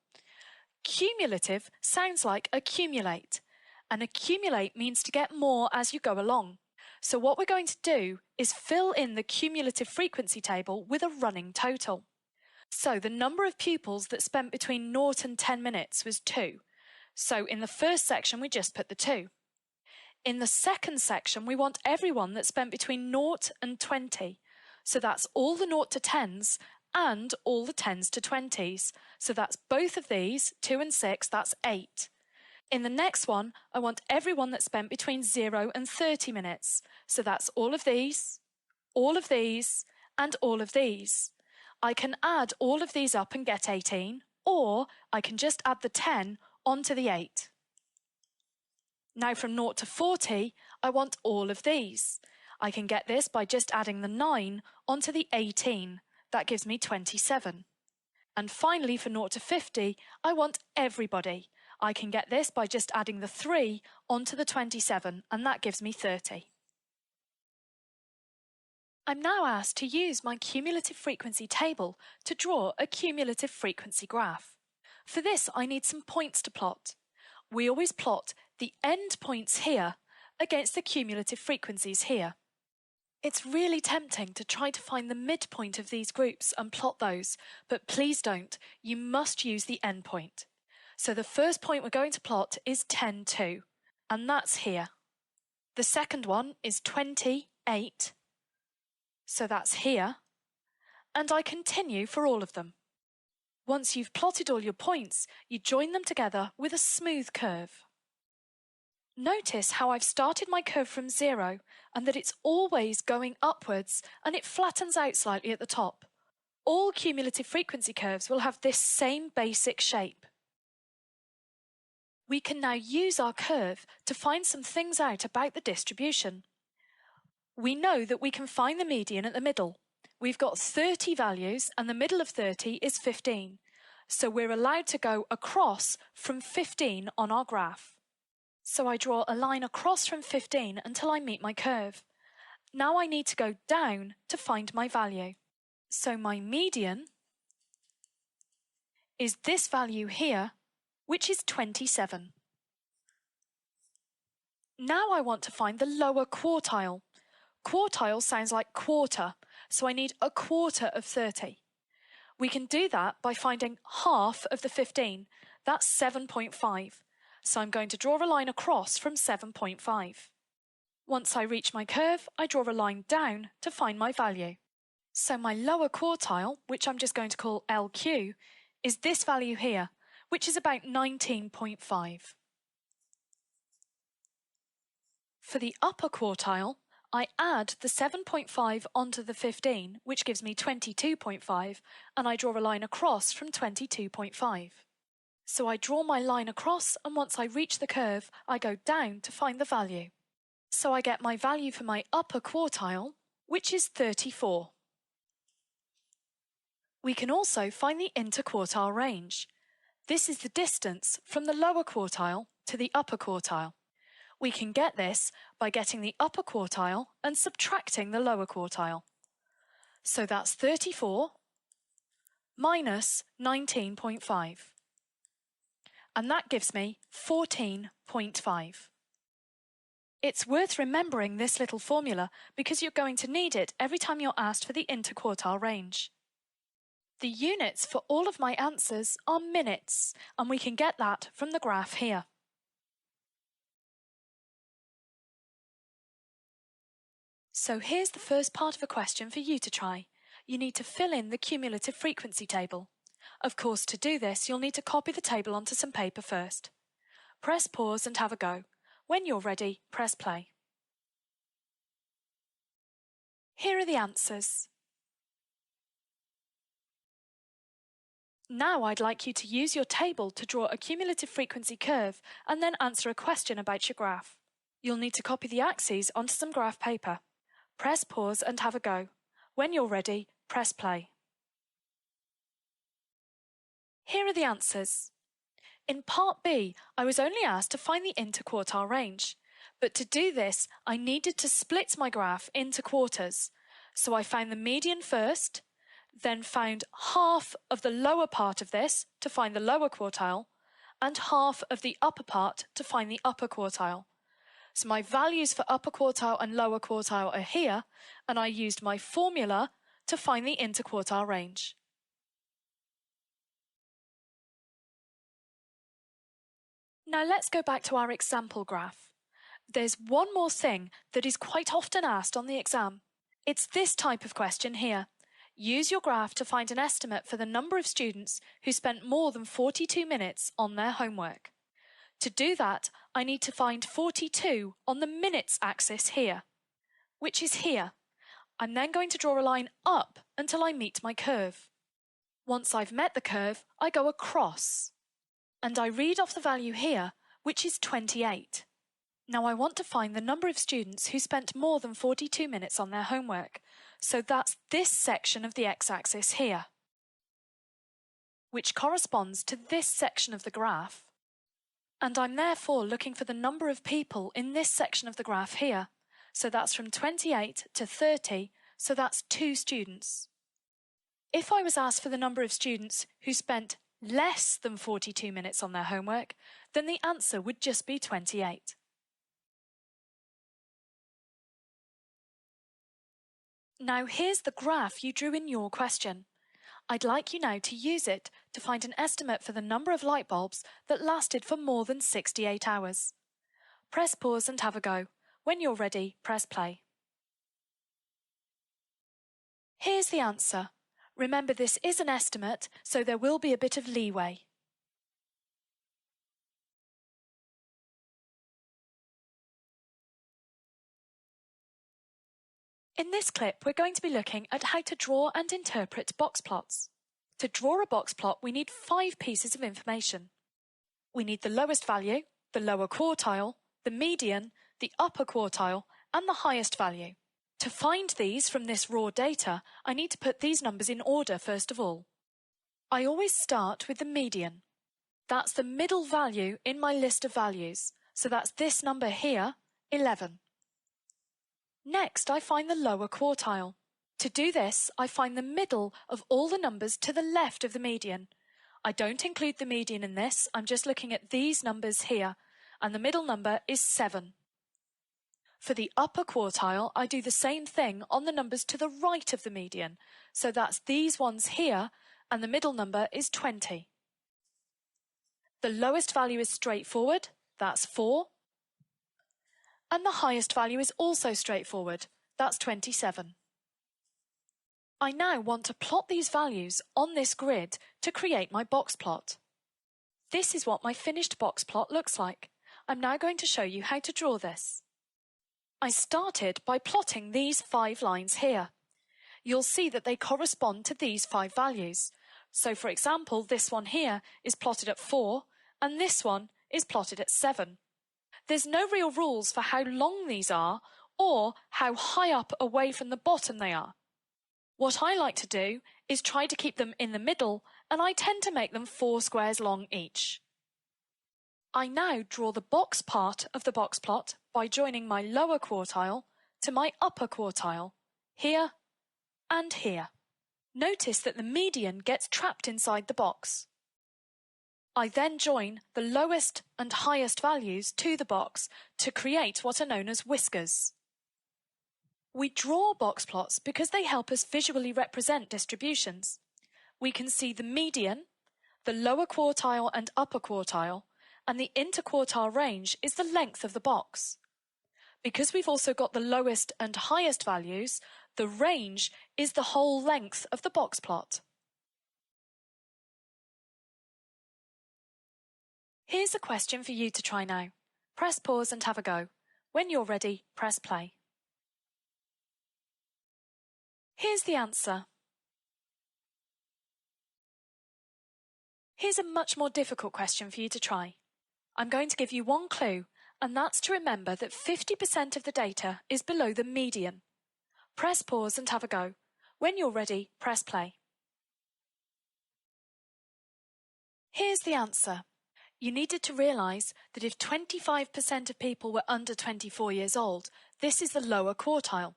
Cumulative sounds like accumulate, and accumulate means to get more as you go along. So what we're going to do is fill in the cumulative frequency table with a running total. So the number of pupils that spent between 0 and 10 minutes was 2. So in the first section, we just put the 2. In the second section, we want everyone that spent between 0 and 20. So that's all the 0 to 10s and all the 10s to 20s. So that's both of these, 2 and 6, that's 8. In the next one, I want everyone that spent between 0 and 30 minutes. So that's all of these, and all of these. I can add all of these up and get 18, or I can just add the 10 onto the 8. Now from 0 to 40, I want all of these. I can get this by just adding the 9 onto the 18. That gives me 27. And finally, for 0 to 50, I want everybody. I can get this by just adding the 3 onto the 27, and that gives me 30. I'm now asked to use my cumulative frequency table to draw a cumulative frequency graph. For this, I need some points to plot. We always plot the end points here against the cumulative frequencies here. It's really tempting to try to find the midpoint of these groups and plot those, but please don't. You must use the end point. So the first point we're going to plot is 10, 2, and that's here. The second one is 28, so that's here, and I continue for all of them. Once you've plotted all your points, you join them together with a smooth curve. Notice how I've started my curve from 0 and that it's always going upwards and it flattens out slightly at the top. All cumulative frequency curves will have this same basic shape. We can now use our curve to find some things out about the distribution. We know that we can find the median at the middle. We've got 30 values and the middle of 30 is 15. So we're allowed to go across from 15 on our graph. So I draw a line across from 15 until I meet my curve. Now I need to go down to find my value. So my median is this value here, which is 27. Now I want to find the lower quartile. Quartile sounds like quarter, so I need a quarter of 30. We can do that by finding half of the 15. That's 7.5. So I'm going to draw a line across from 7.5. Once I reach my curve, I draw a line down to find my value. So my lower quartile, which I'm just going to call LQ, is this value here, which is about 19.5. For the upper quartile, I add the 7.5 onto the 15, which gives me 22.5, and I draw a line across from 22.5. So I draw my line across, and once I reach the curve, I go down to find the value. So I get my value for my upper quartile, which is 34. We can also find the interquartile range. This is the distance from the lower quartile to the upper quartile. We can get this by getting the upper quartile and subtracting the lower quartile. So that's 34 minus 19.5. And that gives me 14.5. It's worth remembering this little formula because you're going to need it every time you're asked for the interquartile range. The units for all of my answers are minutes, and we can get that from the graph here. So here's the first part of a question for you to try. You need to fill in the cumulative frequency table. Of course, to do this, you'll need to copy the table onto some paper first. Press pause and have a go. When you're ready, press play. Here are the answers. Now I'd like you to use your table to draw a cumulative frequency curve and then answer a question about your graph. You'll need to copy the axes onto some graph paper. Press pause and have a go. When you're ready, press play. Here are the answers. In part B, I was only asked to find the interquartile range, but to do this, I needed to split my graph into quarters. So I found the median first, then found half of the lower part of this to find the lower quartile, and half of the upper part to find the upper quartile. So my values for upper quartile and lower quartile are here, and I used my formula to find the interquartile range. Now let's go back to our example graph. There's one more thing that is quite often asked on the exam. It's this type of question here. Use your graph to find an estimate for the number of students who spent more than 42 minutes on their homework. To do that, I need to find 42 on the minutes axis here, which is here. I'm then going to draw a line up until I meet my curve. Once I've met the curve, I go across. And I read off the value here, which is 28. Now I want to find the number of students who spent more than 42 minutes on their homework. So that's this section of the x-axis here, which corresponds to this section of the graph. And I'm therefore looking for the number of people in this section of the graph here. So that's from 28 to 30, so that's 2 students. If I was asked for the number of students who spent less than 42 minutes on their homework, then the answer would just be 28. Now here's the graph you drew in your question. I'd like you now to use it to find an estimate for the number of light bulbs that lasted for more than 68 hours. Press pause and have a go. When you're ready, press play. Here's the answer. Remember, this is an estimate, so there will be a bit of leeway. In this clip, we're going to be looking at how to draw and interpret box plots. To draw a box plot, we need 5 pieces of information. We need the lowest value, the lower quartile, the median, the upper quartile, and the highest value. To find these from this raw data, I need to put these numbers in order first of all. I always start with the median. That's the middle value in my list of values, so that's this number here, 11. Next, I find the lower quartile. To do this, I find the middle of all the numbers to the left of the median. I don't include the median in this, I'm just looking at these numbers here, and the middle number is 7. For the upper quartile, I do the same thing on the numbers to the right of the median. So that's these ones here, and the middle number is 20. The lowest value is straightforward, that's 4. And the highest value is also straightforward, that's 27. I now want to plot these values on this grid to create my box plot. This is what my finished box plot looks like. I'm now going to show you how to draw this. I started by plotting these 5 lines here. You'll see that they correspond to these 5 values. So for example, this one here is plotted at 4 and this one is plotted at 7. There's no real rules for how long these are or how high up away from the bottom they are. What I like to do is try to keep them in the middle, and I tend to make them 4 squares long each. I now draw the box part of the box plot by joining my lower quartile to my upper quartile, here and here. Notice that the median gets trapped inside the box. I then join the lowest and highest values to the box to create what are known as whiskers. We draw box plots because they help us visually represent distributions. We can see the median, the lower quartile and upper quartile, and the interquartile range is the length of the box. Because we've also got the lowest and highest values, the range is the whole length of the box plot. Here's a question for you to try now. Press pause and have a go. When you're ready, press play. Here's the answer. Here's a much more difficult question for you to try. I'm going to give you one clue, and that's to remember that 50% of the data is below the median. Press pause and have a go. When you're ready, press play. Here's the answer. You needed to realise that if 25% of people were under 24 years old, this is the lower quartile.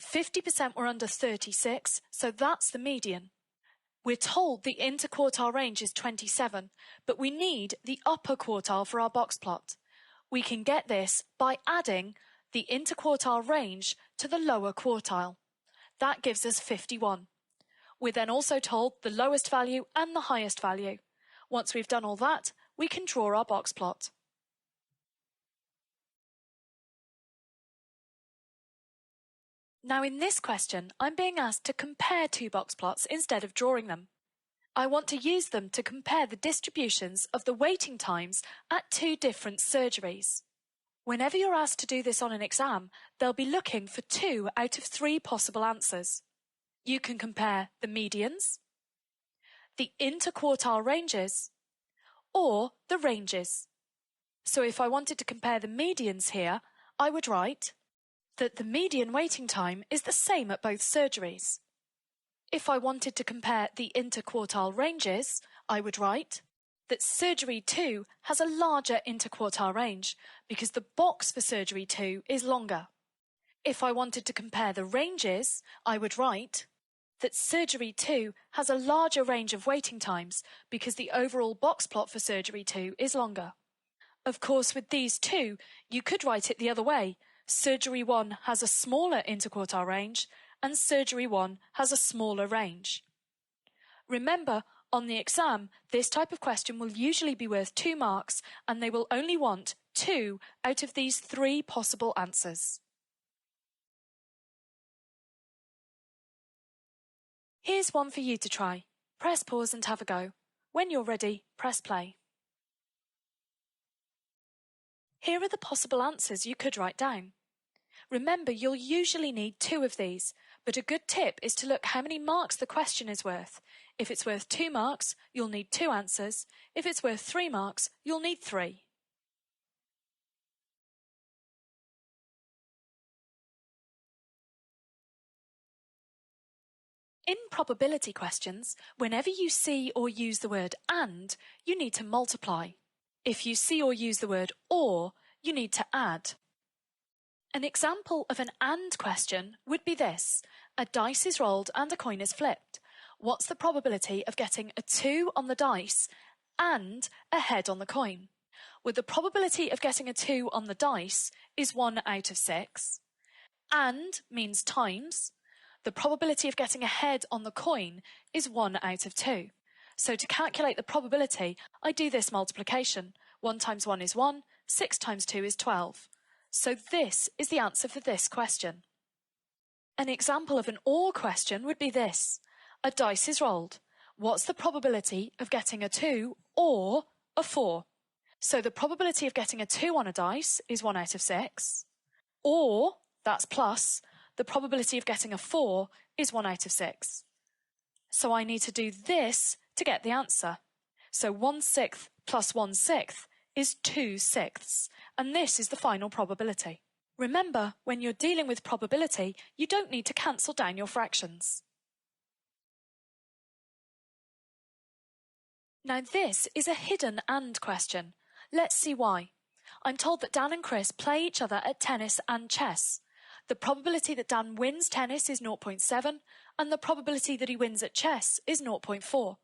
50% were under 36, so that's the median. We're told the interquartile range is 27, but we need the upper quartile for our box plot. We can get this by adding the interquartile range to the lower quartile. That gives us 51. We're then also told the lowest value and the highest value. Once we've done all that, we can draw our box plot. Now in this question, I'm being asked to compare 2 box plots instead of drawing them. I want to use them to compare the distributions of the waiting times at 2 different surgeries. Whenever you're asked to do this on an exam, they'll be looking for 2 out of 3 possible answers. You can compare the medians, the interquartile ranges, or the ranges. So if I wanted to compare the medians here, I would write that the median waiting time is the same at both surgeries. If I wanted to compare the interquartile ranges, I would write that surgery 2 has a larger interquartile range because the box for surgery 2 is longer. If I wanted to compare the ranges, I would write that surgery 2 has a larger range of waiting times because the overall box plot for surgery 2 is longer. Of course, with these 2, you could write it the other way. Surgery 1 has a smaller interquartile range and surgery 1 has a smaller range. Remember, on the exam, this type of question will usually be worth 2 marks and they will only want 2 out of these 3 possible answers. Here's one for you to try. Press pause and have a go. When you're ready, press play. Here are the possible answers you could write down. Remember, you'll usually need 2 of these, but a good tip is to look how many marks the question is worth. If it's worth 2 marks, you'll need 2 answers. If it's worth 3 marks, you'll need 3. In probability questions, whenever you see or use the word and, you need to multiply. If you see or use the word or, you need to add. An example of an and question would be this. A dice is rolled and a coin is flipped. What's the probability of getting a 2 on the dice and a head on the coin? Well, the probability of getting a 2 on the dice is 1 out of 6. And means times. The probability of getting a head on the coin is 1 out of 2. So to calculate the probability, I do this multiplication. 1 times 1 is 1, 6 times 2 is 12. So this is the answer for this question. An example of an OR question would be this. A dice is rolled. What's the probability of getting a 2 or a 4? So the probability of getting a 2 on a dice is 1 out of 6. Or, that's plus, the probability of getting a 4 is 1 out of 6. So I need to do this to get the answer. So 1/6 plus 1/6 is 2/6, and this is the final probability. Remember, when you're dealing with probability, you don't need to cancel down your fractions. Now this is a hidden AND question. Let's see why. I'm told that Dan and Chris play each other at tennis and chess. The probability that Dan wins tennis is 0.7, and the probability that he wins at chess is 0.4.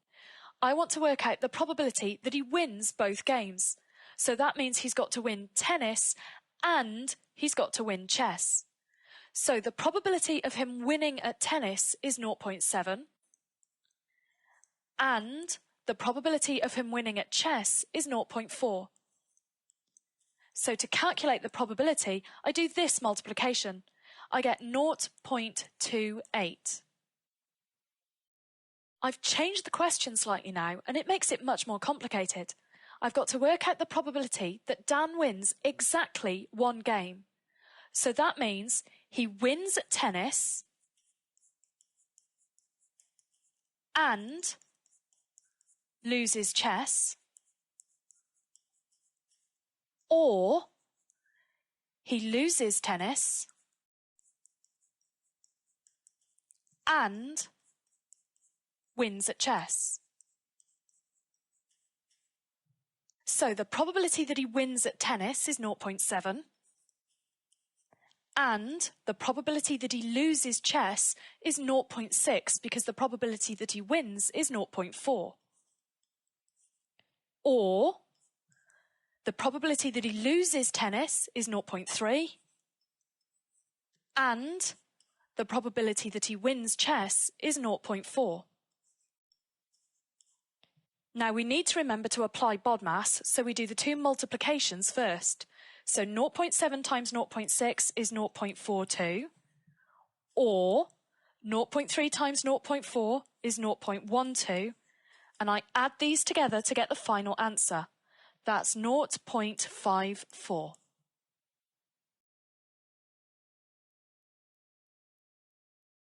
I want to work out the probability that he wins both games. So that means he's got to win tennis and he's got to win chess. So the probability of him winning at tennis is 0.7, and the probability of him winning at chess is 0.4. So to calculate the probability, I do this multiplication. I get 0.28. I've changed the question slightly now, and it makes it much more complicated. I've got to work out the probability that Dan wins exactly one game. So that means he wins at tennis and loses chess, or he loses tennis and wins at chess. So the probability that he wins at tennis is 0.7, and the probability that he loses chess is 0.6 because the probability that he wins is 0.4. Or the probability that he loses tennis is 0.3, and the probability that he wins chess is 0.4. Now we need to remember to apply BODMAS, so we do the two multiplications first. So 0.7 times 0.6 is 0.42, or 0.3 times 0.4 is 0.12, and I add these together to get the final answer. That's 0.54.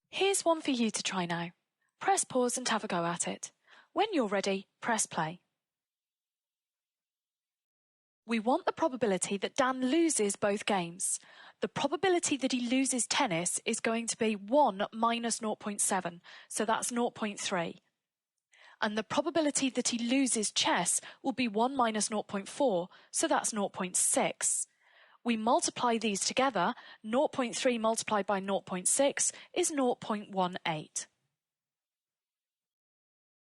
Here's one for you to try now. Press pause and have a go at it. When you're ready, press play. We want the probability that Dan loses both games. The probability that he loses tennis is going to be 1 minus 0.7, so that's 0.3. And the probability that he loses chess will be 1 minus 0.4, so that's 0.6. We multiply these together. 0.3 multiplied by 0.6 is 0.18.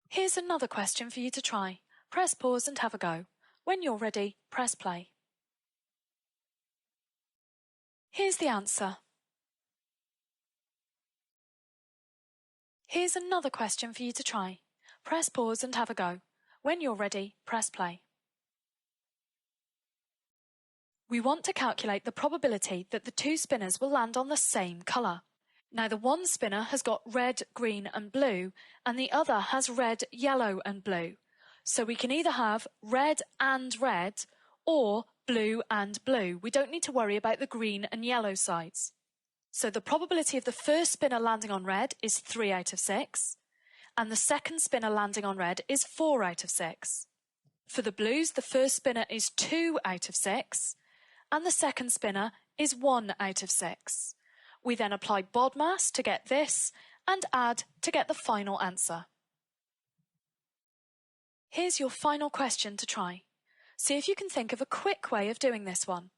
Here's another question for you to try. Press pause and have a go. When you're ready, press play. Here's the answer. Here's another question for you to try. Press pause and have a go. When you're ready, press play. We want to calculate the probability that the two spinners will land on the same colour. Now the one spinner has got red, green and blue, and the other has red, yellow and blue. So we can either have red and red, or blue and blue. We don't need to worry about the green and yellow sides. So the probability of the first spinner landing on red is 3 out of 6, and the second spinner landing on red is 4 out of 6. For the blues, the first spinner is 2 out of 6, and the second spinner is 1 out of 6. We then apply BODMAS to get this, and add to get the final answer. Here's your final question to try. See if you can think of a quick way of doing this one.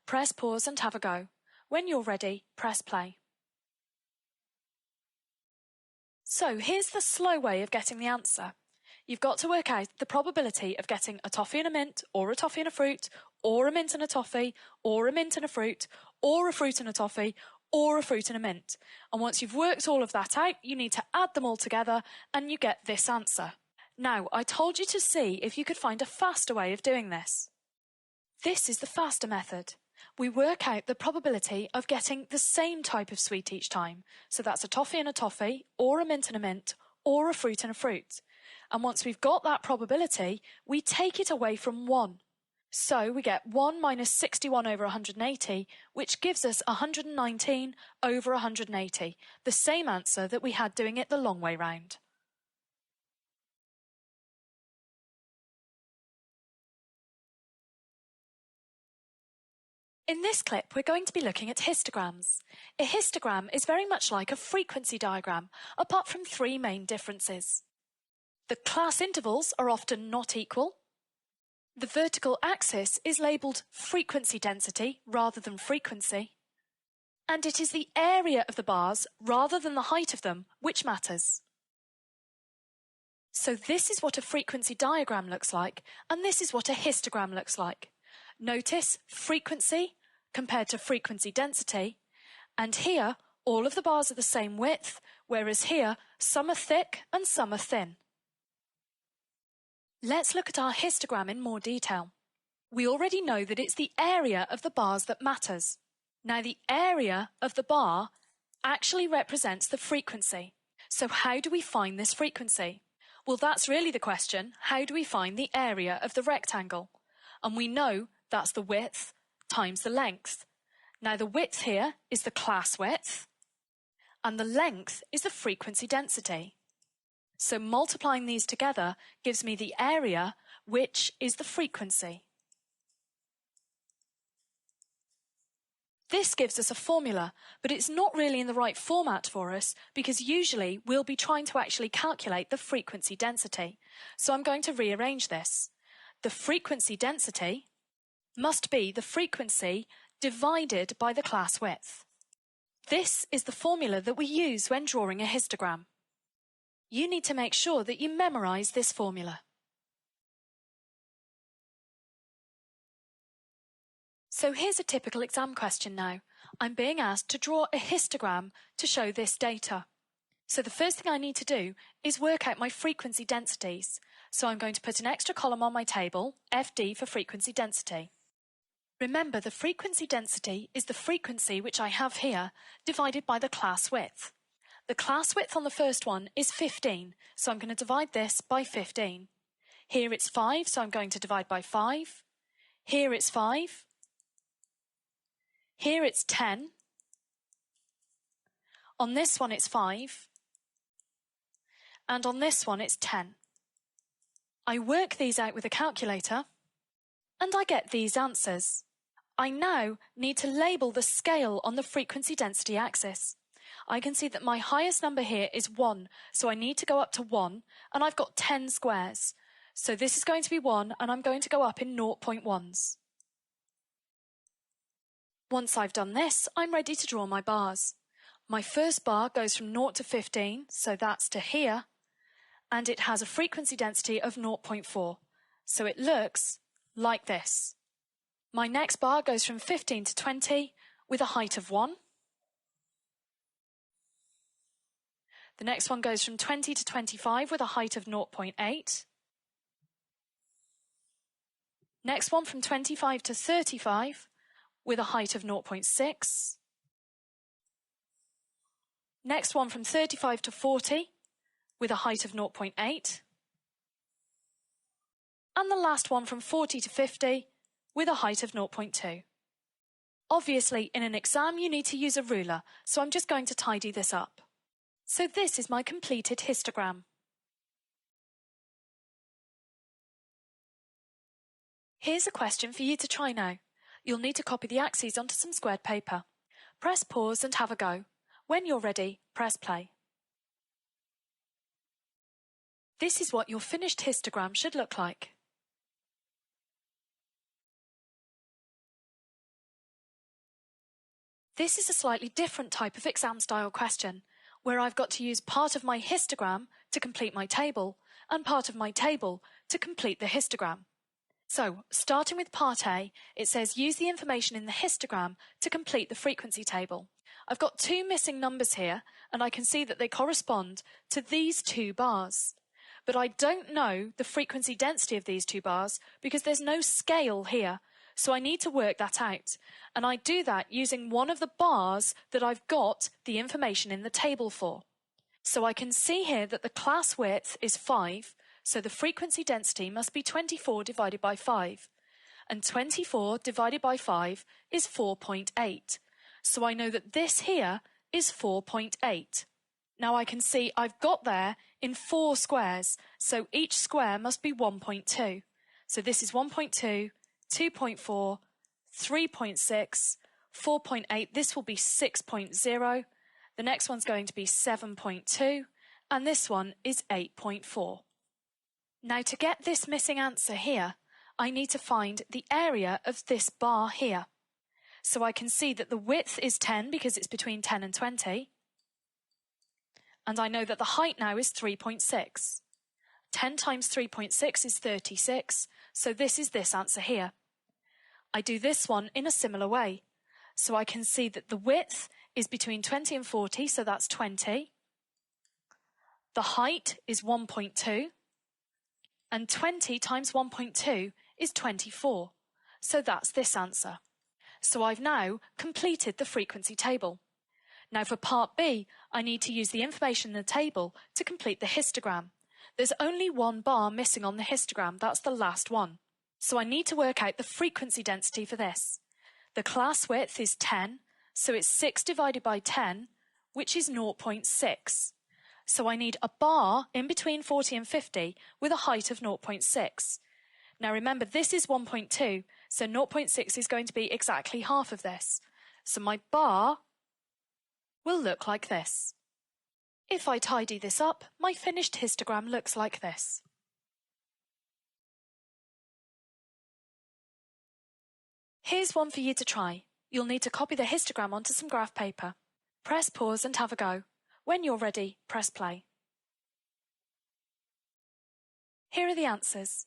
Press pause and have a go. When you're ready, press play. So here's the slow way of getting the answer. You've got to work out the probability of getting a toffee and a mint, or a toffee and a fruit, or a mint and a toffee, or a mint and a fruit, or a fruit and a toffee, or a fruit and a mint. And once you've worked all of that out, you need to add them all together and you get this answer. Now, I told you to see if you could find a faster way of doing this. This is the faster method. We work out the probability of getting the same type of sweet each time. So that's a toffee and a toffee, or a mint and a mint, or a fruit and a fruit. And once we've got that probability, we take it away from 1. So we get 1 minus 61 over 180, which gives us 119 over 180, the same answer that we had doing it the long way round. In this clip, we're going to be looking at histograms. A histogram is very much like a frequency diagram, apart from 3 main differences. The class intervals are often not equal. The vertical axis is labelled frequency density rather than frequency. And it is the area of the bars rather than the height of them which matters. So this is what a frequency diagram looks like, and this is what a histogram looks like. Notice frequency compared to frequency density, and here all of the bars are the same width, whereas here some are thick and some are thin. Let's look at our histogram in more detail. We already know that it's the area of the bars that matters. Now the area of the bar actually represents the frequency. So how do we find this frequency? Well, that's really the question. How do we find the area of the rectangle? And we know that's the width times the length. Now the width here is the class width, and the length is the frequency density. So multiplying these together gives me the area, which is the frequency. This gives us a formula, but it's not really in the right format for us because usually we'll be trying to actually calculate the frequency density. So I'm going to rearrange this. The frequency density must be the frequency divided by the class width. This is the formula that we use when drawing a histogram. You need to make sure that you memorize this formula. So here's a typical exam question now. I'm being asked to draw a histogram to show this data. So the first thing I need to do is work out my frequency densities. So I'm going to put an extra column on my table, FD for frequency density. Remember, the frequency density is the frequency which I have here divided by the class width. The class width on the first one is 15, so I'm going to divide this by 15. Here it's 5, so I'm going to divide by 5. Here it's 5. Here it's 10. On this one it's 5. And on this one it's 10. I work these out with a calculator, and I get these answers. I now need to label the scale on the frequency density axis. I can see that my highest number here is 1, so I need to go up to 1, and I've got 10 squares. So this is going to be 1, and I'm going to go up in 0.1s. Once I've done this, I'm ready to draw my bars. My first bar goes from 0 to 15, so that's to here, and it has a frequency density of 0.4, so it looks like this. My next bar goes from 15 to 20 with a height of 1. The next one goes from 20 to 25 with a height of 0.8. Next one from 25 to 35 with a height of 0.6. Next one from 35 to 40 with a height of 0.8. And the last one from 40 to 50 with a height of 0.2. Obviously, in an exam you need to use a ruler, so I'm just going to tidy this up. So this is my completed histogram. Here's a question for you to try now. You'll need to copy the axes onto some squared paper. Press pause and have a go. When you're ready, press play. This is what your finished histogram should look like. This is a slightly different type of exam-style question, where I've got to use part of my histogram to complete my table, and part of my table to complete the histogram. So, starting with part A, it says use the information in the histogram to complete the frequency table. I've got two missing numbers here, and I can see that they correspond to these two bars. But I don't know the frequency density of these two bars because there's no scale here, so I need to work that out. And I do that using one of the bars that I've got the information in the table for. So I can see here that the class width is 5, so the frequency density must be 24 divided by 5. And 24 divided by 5 is 4.8. So I know that this here is 4.8. Now I can see I've got there in 4 squares, so each square must be 1.2. So this is 1.2, 2.4, 3.6, 4.8, this will be 6.0, the next one's going to be 7.2, and this one is 8.4. Now to get this missing answer here, I need to find the area of this bar here. So I can see that the width is 10 because it's between 10 and 20. And I know that the height now is 3.6. 10 times 3.6 is 36, so this is this answer here. I do this one in a similar way. So I can see that the width is between 20 and 40, so that's 20. The height is 1.2. And 20 times 1.2 is 24, so that's this answer. So I've now completed the frequency table. Now for part B, I need to use the information in the table to complete the histogram. There's only one bar missing on the histogram, that's the last one. So I need to work out the frequency density for this. The class width is 10, so it's 6 divided by 10, which is 0.6. So I need a bar in between 40 and 50 with a height of 0.6. Now remember, this is 1.2, so 0.6 is going to be exactly half of this. So my bar will look like this. If I tidy this up, my finished histogram looks like this. Here's one for you to try. You'll need to copy the histogram onto some graph paper. Press pause and have a go. When you're ready, press play. Here are the answers.